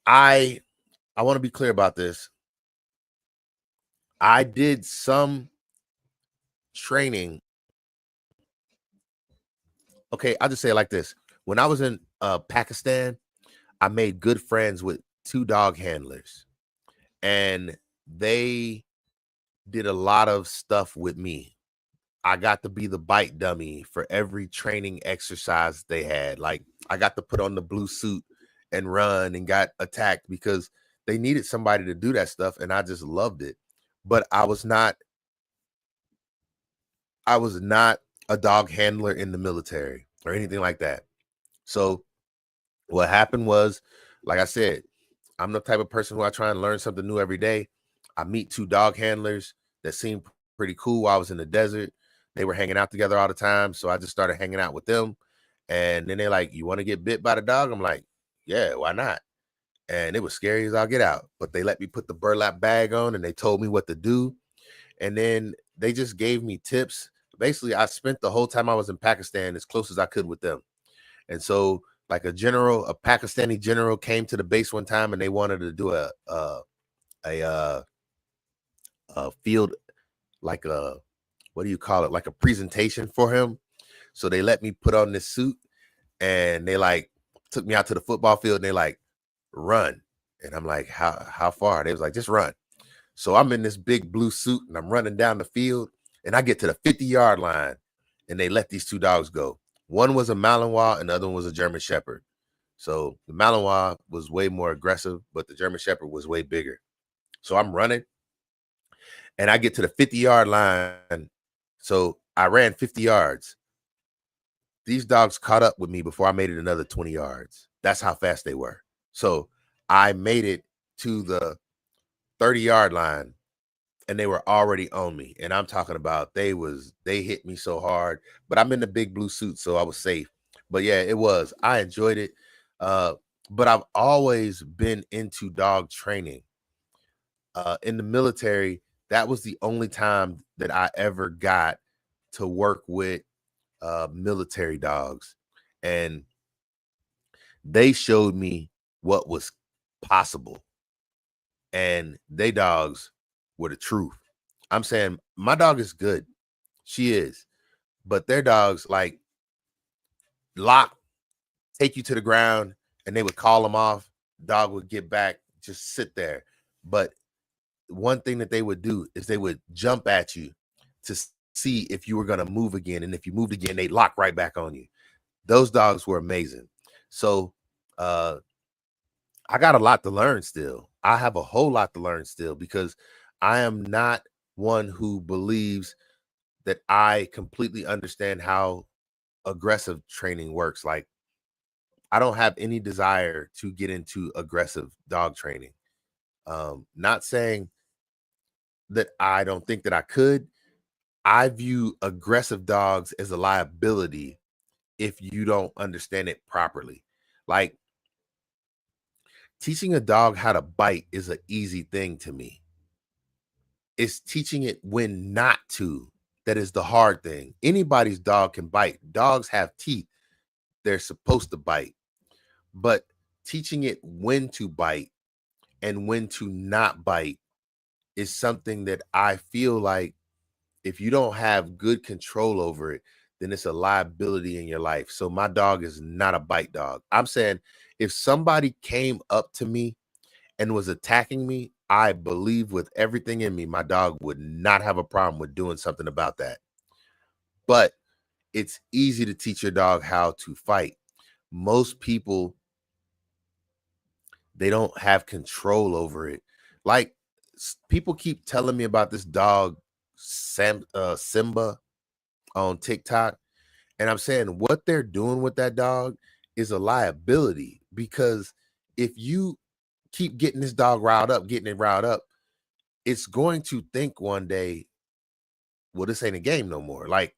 I want to be clear about this. I did some training. Okay, I'll just say it like this. When I was in Pakistan, I made good friends with 2 dog handlers. And they did a lot of stuff with me. I got to be the bite dummy for every training exercise they had. Like I got to put on the blue suit and run and got attacked because they needed somebody to do that stuff. And I just loved it. But I was not a dog handler in the military or anything like that. So what happened was, like I said, I'm the type of person who I try and learn something new every day. I meet 2 dog handlers that seemed pretty cool while I was in the desert. They were hanging out together all the time. So I just started hanging out with them. And then they're like, you want to get bit by the dog? I'm like, yeah, why not? And it was scary as I'll get out. But they let me put the burlap bag on and they told me what to do. And then they just gave me tips. Basically, I spent the whole time I was in Pakistan as close as I could with them. And so like a Pakistani general came to the base one time and they wanted to do a field, like what do you call it? Like a presentation for him. So they let me put on this suit and they like took me out to the football field and they like, run. And I'm like, how far? They was like, just run. So I'm in this big blue suit and I'm running down the field and I get to the 50-yard line and they let these two dogs go. One was a Malinois and the other one was a German Shepherd. So the Malinois was way more aggressive, but the German Shepherd was way bigger. So I'm running and I get to the 50-yard line. So I ran 50 yards. These dogs caught up with me before I made it another 20 yards. That's how fast they were. So I made it to the 30-yard line and they were already on me. And I'm talking about they hit me so hard, but I'm in the big blue suit, so I was safe. But yeah, I enjoyed it. But I've always been into dog training. In the military, that was the only time that I ever got to work with military dogs. And they showed me what was possible. And they dogs were the truth. I'm saying my dog is good. She is. But their dogs like lock, take you to the ground, and they would call them off. Dog would get back, just sit there. But one thing that they would do is they would jump at you to see if you were going to move again. And if you moved again, they'd lock right back on you. Those dogs were amazing. So I got a lot to learn still. I have a whole lot to learn still because I am not one who believes that I completely understand how aggressive training works. Like, I don't have any desire to get into aggressive dog training. Not saying that I don't think that I could. I view aggressive dogs as a liability if you don't understand it properly. Like, teaching a dog how to bite is an easy thing to me. It's teaching it when not to that is the hard thing. Anybody's dog can bite. Dogs have teeth. They're supposed to bite. But teaching it when to bite and when to not bite is something that I feel like if you don't have good control over it, then it's a liability in your life. So my dog is not a bite dog. I'm saying if somebody came up to me and was attacking me, I believe with everything in me, my dog would not have a problem with doing something about that. But it's easy to teach your dog how to fight. Most people, they don't have control over it. Like, people keep telling me about this dog, Simba, on TikTok. And I'm saying what they're doing with that dog is a liability, because if you keep getting this dog riled up, it's going to think one day, well, this ain't a game no more. Like,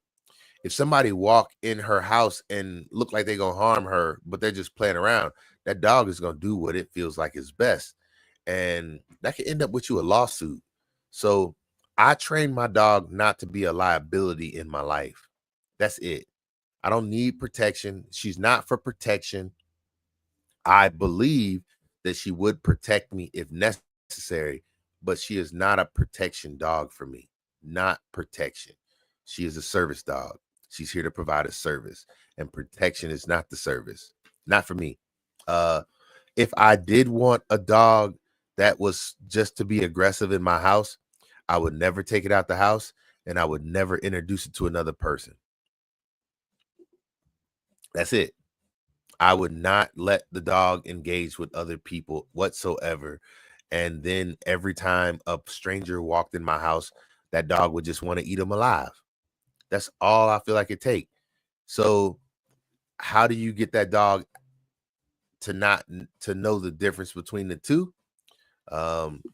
if somebody walk in her house and look like they're gonna harm her, but they're just playing around, that dog is gonna do what it feels like is best. And that could end up with you a lawsuit. So I train my dog not to be a liability in my life. That's it. I don't need protection. She's not for protection. I believe that she would protect me if necessary, but she is not a protection dog for me. Not protection. She is a service dog. She's here to provide a service, and protection is not the service. Not for me. If I did want a dog that was just to be aggressive in my house, I would never take it out the house, and I would never introduce it to another person. That's it. I would not let the dog engage with other people whatsoever. And then every time a stranger walked in my house, that dog would just want to eat them alive. That's all I feel like it takes. So how do you get that dog to know the difference between the two?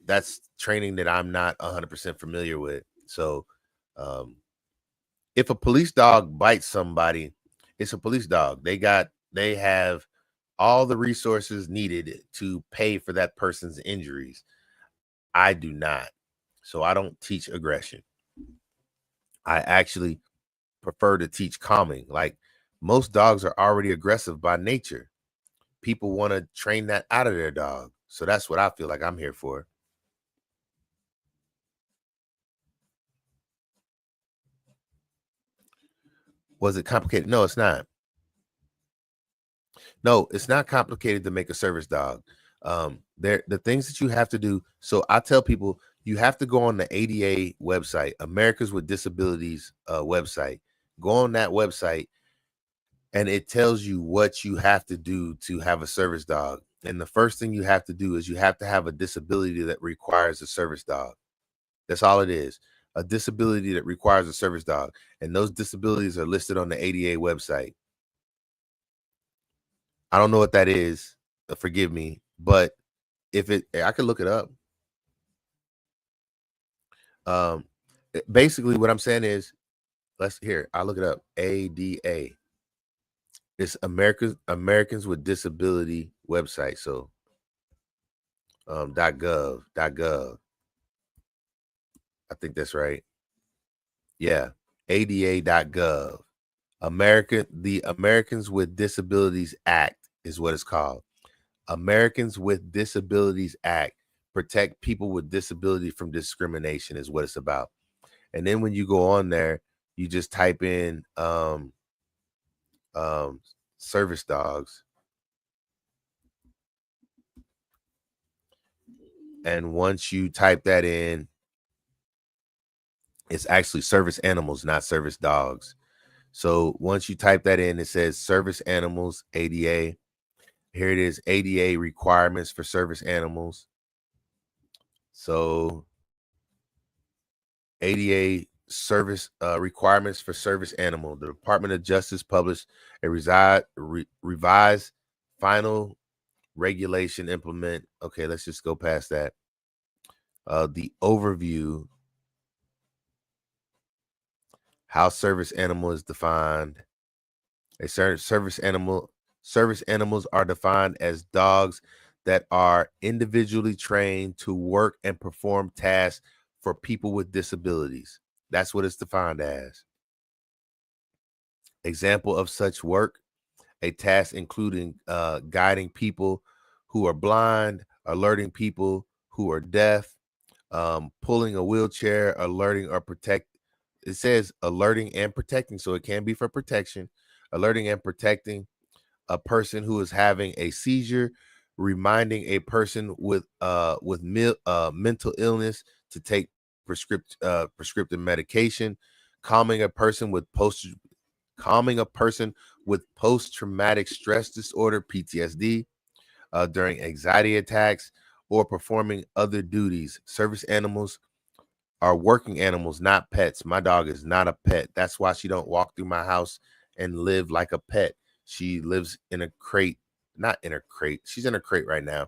That's training that I'm not 100% familiar with. So if a police dog bites somebody, it's a police dog. They have all the resources needed to pay for that person's injuries. I do not. So I don't teach aggression. I actually prefer to teach calming. Like, Most dogs are already aggressive by nature. People want to train that out of their dog. So that's what I feel like I'm here for. Was it complicated? No, it's not. No, it's not complicated to make a service dog. There the things that you have to do. So I tell people you have to go on the ADA website, Americans with Disabilities website. Go on that website and it tells you what you have to do to have a service dog. And the first thing you have to do is you have to have a disability that requires a service dog. That's all it is. A disability that requires a service dog. And those disabilities are listed on the ADA website. I don't know what that is. Forgive me, but if it, I could look it up. Um, Basically, what I'm saying is, I'll look it up. ADA. It's Americans with Disability website. So, .gov. I think that's right. Yeah, ADA.gov. The Americans with Disabilities Act is what it's called. Americans with Disabilities Act, protect people with disability from discrimination is what it's about. And then when you go on there, you just type in um service dogs. And once you type that in, it's actually service animals, not service dogs. So once you type that in, it says service animals, ADA. Here it is, ADA requirements for service animals. So ADA service requirements for service animal. The Department of Justice published a revised final regulation implement. Okay, let's just go past that. The overview, how service animal is defined. A service animals are defined as dogs that are individually trained to work and perform tasks for people with disabilities. That's what it's defined as. Example of such work, a task including guiding people who are blind, alerting people who are deaf, pulling a wheelchair, alerting or protect. It says alerting and protecting, so it can be for protection, alerting and protecting a person who is having a seizure, reminding a person with mental illness to take prescriptive medication, calming a person with post-traumatic stress disorder (PTSD) during anxiety attacks, or performing other duties. Service animals are working animals, not pets. My dog is not a pet. That's why she don't walk through my house and live like a pet. She lives in a crate, not in a crate. She's in a crate right now,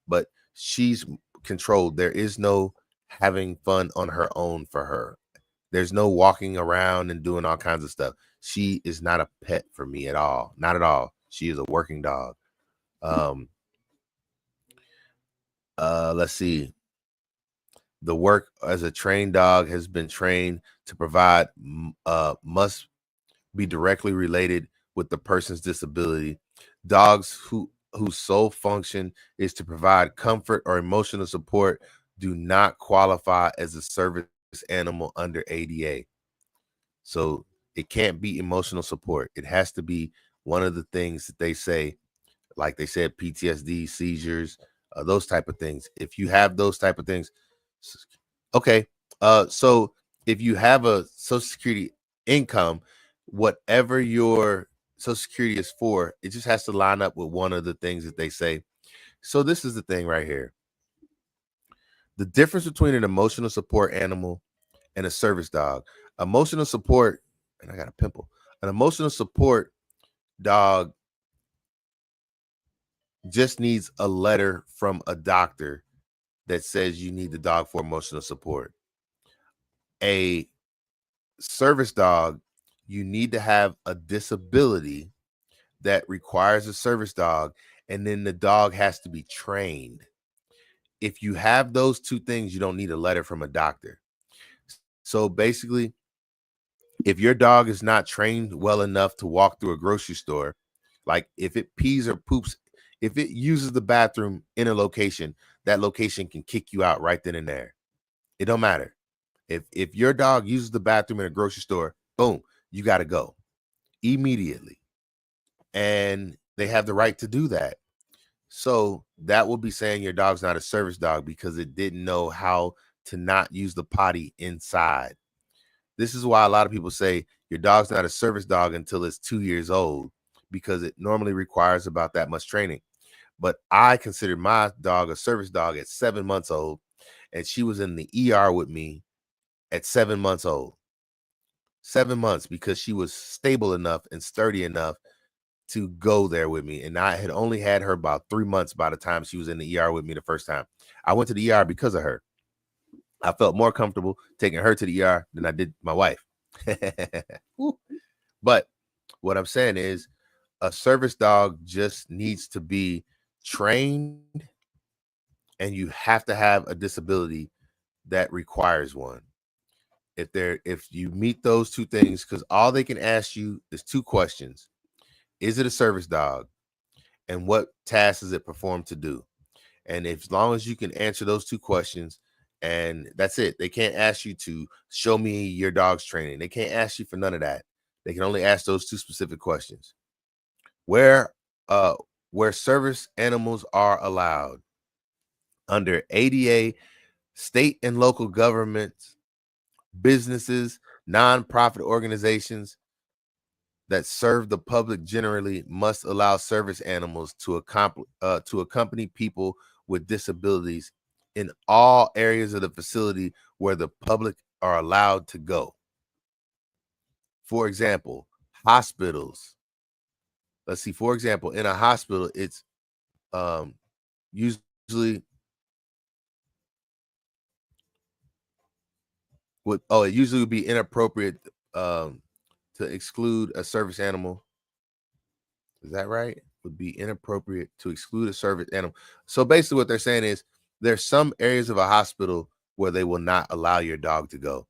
but she's controlled. There is no having fun on her own for her. There's no walking around and doing all kinds of stuff. She is not a pet for me at all. Not at all. She is a working dog. Um, let's see. The work as a trained dog has been trained to provide must be directly related with the person's disability. Dogs whose sole function is to provide comfort or emotional support do not qualify as a service animal under ADA. So it can't be emotional support. It has to be one of the things that they say, like they said, PTSD, seizures, those type of things. If you have those type of things, okay. So if you have a Social Security income, whatever your Social Security is for, it just has to line up with one of the things that they say. So this is the thing right here. The difference between an emotional support animal and a service dog. Emotional support, and I got a pimple. An emotional support dog just needs a letter from a doctor that says you need the dog for emotional support. A service dog, you need to have a disability that requires a service dog, and then the dog has to be trained. If you have those two things, you don't need a letter from a doctor. So basically, If your dog is not trained well enough to walk through a grocery store, like if it pees or poops, if it uses the bathroom in a location, that location can kick you out right then and there. It don't matter. If your dog uses the bathroom in a grocery store, boom, you got to go immediately. And they have the right to do that. So that would be saying your dog's not a service dog because it didn't know how to not use the potty inside. This is why a lot of people say your dog's not a service dog until it's 2 years old, because it normally requires about that much training. But I consider my dog a service dog at 7 months old, and she was in the ER with me at 7 months old. 7 months, because she was stable enough and sturdy enough to go there with me. And I had only had her about 3 months by the time she was in the ER with me the first time. I went to the ER because of her. I felt more comfortable taking her to the ER than I did my wife. But what I'm saying is a service dog just needs to be trained, and you have to have a disability that requires one. If you meet those two things, because all they can ask you is 2 questions. Is it a service dog? And what tasks does it perform to do? And as long as you can answer those 2 questions, and that's it. They can't ask you to show me your dog's training. They can't ask you for none of that. They can only ask those 2 specific questions. Where service animals are allowed under ADA, state and local governments, businesses, nonprofit organizations that serve the public generally must allow service animals to accompany people with disabilities in all areas of the facility where the public are allowed to go. For example, hospitals. Let's see. For example, in a hospital, it's usually it usually would be inappropriate to exclude a service animal. Is that right? Would be inappropriate to exclude a service animal. So basically what they're saying is there's some areas of a hospital where they will not allow your dog to go.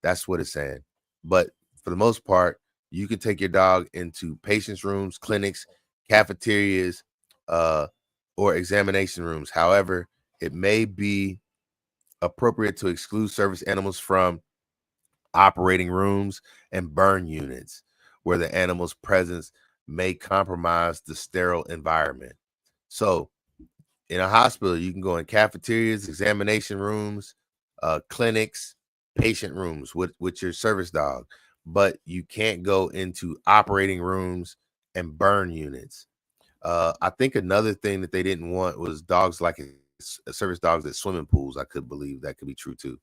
That's what it's saying. But for the most part, you can take your dog into patients' rooms, clinics, cafeterias, or examination rooms. However, it may be appropriate to exclude service animals from operating rooms and burn units where the animal's presence may compromise the sterile environment. So in a hospital, you can go in cafeterias, examination rooms, clinics, patient rooms with your service dog, but you can't go into operating rooms and burn units. I think another thing that they didn't want was dogs like service dogs at swimming pools. I could believe that could be true too.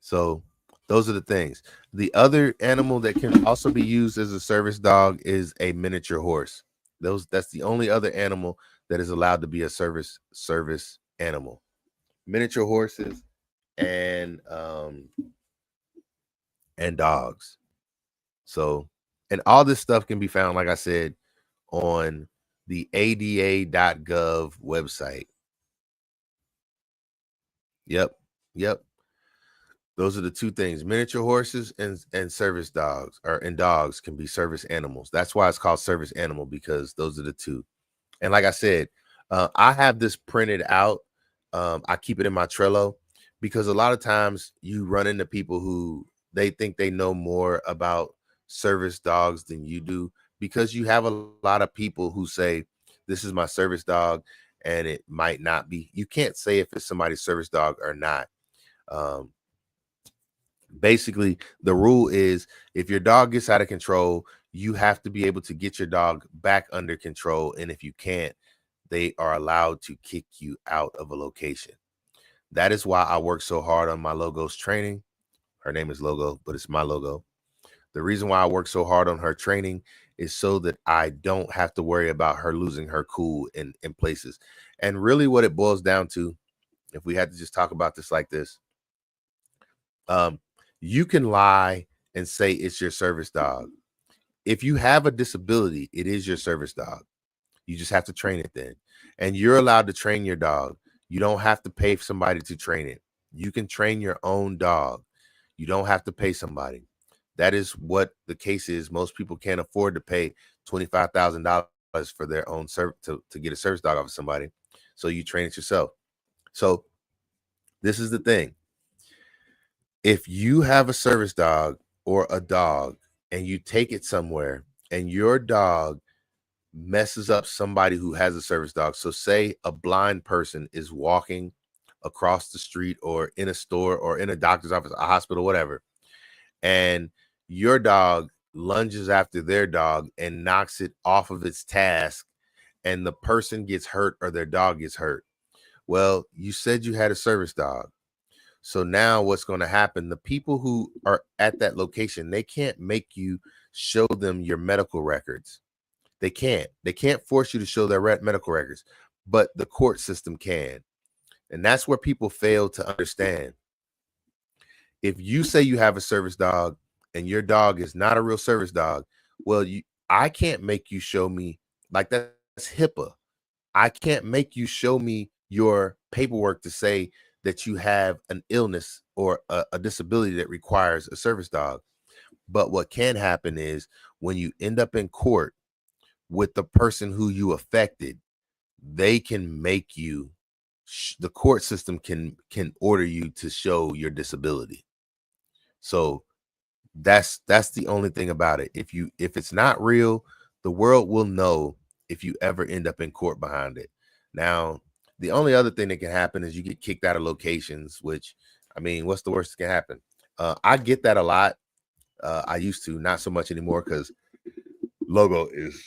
So those are the things. The other animal that can also be used as a service dog is a miniature horse. That's the only other animal that is allowed to be a service animal. Miniature horses and dogs. So, and all this stuff can be found, like I said, on the ada.gov website. Yep. Yep. Those are the 2 things. Miniature horses and service dogs, and dogs can be service animals. That's why it's called service animal, because those are the 2. And like I said, I have this printed out. I keep it in my Trello because a lot of times you run into people who they think they know more about service dogs than you do, because you have a lot of people who say, this is my service dog, and it might not be. You can't say if it's somebody's service dog or not. Basically, the rule is if your dog gets out of control, you have to be able to get your dog back under control. And if you can't, they are allowed to kick you out of a location. That is why I work so hard on my Logo's training. Her name is Logo, but it's my logo. The reason why I work so hard on her training is so that I don't have to worry about her losing her cool in places. And really what it boils down to, if we had to just talk about this like this, you can lie and say it's your service dog. If you have a disability, it is your service dog. You just have to train it then. And you're allowed to train your dog. You don't have to pay for somebody to train it. You can train your own dog. You don't have to pay somebody. That is what the case is. Most people can't afford to pay $25,000 for their own to get a service dog off of somebody. So you train it yourself. So this is the thing. If you have a service dog or a dog and you take it somewhere and your dog messes up somebody who has a service dog. So say a blind person is walking across the street or in a store or in a doctor's office, a hospital, whatever, and your dog lunges after their dog and knocks it off of its task, and the person gets hurt or their dog gets hurt. Well, you said you had a service dog. So now what's going to happen? The people who are at that location, they can't make you show them your medical records. They can't. They can't force you to show their medical records, but the court system can. And that's where people fail to understand. If you say you have a service dog and your dog is not a real service dog, well, I can't make you show me, like, that's HIPAA. I can't make you show me your paperwork to say that you have an illness or a disability that requires a service dog. But what can happen is when you end up in court with the person who you affected, they can make you, the court system can order you to show your disability. So that's the only thing about it. If it's not real, the world will know if you ever end up in court behind it. Now, the only other thing that can happen is you get kicked out of locations, which, I mean, what's the worst that can happen? I get that a lot. I used to, not so much anymore, because Logo is,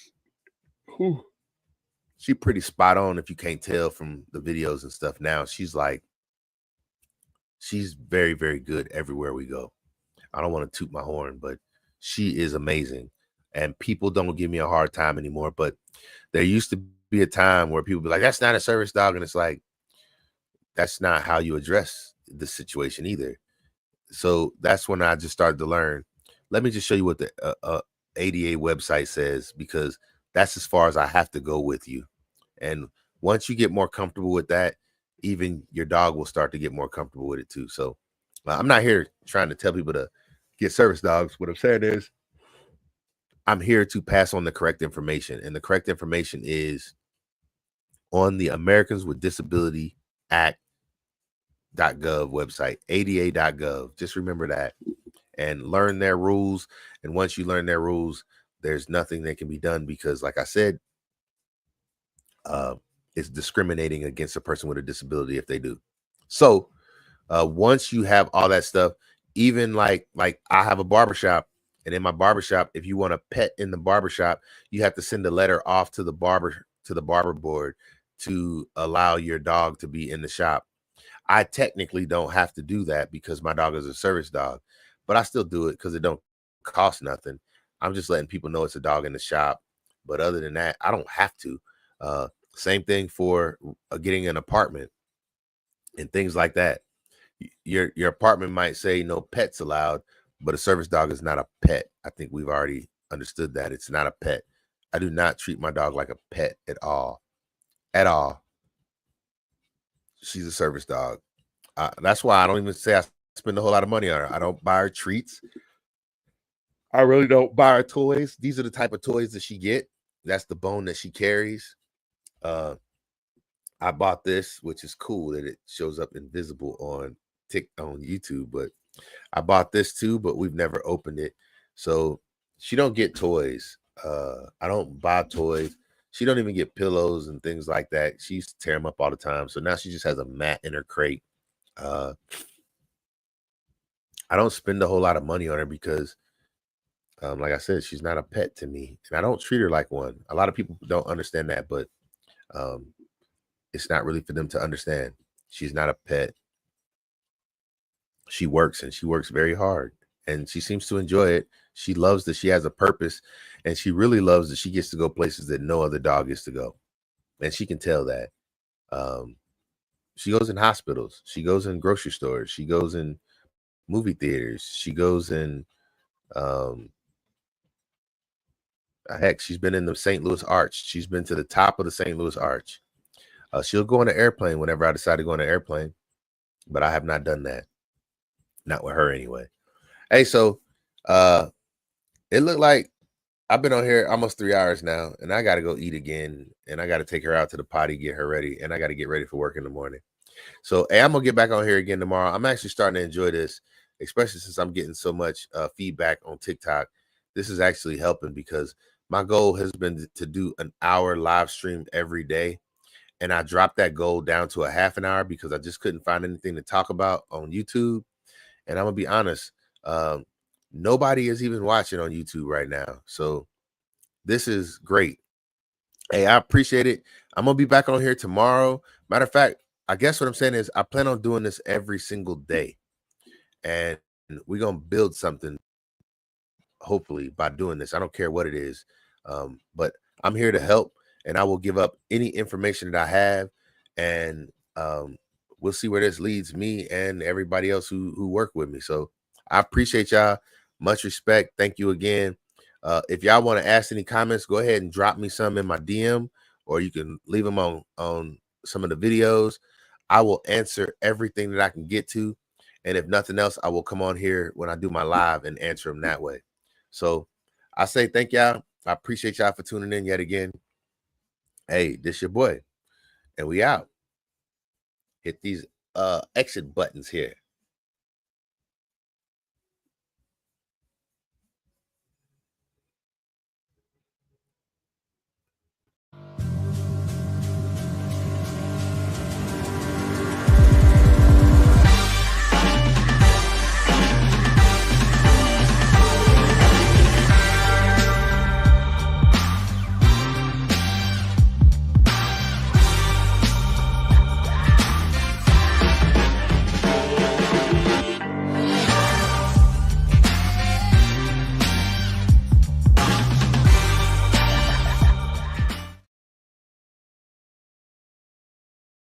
she pretty spot on if you can't tell from the videos and stuff. Now she's very, very good everywhere we go. I don't want to toot my horn, but she is amazing. And people don't give me a hard time anymore. But there used to be a time where people be like, that's not a service dog. And it's like, that's not how you address the situation either. So that's when I just started to learn. Let me just show you what the ADA website says, because that's as far as I have to go with you. And once you get more comfortable with that, even your dog will start to get more comfortable with it too. So I'm not here trying to tell people to get service dogs. What I'm saying is I'm here to pass on the correct information. And the correct information is on the Americans with Disability Act.gov website, ADA.gov. Just remember that and learn their rules. And once you learn their rules, there's nothing that can be done, because, like I said, it's discriminating against a person with a disability if they do. So once you have all that stuff, even like I have a barbershop, and in my barbershop, if you want a pet in the barbershop, you have to send a letter off to the barber board to allow your dog to be in the shop. I technically don't have to do that because my dog is a service dog, but I still do it because it don't cost nothing. I'm just letting people know it's a dog in the shop. But other than that, I don't have to. Same thing for getting an apartment and things like that. Your apartment might say no pets allowed, but a service dog is not a pet. I think we've already understood that. It's not a pet. I do not treat my dog like a pet at all. At all. She's a service dog. That's why I don't even say I spend a whole lot of money on her. I don't buy her treats. I really don't buy her toys. These are the type of toys that she get. That's the bone that she carries. I bought this, which is cool that it shows up invisible on YouTube, but I bought this too, but we've never opened it. So she don't get toys. I don't buy toys. She don't even get pillows and things like that. She used to tear them up all the time. So now she just has a mat in her crate. I don't spend a whole lot of money on her because, like I said, she's not a pet to me, and I don't treat her like one. A lot of people don't understand that, but it's not really for them to understand. She's not a pet. She works, and she works very hard, and she seems to enjoy it. She loves that she has a purpose, and she really loves that she gets to go places that no other dog gets to go. And she can tell that. She goes in hospitals. She goes in grocery stores. She goes in movie theaters. She goes in, heck, she's been in the St. Louis Arch. She's been to the top of the St. Louis Arch. She'll go on an airplane whenever I decide to go on an airplane, but I have not done that. Not with her anyway. Hey, so it looked like I've been on here almost 3 hours now, and I got to go eat again, and I got to take her out to the potty, get her ready, and I got to get ready for work in the morning. So, hey, I'm gonna get back on here again tomorrow. I'm actually starting to enjoy this, especially since I'm getting so much feedback on TikTok. This is actually helping because my goal has been to do an hour live stream every day, and I dropped that goal down to a half an hour because I just couldn't find anything to talk about on YouTube. And I'm gonna be honest, nobody is even watching on YouTube right now. So this is great. Hey, I appreciate it. I'm gonna be back on here tomorrow. Matter of fact, I guess what I'm saying is I plan on doing this every single day, and we're gonna build something hopefully by doing this. I don't care what it is, but I'm here to help, and I will give up any information that I have, and we'll see where this leads me and everybody else who work with me. So I appreciate y'all. Much respect. Thank you again. If y'all want to ask any comments, go ahead and drop me some in my DM, or you can leave them on some of the videos. I will answer everything that I can get to, and if nothing else, I will come on here when I do my live and answer them that way. So I say thank y'all. I appreciate y'all for tuning in yet again. Hey, this your boy, and we out. Hit these exit buttons here.